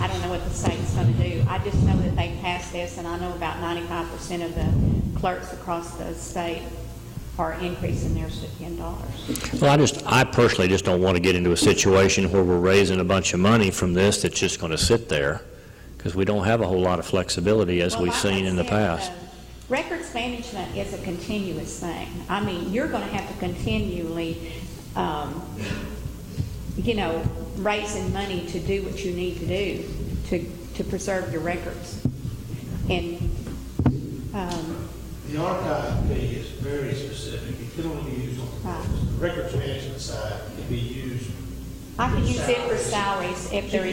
I don't know what the state's going to do. I just know that they passed this, and I know about 95% of the clerks across the state are increasing theirs to $10. Well, I personally just don't want to get into a situation where we're raising a bunch of money from this that's just going to sit there, because we don't have a whole lot of flexibility as we've seen in the past. Records management is a continuous thing. I mean, you're going to have to continually, raising money to do what you need to do to preserve your records. And the archive fee is very specific. It can only be used on the records management side. It can be used. I can use it for salaries if they're,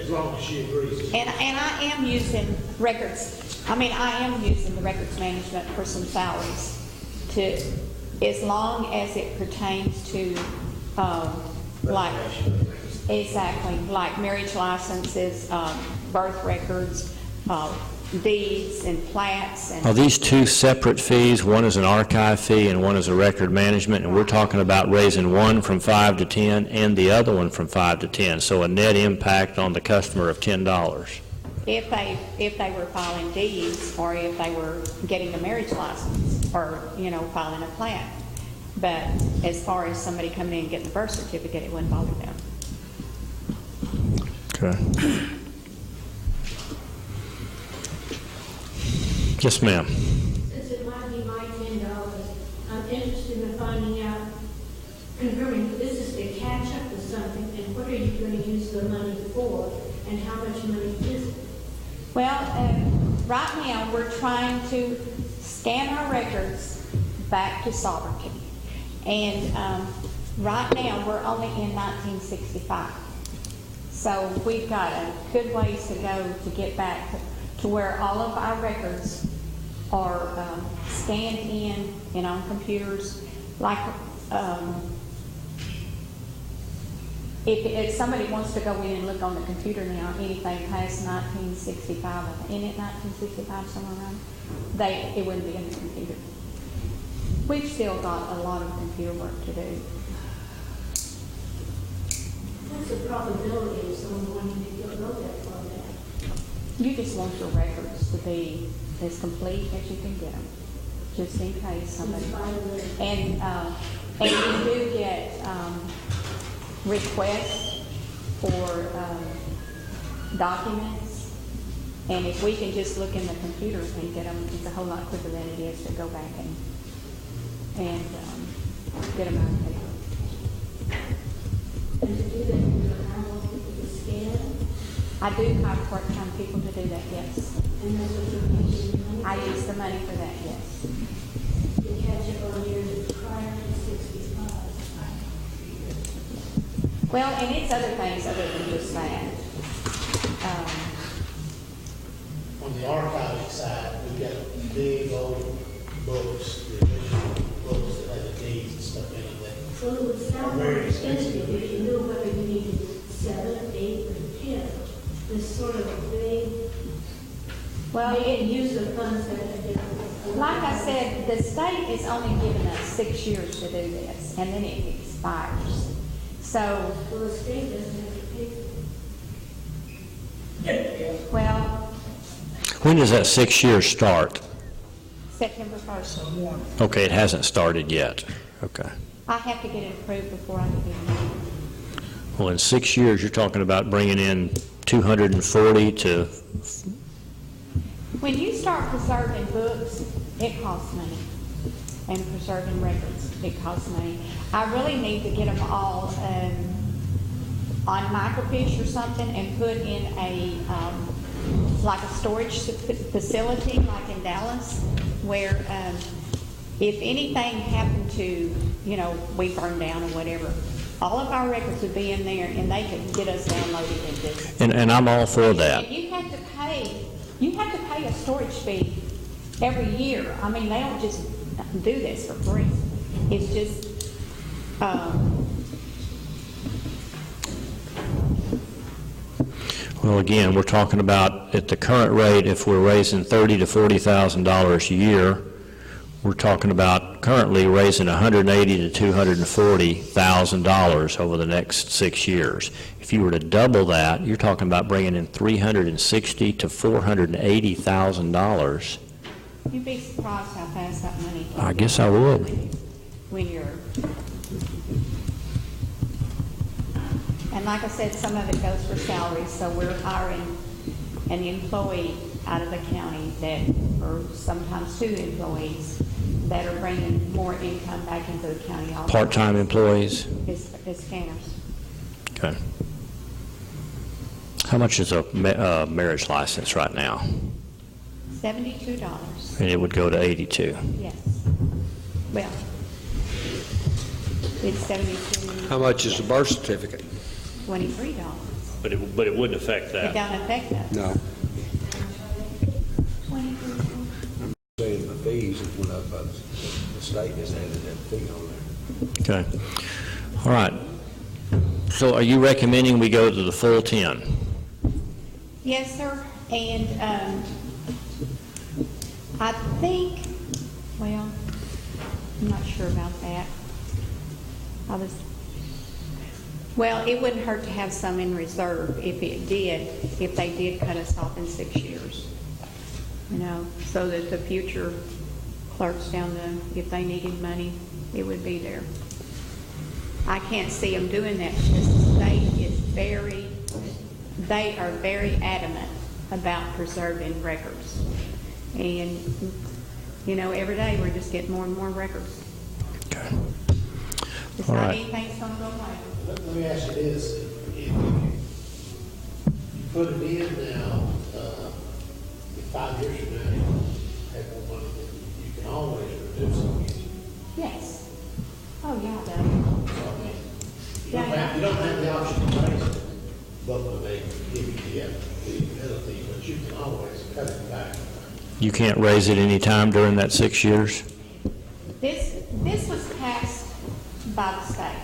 as long as she agrees. And I am using records. I am using the records management for some salaries as long as it pertains to, like marriage licenses, birth records, deeds and plats. Are these 2 separate fees? One is an archive fee and one is a record management, and we're talking about raising one from 5 to 10 and the other one from 5 to 10, so a net impact on the customer of $10. If they were filing deeds or if they were getting a marriage license. or, filing a plat. But as far as somebody coming in and getting the birth certificate, it wouldn't bother them. Okay. Yes, ma'am. Since it might be my $10, I'm interested in finding out, confirming this is to catch up with something, and what are you going to use the money for, and how much money is it? Well, right now, we're trying to scan our records back to sovereignty. And right now, we're only in 1965. So we've got a good ways to go to get back to where all of our records are scanned in and on computers. Like if somebody wants to go in and look on the computer now, anything past 1965, in it 1965 somewhere around, it wouldn't be in the computer. We've still got a lot of computer work to do. What's the probability of someone wanting to go that far back? You just want your records to be as complete as you can get them, just in case somebody. And you do get requests for documents, and if we can just look in the computer and get them, it's a whole lot quicker than it is to go back and get them out of paper. And to do that, you know how long people to scan? I do have part-time people to do that, yes. And that's what you're using money? I use the money for that, yes. To catch up on years prior to 65. Well, and it's other things other than just that. On the archivic side, we've got big old books, the original books that have the deeds and stuff in it that Well, it would sound more very expensive expensive. if you knew whether you needed 7, 8, or 10. This sort of thing. Well, You can use the funds that have been. like I said, the state is only giving us 6 years to do this, and then it expires. So, Well, the state doesn't have to pay for it. well, When does that 6 years start? September 1st. Okay, it hasn't started yet. Okay. I have to get it approved before I can get it. Well, in 6 years, you're talking about bringing in 240 to, When you start preserving books, it costs money. And preserving records, it costs money. I really need to get them all on microfiche or something and put in a, like a storage facility like in Dallas, where if anything happened to, we burned down or whatever, all of our records would be in there and they could get us downloaded and just. and I'm all for that. And you have to pay a storage fee every year. I mean, they don't just do this for free. It's just, Well, again, we're talking about, at the current rate, if we're raising $30,000 to $40,000 a year, we're talking about currently raising $180,000 to $240,000 over the next 6 years. If you were to double that, you're talking about bringing in $360,000 to $480,000. you'd be surprised how fast that money can. I guess I would. When you're, and like I said, some of it goes for salaries, so we're hiring an employee out of the county that, or sometimes 2 employees that are bringing more income back into the county office. Part-time employees? As scanners. Okay. How much is a marriage license right now? $72. And it would go to 82. Yes. Well, it's 72. How much is a birth certificate? $23. But it wouldn't affect It that. don't affect that. No. 23. Saying the fees that went up, the state has added that fee on there. Okay. All right. So are you recommending we go to the full 10? Yes, sir. And I think, well, I'm not sure about that. Well, it wouldn't hurt to have some in reserve if they did cut us off in 6 years. So that the future clerks down the, if they needed money, it would be there. I can't see them doing that because the state is they are very adamant about preserving records. And, you know, every day we're just getting more and more records. Okay. It's All not right. anything that's going to go away. Let me ask you this, if you put it in now, if 5 years from now, you have more money, you can always reduce it. Yes. Oh, yeah, Doug. You don't have the option to raise it, but when they give you the penalty, but you can always cut it back. You can't raise it any time during that 6 years? This was passed by the state.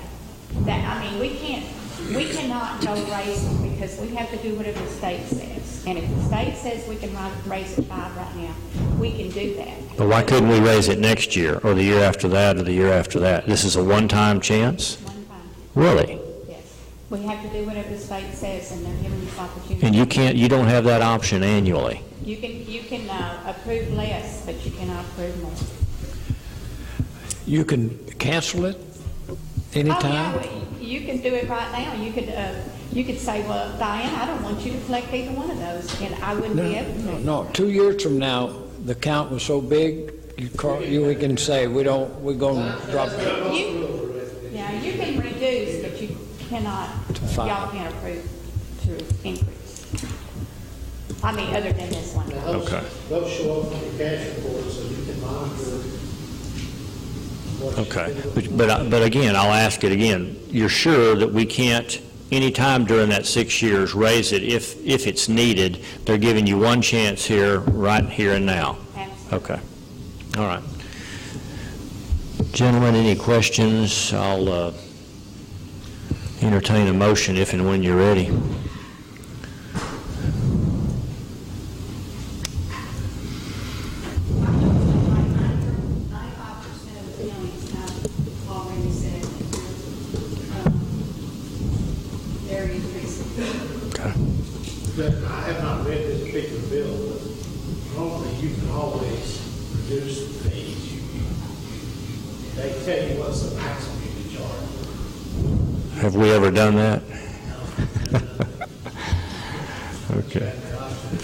That, I mean, we cannot go raise it because we have to do whatever the state says. And if the state says we can raise it 5 right now, we can do that. But why couldn't we raise it next year, or the year after that, or the year after that? This is a one-time chance? One time. Really? Yes. We have to do whatever the state says, and they're giving us opportunity. And you don't have that option annually? You can approve less, but you cannot approve more. You can cancel it anytime? Oh, yeah, you can do it right now. You could say, well, Diane, I don't want you to collect either one of those, and I wouldn't be able to. No, 2 years from now, the count was so big, we can say, we're going to drop it. Yeah, you can reduce, but you cannot, y'all can't approve to increase. I mean, other than this one. Okay. Those show up on your cash report, so you can monitor. Okay. But again, I'll ask it again. You're sure that we can't, anytime during that 6 years, raise it if it's needed? They're giving you one chance here, right here and now? Absolutely. Okay. All right. Gentlemen, any questions? I'll entertain a motion if and when you're ready. But I have not read this particular bill, but normally you can always reduce the fees. They tell you what's the maximum you can charge. Have we ever done that? Okay.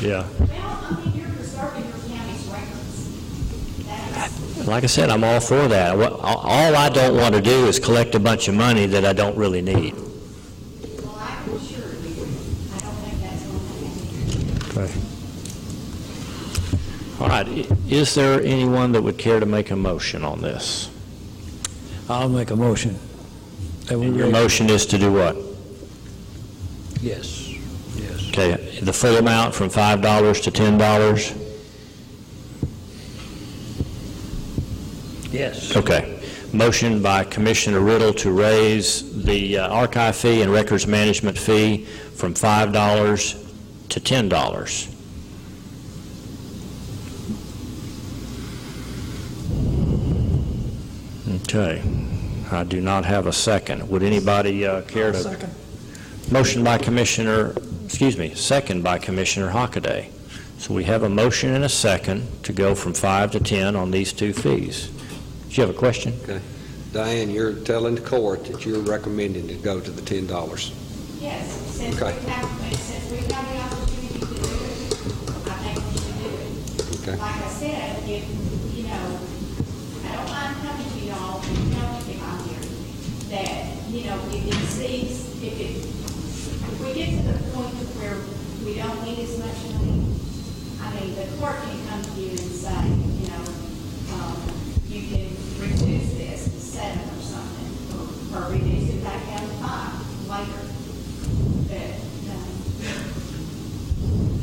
Yeah. Well, I mean, you're preserving your county's records. That's, Like I said, I'm all for that. All I don't want to do is collect a bunch of money that I don't really need. well, I can assure you, I don't think that's going to happen. Okay. All right. Is there anyone that would care to make a motion on this? I'll make a motion. And your motion is to do what? Yes, yes. Okay, the full amount from $5 to $10? Yes. Okay. Motion by Commissioner Riddle to raise the archive fee and records management fee from $5 to $10. Okay. I do not have a second. Would anybody care to? Second. Motion by Commissioner, second by Commissioner Hockaday. So we have a motion and a second to go from 5 to 10 on these two fees. Do you have a question? Okay. Diane, you're telling the court that you're recommending to go to the $10. Yes, since Okay. we have the opportunity to do it, I think we should do it. Okay. Like I said, if, you know, I don't mind coming to y'all and telling you I'm here, that, you know, if it exceeds, if we get to the point where we don't need as much money, I mean, the court can come to you and say, you know, you can reduce this to 7 or something, or reduce it back down to 5 later. But,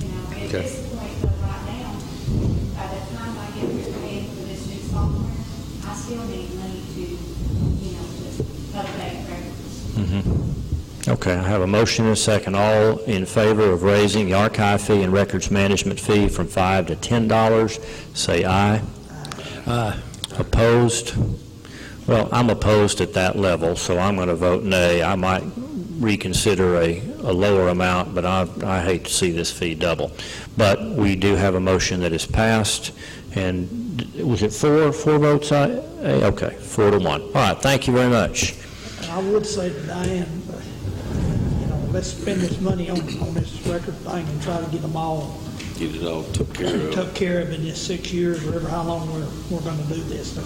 you know, at Okay. this point, though, right now, by the time I get prepared for this new software, I still need money to, you know, to update records. Okay, I have a motion and a second. All in favor of raising the archive fee and records management fee from $5 to $10, say aye. Aye. Opposed? Well, I'm opposed at that level, so I'm going to vote nay. I might reconsider a lower amount, but I hate to see this fee double. But we do have a motion that is passed, And was it four votes? Okay, 4-1. All right, thank you very much. And I would say to Diane, let's spend this money on this record thing and try to get them all Get it all took care of. took care of in this 6 years, or ever how long we're going to do this.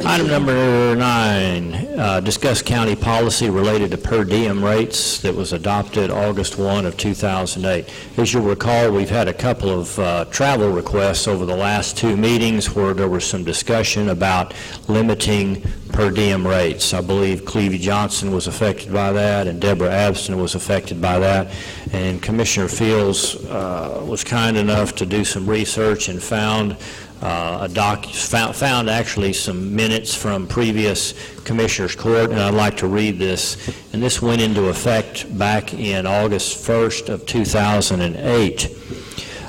Item number 9, discuss county policy related to per diem rates that was adopted August 1 of 2008. As you'll recall, we've had a couple of travel requests over the last 2 meetings where there was some discussion about limiting per diem rates. I believe Clevie Johnson was affected by that, and Deborah Abston was affected by that. And Commissioner Fields was kind enough to do some research and found found actually some minutes from previous Commissioners Court, and I'd like to read this. And this went into effect back in August 1st of 2008.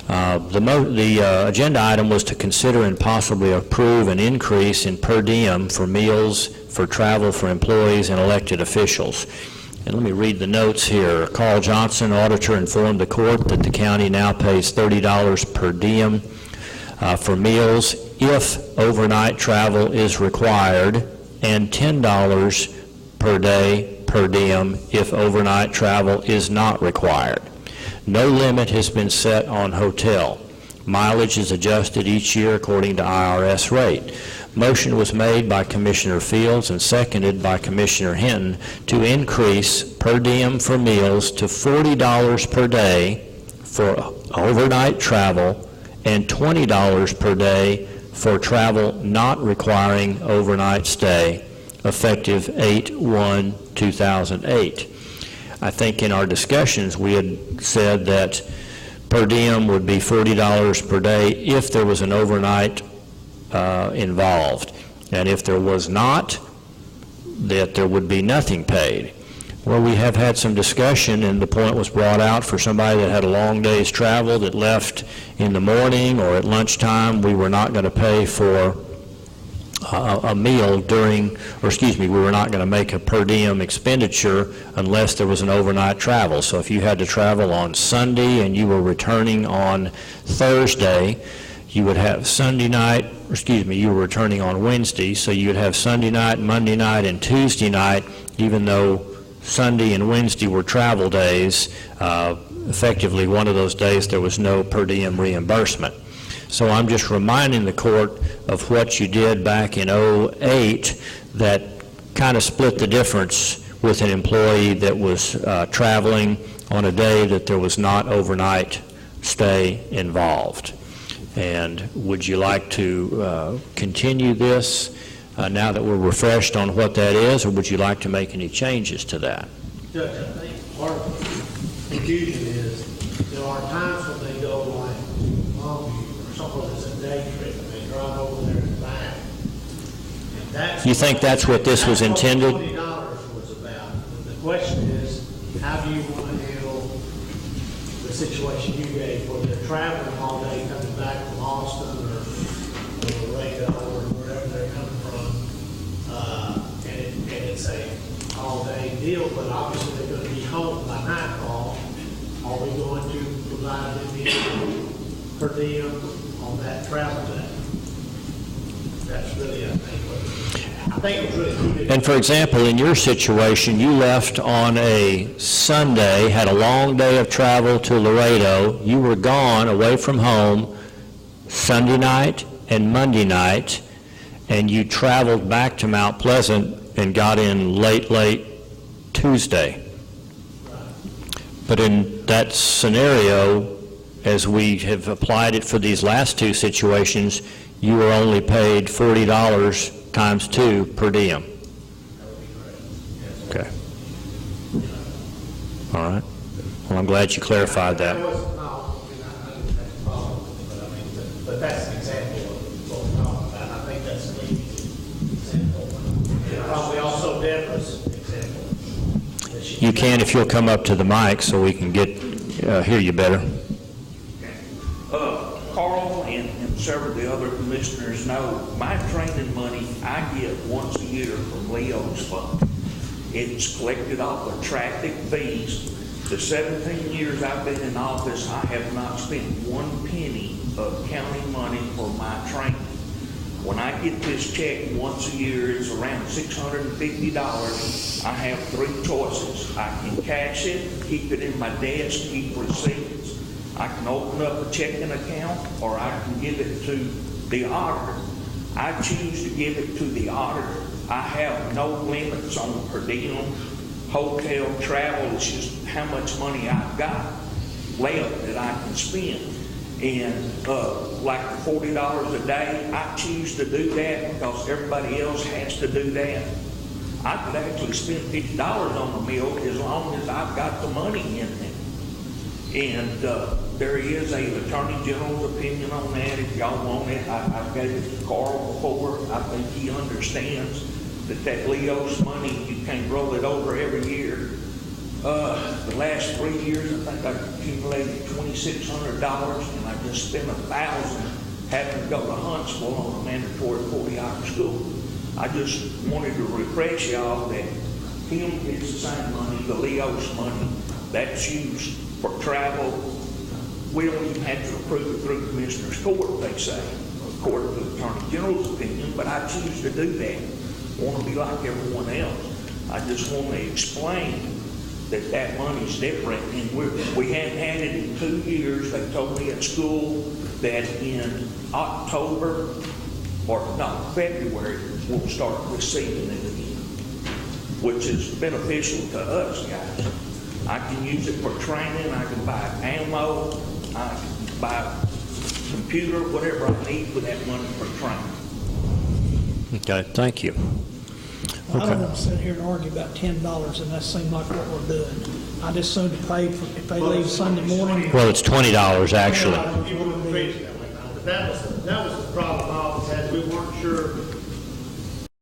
The agenda item was to consider and possibly approve an increase in per diem for meals, for travel for employees and elected officials. And let me read the notes here. Carl Johnson, auditor, informed the court that the county now pays $30 per diem for meals if overnight travel is required, and $10 per day per diem if overnight travel is not required. No limit has been set on hotel. Mileage is adjusted each year according to IRS rate. Motion was made by Commissioner Fields and seconded by Commissioner Hinton to increase per diem for meals to $40 per day for overnight travel and $20 per day for travel not requiring overnight stay, effective 8/1/2008. I think in our discussions we had said that per diem would be $40 per day if there was an overnight involved, and if there was not, that there would be nothing paid. Well, we have had some discussion, and the point was brought out for somebody that had a long day's travel that left in the morning or at lunchtime, we were not going to pay for a meal we were not going to make a per diem expenditure unless there was an overnight travel. So if you had to travel on Sunday and you were returning on Thursday, you would have you were returning on Wednesday, so you would have Sunday night, Monday night, and Tuesday night, even though Sunday and Wednesday were travel days. Effectively, one of those days there was no per diem reimbursement. So I'm just reminding the court of what you did back in 2008 that kind of split the difference with an employee that was traveling on a day that there was not overnight stay involved. And would you like to continue this now that we're refreshed on what that is, or would you like to make any changes to that? Judge, I think part of the confusion is there are times when they go like Longview or somewhere that's a day trip and they drive over there and back. And that's You think that's what this was intended? $20 was about. The question is, how do you want to handle the situation you gave where they're traveling all day coming back from Austin or Laredo or wherever they're coming from, and it's a all-day deal, but obviously they're going to be home by nightfall. Are we going to provide them per diem on that travel day? That's really, I think it's really key. And for example, in your situation, you left on a Sunday, had a long day of travel to Laredo. You were gone away from home Sunday night and Monday night, and you traveled back to Mount Pleasant and got in late Tuesday. But in that scenario, as we have applied it for these last 2 situations, you were only paid $40 times 2 per diem. Okay. All right. Well, I'm glad you clarified that. But that's an example of what we're talking about. I think that's an example. And probably also Deborah's example. You can if you'll come up to the mic so we can hear you better. Carl and several of the other commissioners know my training money I get once a year from Leo's fund. It's collected off of traffic fees The 17 years I've been in office, I have not spent 1 penny of county money for my training. When I get this check once a year, it's around $650. I have 3 choices. I can cash it, keep it in my desk, keep receipts. I can open up a checking account, or I can give it to the auditor. I choose to give it to the auditor. I have no limits on per diem, hotel, travel. It's just how much money I've got left that I can spend. And like $40 a day, I choose to do that because everybody else has to do that. I could actually spend $50 on a meal as long as I've got the money in it. And there is a Attorney General's opinion on that. If y'all want it, I've gave it to Carl before. I think he understands that Leo's money, you can't roll it over every year. The last 3 years, I think I've accumulated $2,600, and I just spent $1,000 having to go to Huntsville on a mandatory 40-hour school. I just wanted to refresh y'all that him gets the same money, the Leo's money, that's used for travel. We don't even have to approve it through Commissioner's Court, they say, according to the Attorney General's opinion, but I choose to do that. I want to be like everyone else. I just want to explain that money's different, and we haven't had it in 2 years. They told me at school that in October, or no, February, we'll start receiving it again, which is beneficial to us guys. I can use it for training, I can buy ammo, I can buy a computer, whatever I need with that money for training. Okay, thank you. I don't want to sit here and argue about $10, and that seems like what we're doing. I just assume to pay for, if they leave Sunday morning. Well, it's $20 actually. You wouldn't agree to that way, but that was the problem I always had. We weren't sure.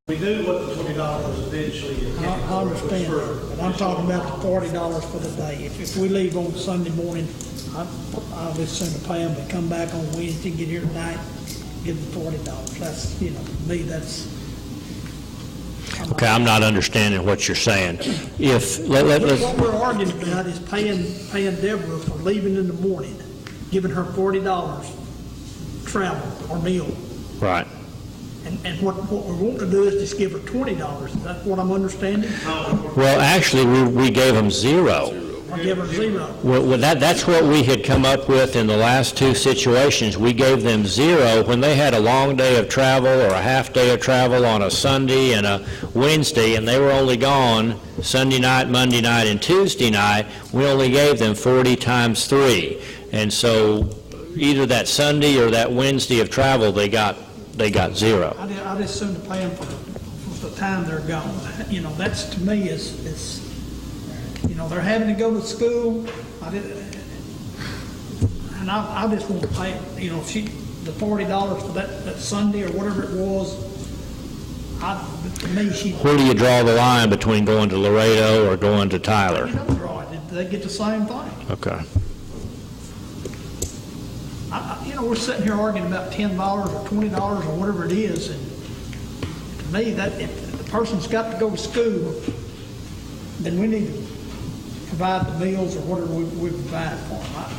We knew what the $20 eventually. I understand that, but I'm talking about the $40 for the day. If we leave on Sunday morning, I'll just send to pay them to come back on Wednesday, get here tonight, give them $40. That's, to me, that's. Okay, I'm not understanding what you're saying. If, let's. What we're arguing about is paying Deborah for leaving in the morning, giving her $40 travel or meal. Right. And what we want to do is just give her $20. Is that what I'm understanding? Well, actually, we gave them $0. Or give her $0? Well, that's what we had come up with in the last 2 situations. We gave them $0 when they had a long day of travel or a half day of travel on a Sunday and a Wednesday, and they were only gone Sunday night, Monday night, and Tuesday night. We only gave them 40 times 3. And so either that Sunday or that Wednesday of travel, they got $0. I just assume to pay them for the time they're gone. That's to me is they're having to go to school. I just want to pay, the $40 for that Sunday or whatever it was. To me, Where do you draw the line between going to Laredo or going to Tyler? You don't draw it. They get the same thing. Okay. We're sitting here arguing about $10 or $20 or whatever it is, and to me, that if the person's got to go to school, then we need to provide the meals or whatever we provide for them,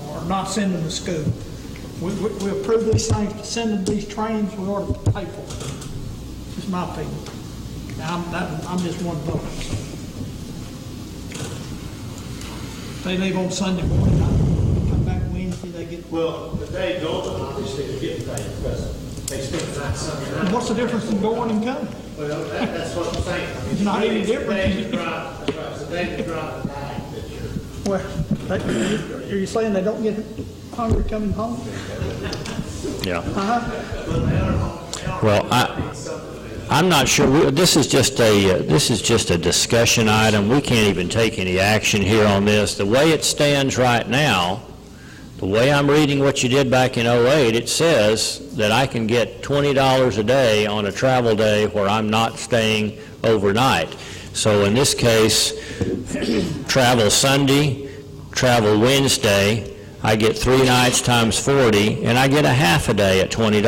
or not send them to school. We approve these things to send them these trainings, we ought to pay for it. It's my opinion. Now, I'm just one vote. If they leave on Sunday morning, come back Wednesday, they get. Well, the day going, obviously, they're getting paid because they spent the night Sunday night. What's the difference in going and coming? Well, that's what I'm saying. It's not any different. That's right. It's the day they drive the night that you're. Well, are you saying they don't get hungry coming home? Yeah. Uh-huh. Well, I'm not sure. This is just a discussion item. We can't even take any action here on this. The way it stands right now, the way I'm reading what you did back in '08, it says that I can get $20 a day on a travel day where I'm not staying overnight. So in this case, travel Sunday, travel Wednesday, I get 3 nights times 40, and I get a half a day at $20.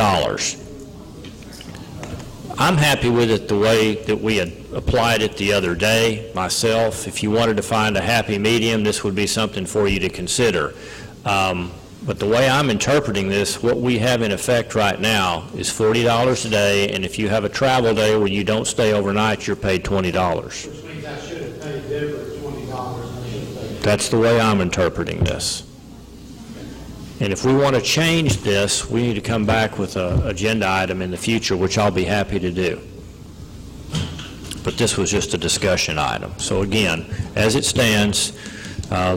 I'm happy with it the way that we had applied it the other day, myself. If you wanted to find a happy medium, this would be something for you to consider. But the way I'm interpreting this, what we have in effect right now is $40 a day, and if you have a travel day where you don't stay overnight, you're paid $20. Which means I should have paid Denver $20, and I should have paid. That's the way I'm interpreting this. And if we want to change this, we need to come back with an agenda item in the future, which I'll be happy to do. But this was just a discussion item. So again, as it stands,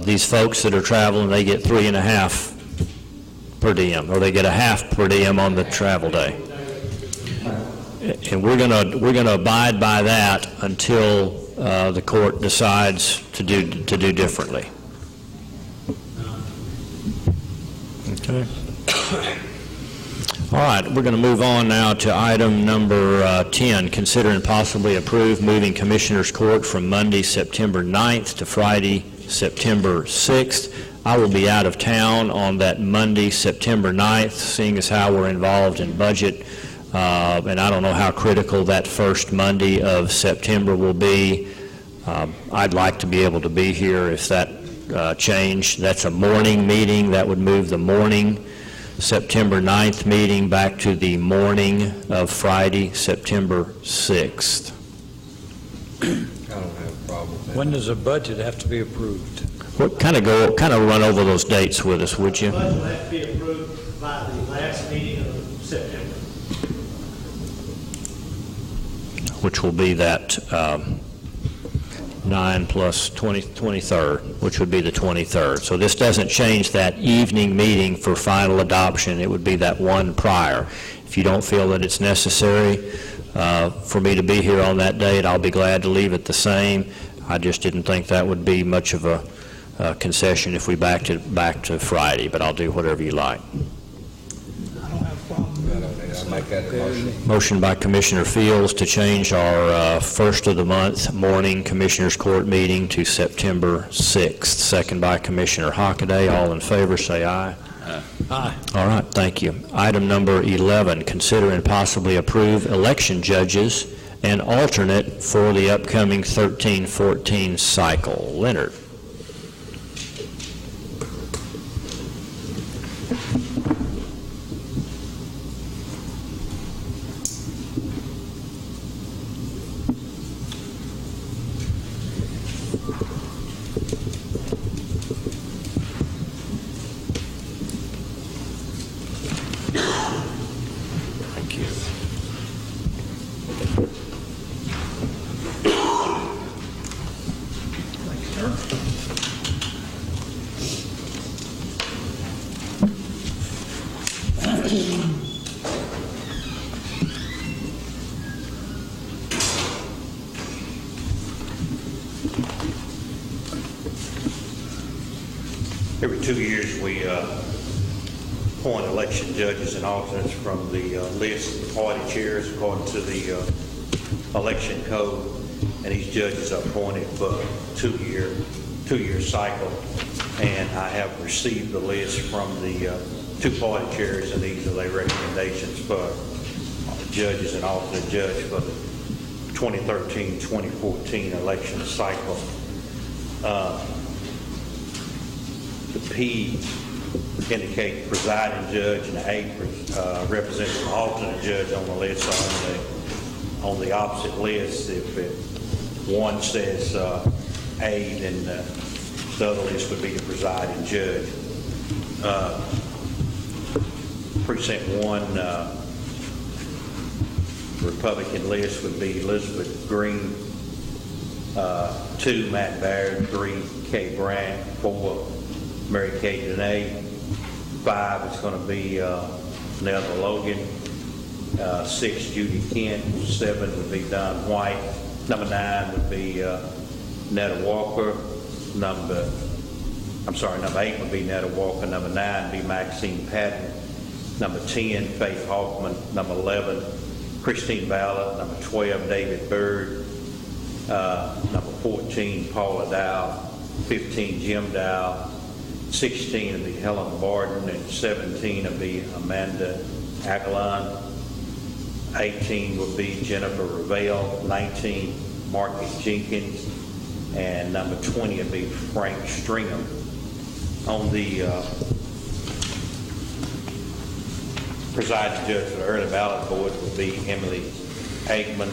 these folks that are traveling, they get 3.5 per diem, or they get a half per diem on the travel day. And we're going to abide by that until the court decides to do differently. Okay. All right, we're going to move on now to item number 10, consider and possibly approve moving Commissioners Court from Monday, September 9th to Friday, September 6th. I will be out of town on that Monday, September 9th, seeing as how we're involved in budget, and I don't know how critical that first Monday of September will be. I'd like to be able to be here if that changed. That's a morning meeting. That would move the morning September 9th meeting back to the morning of Friday, September 6th. I don't have a problem with that. When does a budget have to be approved? What kind of run over those dates with us, would you? The budget will have to be approved by the last meeting of September. Which will be that 9 plus 23rd, which would be the 23rd. So this doesn't change that evening meeting for final adoption. It would be that one prior. If you don't feel that it's necessary for me to be here on that date, I'll be glad to leave it the same. I just didn't think that would be much of a concession if we back to Friday, but I'll do whatever you like. I don't have a problem. I'll make that a motion. Motion by Commissioner Fields to change our first of the month morning Commissioners Court meeting to September 6th. Second by Commissioner Hockaday. All in favor, say aye. Aye. All right, thank you. Item number 11, consider and possibly approve election judges and alternate for the upcoming 13-14 cycle. Leonard. Thank you. Every 2 years, we appoint election judges and alternates from the list of the party chairs according to the election code, and these judges are appointed for a two-year cycle. And I have received the list from the two party chairs, and these are their recommendations for judges and alternate judge for the 2013-2014 election cycle. The P indicate presiding judge, and the A represents an alternate judge on the list. So on the opposite list, if one says A, then the other list would be the presiding judge. Precinct 1 Republican list would be Elizabeth Green, 2 Matt Baird, 3 Kay Bryant, 4 Mary Kay Dene, 5 is going to be Nelda Logan, 6 Judy Kent, 7 would be Don White, number 9 would be Netta Walker, number 8 would be Netta Walker, number 9 would be Maxine Patton, number 10 Faith Hoffman, number 11 Christine Ballard, number 12 David Byrd, number 14 Paula Dow, 15 Jim Dow, 16 will be Helen Barton, and 17 will be Amanda Aguilon. 18 would be Jennifer Ravel, 19 Marky Jenkins, and number 20 would be Frank Stringham. On the presiding judge for the early ballot board would be Emily Aikman,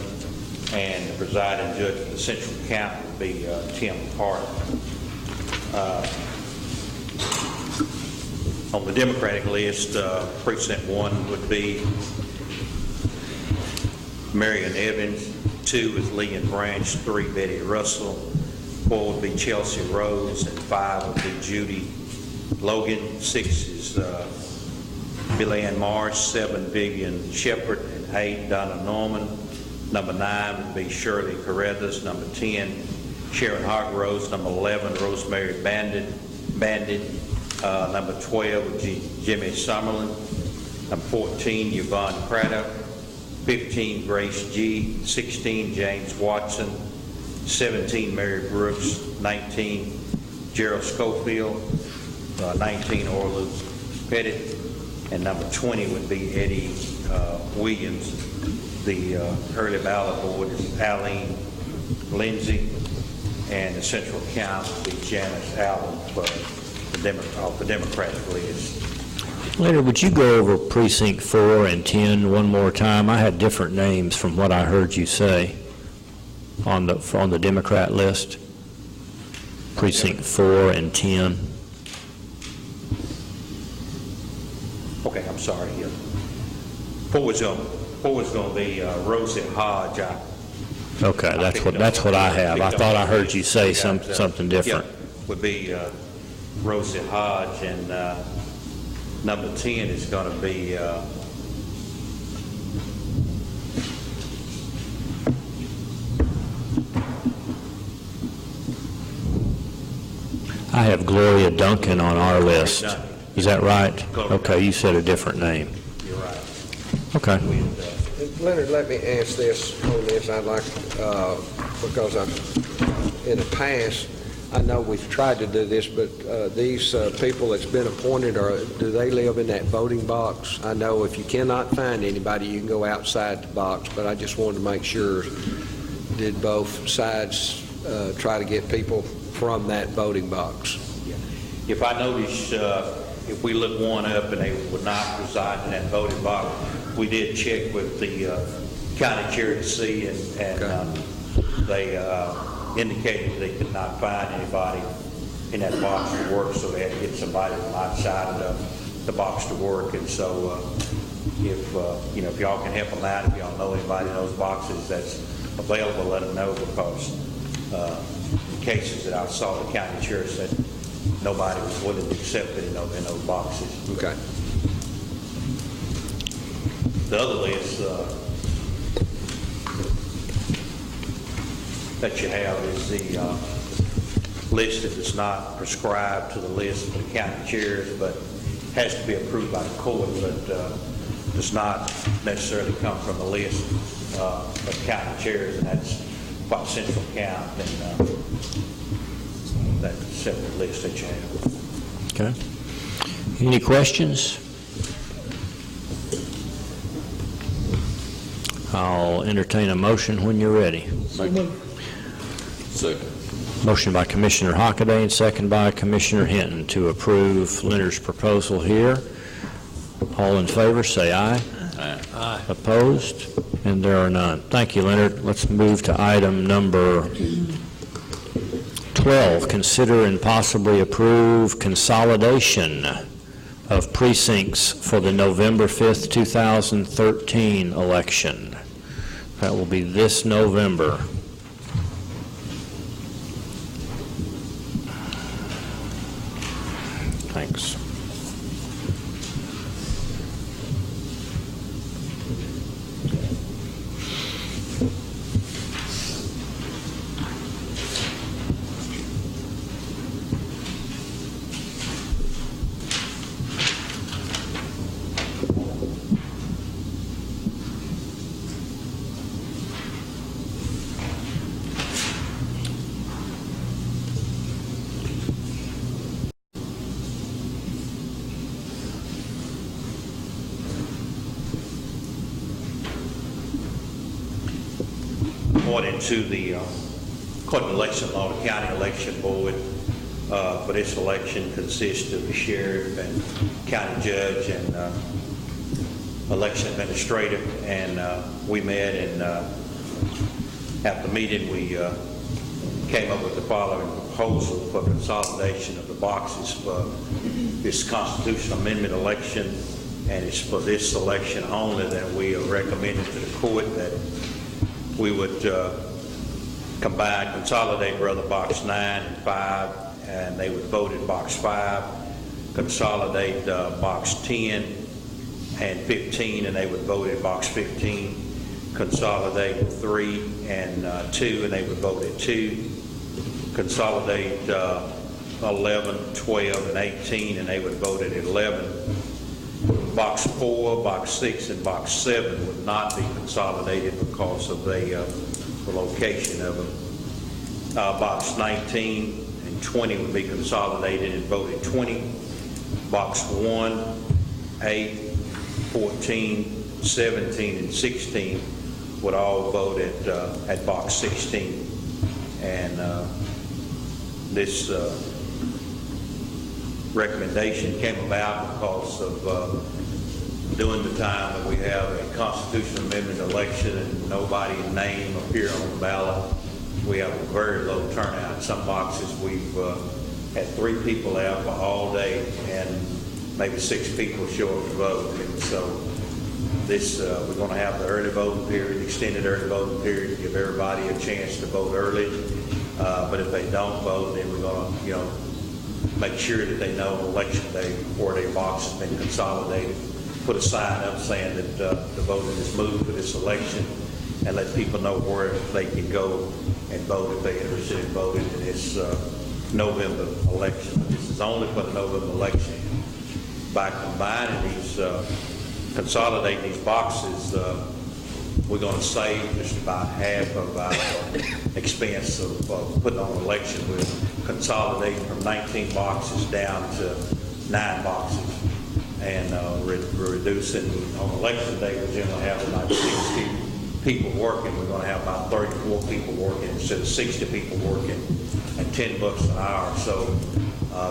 and the presiding judge for the central count would be Tim Park. On the Democratic list, precinct 1 would be Marion Evans, 2 is Leon Branch, 3 Betty Russell, 4 would be Chelsea Rose, and 5 would be Judy Logan, 6 is Billy Ann Marsh, 7 Vivian Shepherd, and 8 Donna Norman. Number 9 would be Shirley Carruthers. Number 10, Sharon Hargrose. Number 11, Rosemary Bandit. Number 12 would be Jimmy Summerlin. Number 14, Yvonne Craddock. 15, Grace G. 16, James Watson. 17, Mary Brooks. 19, Gerald Schofield. 19, Orlu Pettit. And number 20 would be Eddie Williams. The early ballot board is Aline Lindsay, and the central count would be Janice Allen for the Democratic list. Leonard, would you go over precinct 4 and 10 one more time? I had different names from what I heard you say on the Democrat list. Precinct 4 and 10. Okay, I'm sorry. 4 is going to be Rosie Hodge. Okay, that's what I have. I thought I heard you say something different. Yeah, would be Rosie Hodge, and number 10 is going to be I have Gloria Duncan on our list. Duncan. Is that right? Gloria Okay, you said a different name. You're right. Okay. Leonard, let me ask this on this. I'd like, because in the past, I know we've tried to do this, but these people that's been appointed, do they live in that voting box? I know if you cannot find anybody, you can go outside the box, but I just wanted to make sure, did both sides try to get people from that voting box? If I notice, if we look one up and they would not reside in that voting box, we did check with the county chair to see, and they indicated they could not find anybody in that box to work, so they had to get somebody from outside of the box to work. And so, if y'all can help them out, if y'all know anybody in those boxes that's available, let them know, because cases that I saw, the county chair said nobody was willing to accept it in those boxes. Okay. The other list that you have is the list that is not prescribed to the list for the county chairs, but has to be approved by the court, but does not necessarily come from the list of county chairs, and that's what central count and that separate list that you have. Okay. Any questions? I'll entertain a motion when you're ready. Second. Motion by Commissioner Hockaday and second by Commissioner Hinton to approve Leonard's proposal here. All in favor, say aye. Aye. Opposed? And there are none. Thank you, Leonard. Let's move to item number 12. Consider and possibly approve consolidation of precincts for the November 5th, 2013 election. That will be this November. Thanks. according to the election law, the county election board for this election consists of the sheriff and county judge and election administrator. And we met, and at the meeting we came up with the following proposal for consolidation of the boxes for this constitutional amendment election. And it's for this election only that we are recommending to the court that we would consolidate rather box 9 and 5, and they would vote in box 5, consolidate box 10 and 15, and they would vote in box 15, consolidate 3 and 2, and they would vote at 2, consolidate 11, 12, and 18, and they would vote at 11. Box 4, box 6, and box 7 would not be consolidated because of the location of them. Box 19 and 20 would be consolidated and voted 20. Box 1, 8, 14, 17, and 16 would all vote at box 16. And this recommendation came about because of during the time that we have a constitutional amendment election and nobody's name appear on the ballot, we have a very low turnout. In some boxes we've had 3 people out for all day and maybe 6 people show up to vote. And so this we're going to have the early voting period, extended early voting period, to give everybody a chance to vote early. But if they don't vote, then we're going to, make sure that they know election day before their box has been consolidated. Put a sign up saying that the voting is moved for this election, and let people know where they can go and vote if they're interested in voting in this November election. This is only for the November election. By combining these, consolidating these boxes, we're going to save just about half of our expense of putting on an election. We're consolidating from 19 boxes down to 9 boxes. And we're reducing, on election day, we're generally have about 60 people working. We're going to have about 34 people working instead of 60 people working at $10 an hour. So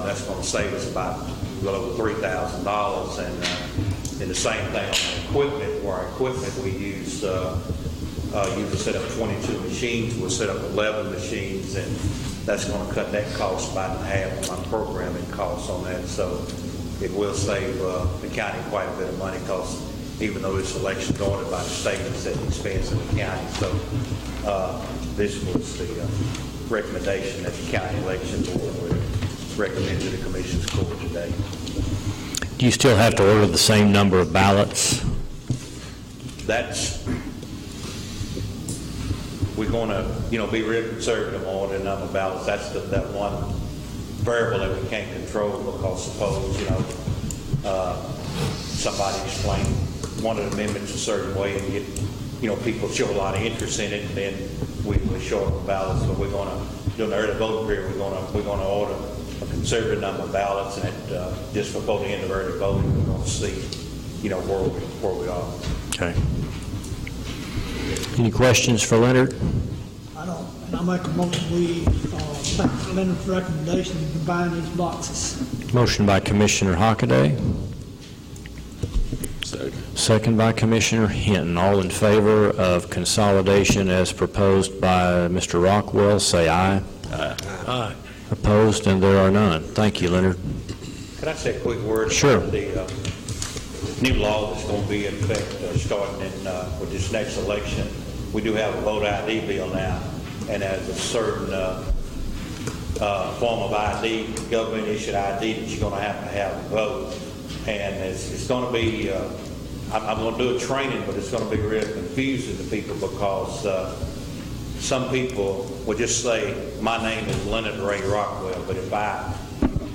that's going to save us about a little over $3,000. And the same thing on equipment. For our equipment, we use usually set up 22 machines. We'll set up 11 machines, and that's going to cut that cost about in half on my programming costs on that. So it will save the county quite a bit of money, because even though this election is ordered by the state, it's at the expense of the county. So this was the recommendation that the county election board would recommend to the commission's court today. Do you still have to order the same number of ballots? We're going to, be real conservative on the number of ballots. That's that one variable that we can't control, because suppose, somebody explained one of the amendments a certain way and get, people show a lot of interest in it, and then we show up the ballots. But we're going to, during the early voting period, we're going to order a conservative number of ballots, and just before the end of early voting, we're going to see, where we are. Okay. Any questions for Leonard? I don't, and I make a motion, we take Leonard's recommendation to combine these boxes. Motion by Commissioner Hockaday. Second by Commissioner Hinton. All in favor of consolidation as proposed by Mr. Rockwell, say aye. Aye. Aye. Opposed, and there are none. Thank you, Leonard. Can I say a quick word? Sure. About the new law that's going to be in effect starting with this next election. We do have a voter ID bill now, and as a certain form of ID, government-issued ID, that you're going to have to vote. And it's going to be, I'm going to do a training, but it's going to be real confusing to people, because some people will just say, my name is Leonard Ray Rockwell, but if I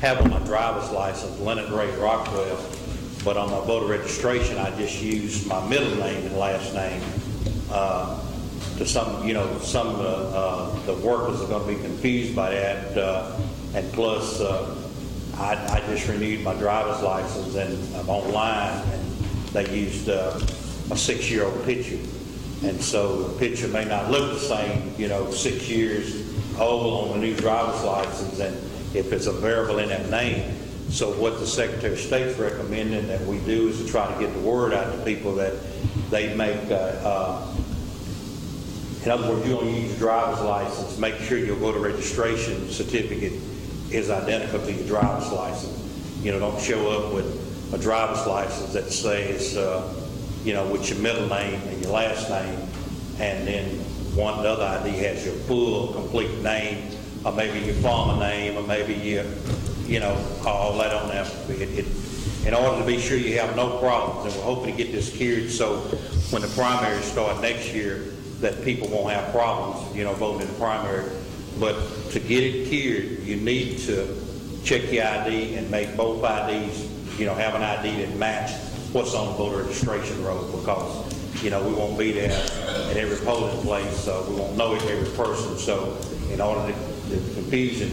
have on my driver's license Leonard Ray Rockwell, but on my voter registration I just use my middle name and last name, to some the workers are going to be confused by that, and plus I just renewed my driver's license, and I'm online, and they used a 6-year-old picture, And so the picture may not look the same, 6 years old on the new driver's license, and if it's a variable in that name. So what the Secretary of State's recommending that we do is to try to get the word out to people that they make, in other words, you're going to use your driver's license, make sure your voter registration certificate is identical to your driver's license. Don't show up with a driver's license that says, with your middle name and your last name, and then the other ID has your full, complete name, or maybe your farmer name, or maybe your, all that on there. In order to be sure you have no problems, and we're hoping to get this cured so when the primaries start next year, that people won't have problems, voting in the primary. But to get it cured, you need to check your ID and make both IDs, have an ID that match what's on the voter registration roll, because, we won't be there at every polling place, so we won't know every person. So in order to, the confusion,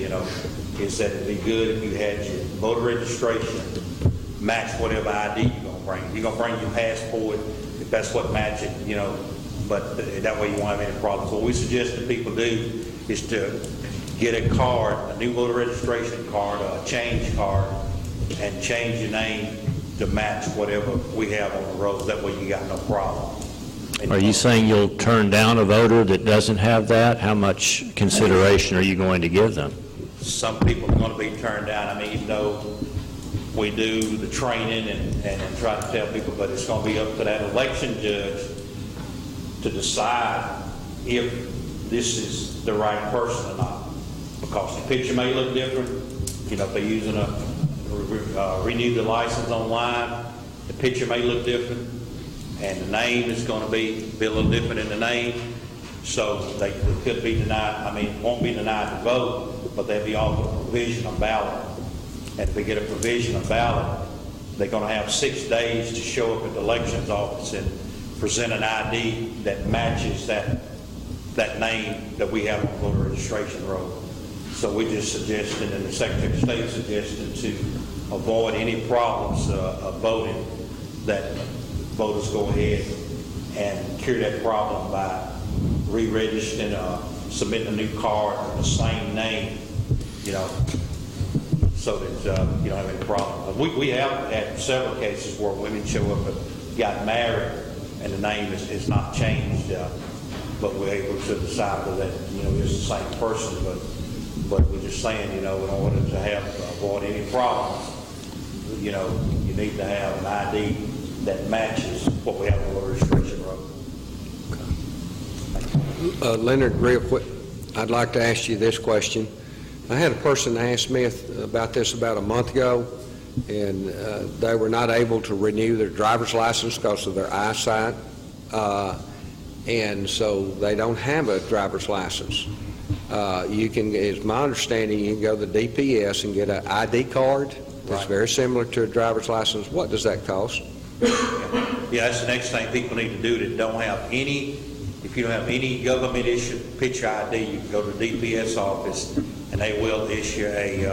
is that it'd be good if you had your voter registration match whatever ID you're going to bring. If you're going to bring your passport, if that's what matches it, but that way you won't have any problems. What we suggest that people do is to get a card, a new voter registration card, or a change card, and change your name to match whatever we have on the rolls. That way you got no problem. Are you saying you'll turn down a voter that doesn't have that? How much consideration are you going to give them? Some people are going to be turned down. Even though we do the training and try to tell people, but it's going to be up to that election judge to decide if this is the right person or not. Because the picture may look different. If they're using renew the license online, the picture may look different, and the name is going to be a little different in the name. So they could be denied, won't be denied the vote, but they'll be offered a provisional ballot. And if they get a provisional ballot, they're going to have 6 days to show up at the elections office and present an ID that matches that name that we have on the voter registration roll. So we're just suggesting, and the Secretary of State suggested, to avoid any problems of voting, that voters go ahead and cure that problem by re-registering or submitting a new card with the same name, so that you don't have any problem. We have had several cases where women show up and got married and the name is not changed, but we're able to decide that it's the same person. But we're just saying, in order to avoid any problems, you need to have an ID that matches what we have on the voter registration roll. Leonard, real quick, I'd like to ask you this question. I had a person ask me about this about a month ago, and they were not able to renew their driver's license because of their eyesight, and so they don't have a driver's license. It's my understanding, you can go to the DPS and get an ID card that's very similar to a driver's license. What does that cost? Yeah, that's the next thing people need to do that don't have any. If you don't have any government issued picture ID, you can go to the DPS office and they will issue a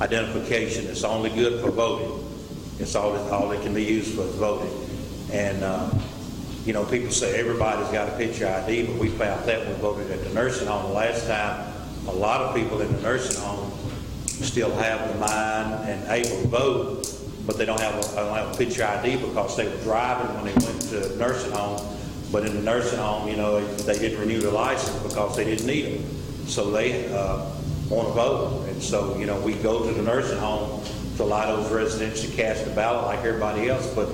identification that's only good for voting. It's all it can be used for is voting. And people say everybody's got a picture ID, but we found that when we voted at the nursing home the last time, a lot of people in the nursing home still have the mind and able to vote, but they don't have a picture ID because they were driving when they went to the nursing home. But in the nursing home, they didn't renew their license because they didn't need them. So they want to vote. And so, we go to the nursing home to allow those residents to cast a ballot like everybody else, but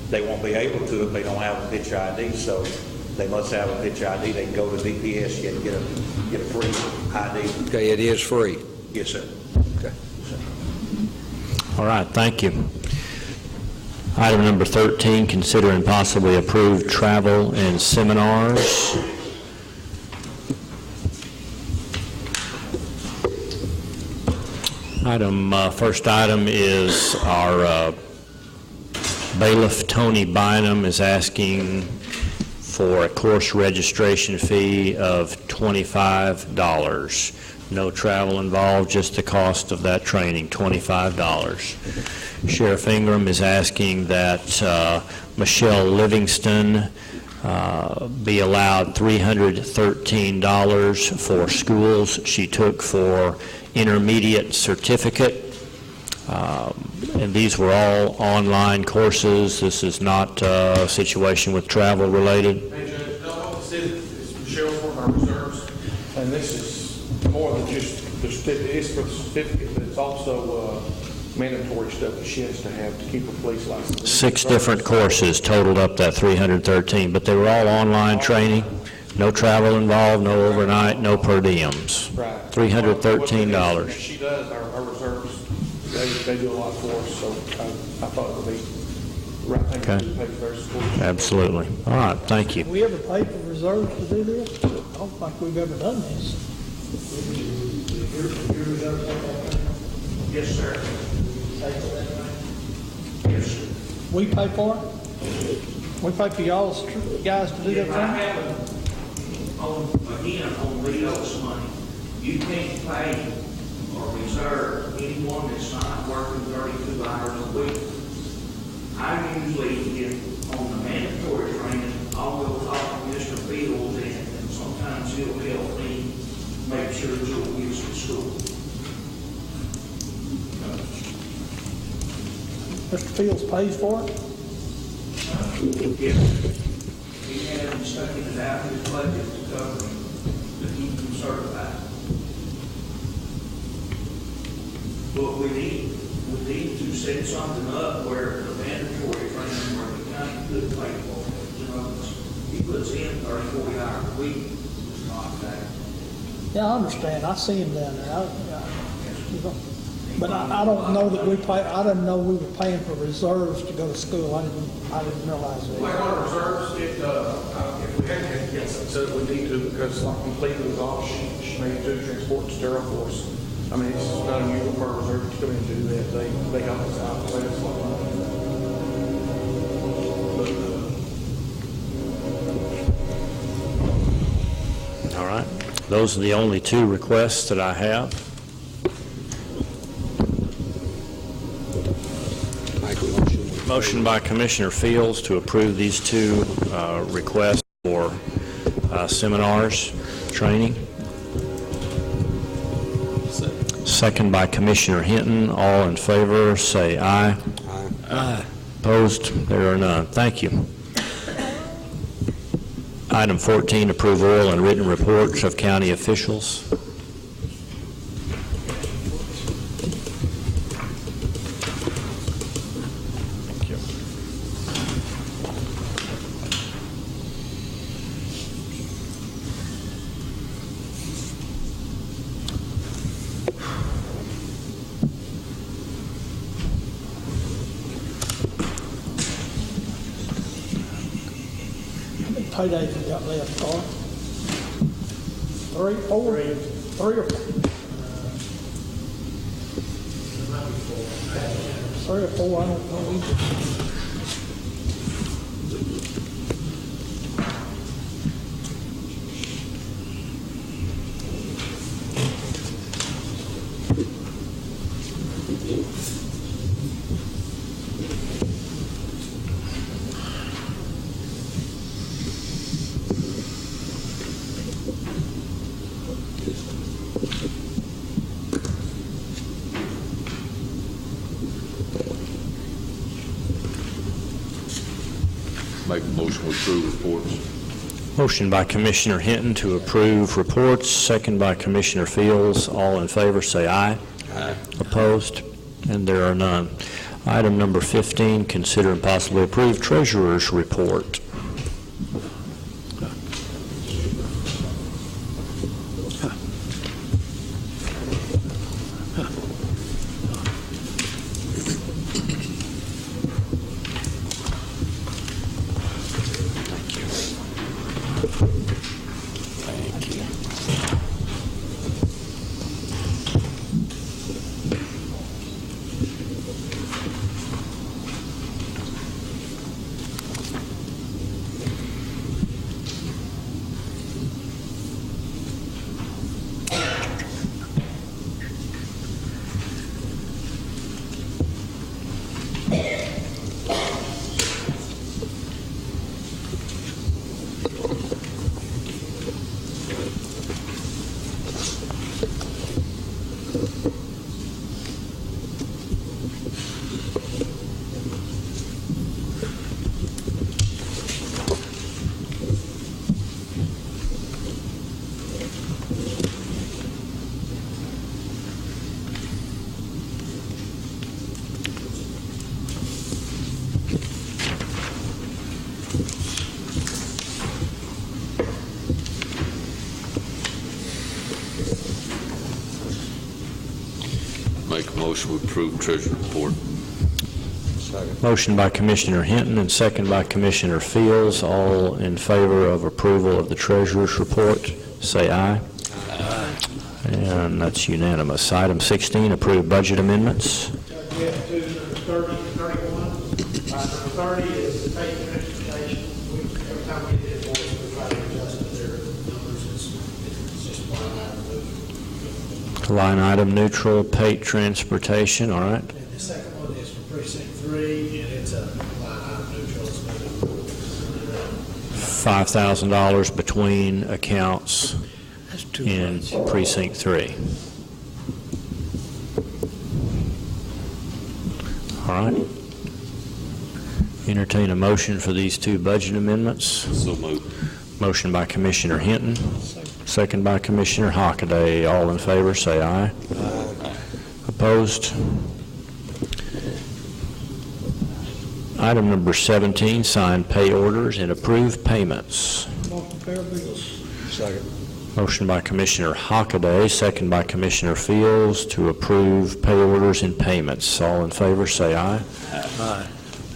they won't be able to if they don't have a picture ID. So they must have a picture ID. They can go to DPS and get a free ID. Okay, it is free. Yes, sir. Okay. All right, thank you. Item number 13, consider and possibly approve travel and seminars. First item is our bailiff, Tony Bynum, is asking for a course registration fee of $25. No travel involved, just the cost of that training, $25. Sheriff Ingram is asking that Michelle Livingston be allowed $313 for schools she took for intermediate certificate. And these were all online courses. This is not a situation with travel related. Hey, Judge, no, it's Michelle for my reserves, and this is more than just the certificate. It's for the certificate, but it's also mandatory stuff that she has to have to keep her police license. 6 different courses totaled up that 313, but they were all online training, no travel involved, no overnight, no per diems. Right. $313. She does, our reserves, they do a lot for us, so I thought it would be the right thing to do to pay for their school. Absolutely. All right, thank you. Have we ever paid for reserves to do this? I don't think we've ever done this. Yes, sir. Yes, sir. We pay for it? We pay for y'all's guys to do that If I thing? have it again, on Riddle's money, you can't pay or reserve anyone that's not working 32 hours a week. I usually get on the mandatory training, I'll go talk to Mr. Fields, and sometimes he'll help me make sure Joe gets to school. Mr. Fields pays for it? Yes. He hasn't stuck it out in his budget to cover him, to keep him certified. But we need to set something up where the mandatory training where the county could pay for it. You know, he puts in 30, 40 hours a week, it's not that. Yeah, I understand. I see him down there. But I don't know that we pay, I didn't know we were paying for reserves to go to school. I didn't realize that. Like our reserves, if we hadn't had to get something, so we need to, because like when Cleveland was off, she made 2 transport to sterile for us. I mean, it's not unusual for our reserves to come in and do that. They help us out. So it's like, All right. Those are the only 2 requests that I have. Motion by Commissioner Fields to approve these 2 requests for seminars, training. Second by Commissioner Hinton. All in favor, say aye. Aye. Opposed? There are none. Thank you. Item 14, approve oral and written reports of county officials. Paydays we got left, Carl? 3, 4? 3 or 4? 3 or 4, I don't know either. Make a motion to approve reports. Motion by Commissioner Hinton to approve reports, second by Commissioner Fields. All in favor, say aye. Aye. Opposed? And there are none. Item number 15, consider and possibly approve treasurer's report. Make a motion to approve treasury report. Motion by Commissioner Hinton and second by Commissioner Fields. All in favor of approval of the treasurer's report, say aye. Aye. And that's unanimous. Item 16, approve budget amendments. We have two, number 30 and 31. Number 30 is the pay transportation. Every time we get the invoice, we try to adjust their numbers. It's just line item neutral. Line item neutral, pay transportation, all right. And the second one is for precinct 3, and it's a line item neutral. It's $5,000 between accounts in precinct 3. All right. Entertain a motion for these two budget amendments. So moved. Motion by Commissioner Hinton, second by Commissioner Hockaday. All in favor, say aye. Aye. Opposed? Item number 17, sign pay orders and approve payments. Motion to pay our bills. Second. Motion by Commissioner Hockaday, second by Commissioner Fields to approve pay orders and payments. All in favor, say aye. Aye.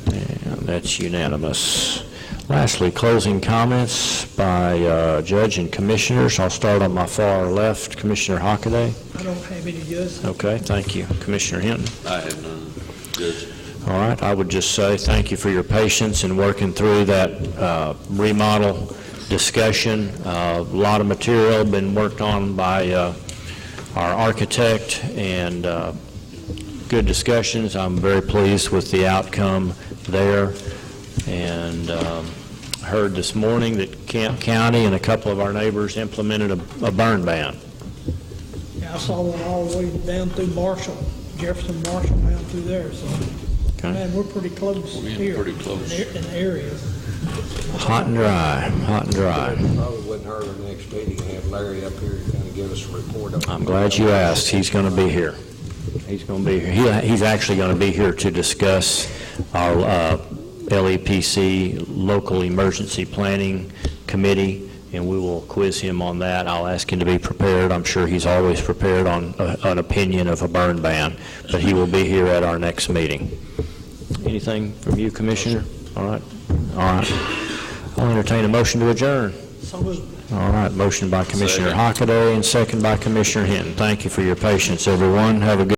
And that's unanimous. Lastly, closing comments by Judge and Commissioners. I'll start on my far left, Commissioner Hockaday. I don't have any, Judge. Okay, thank you. Commissioner Hinton. I have none, Judge. All right, I would just say thank you for your patience in working through that remodel discussion. A lot of material been worked on by our architect, and good discussions. I'm very pleased with the outcome there, and heard this morning that Kent County and a couple of our neighbors implemented a burn ban. Yeah, I saw one all the way down through Marshall, Jefferson Marshall, down through there, so, man, we're pretty close We're getting here. pretty close. In the area. Hot and dry, hot and dry. Probably wouldn't hurt our next meeting to have Larry up here to kind of give us a report on. I'm glad you asked. He's going to be here. He's going to be here. He's actually going to be here to discuss our LEPC, Local Emergency Planning Committee, and we will quiz him on that. I'll ask him to be prepared. I'm sure he's always prepared on an opinion of a burn ban, but he will be here at our next meeting. Anything from you, Commissioner? All right. All right. I'll entertain a motion to adjourn. So moved. All right. Motion by Commissioner Hockaday and second by Commissioner Hinton. Thank you for your patience, everyone. Have a good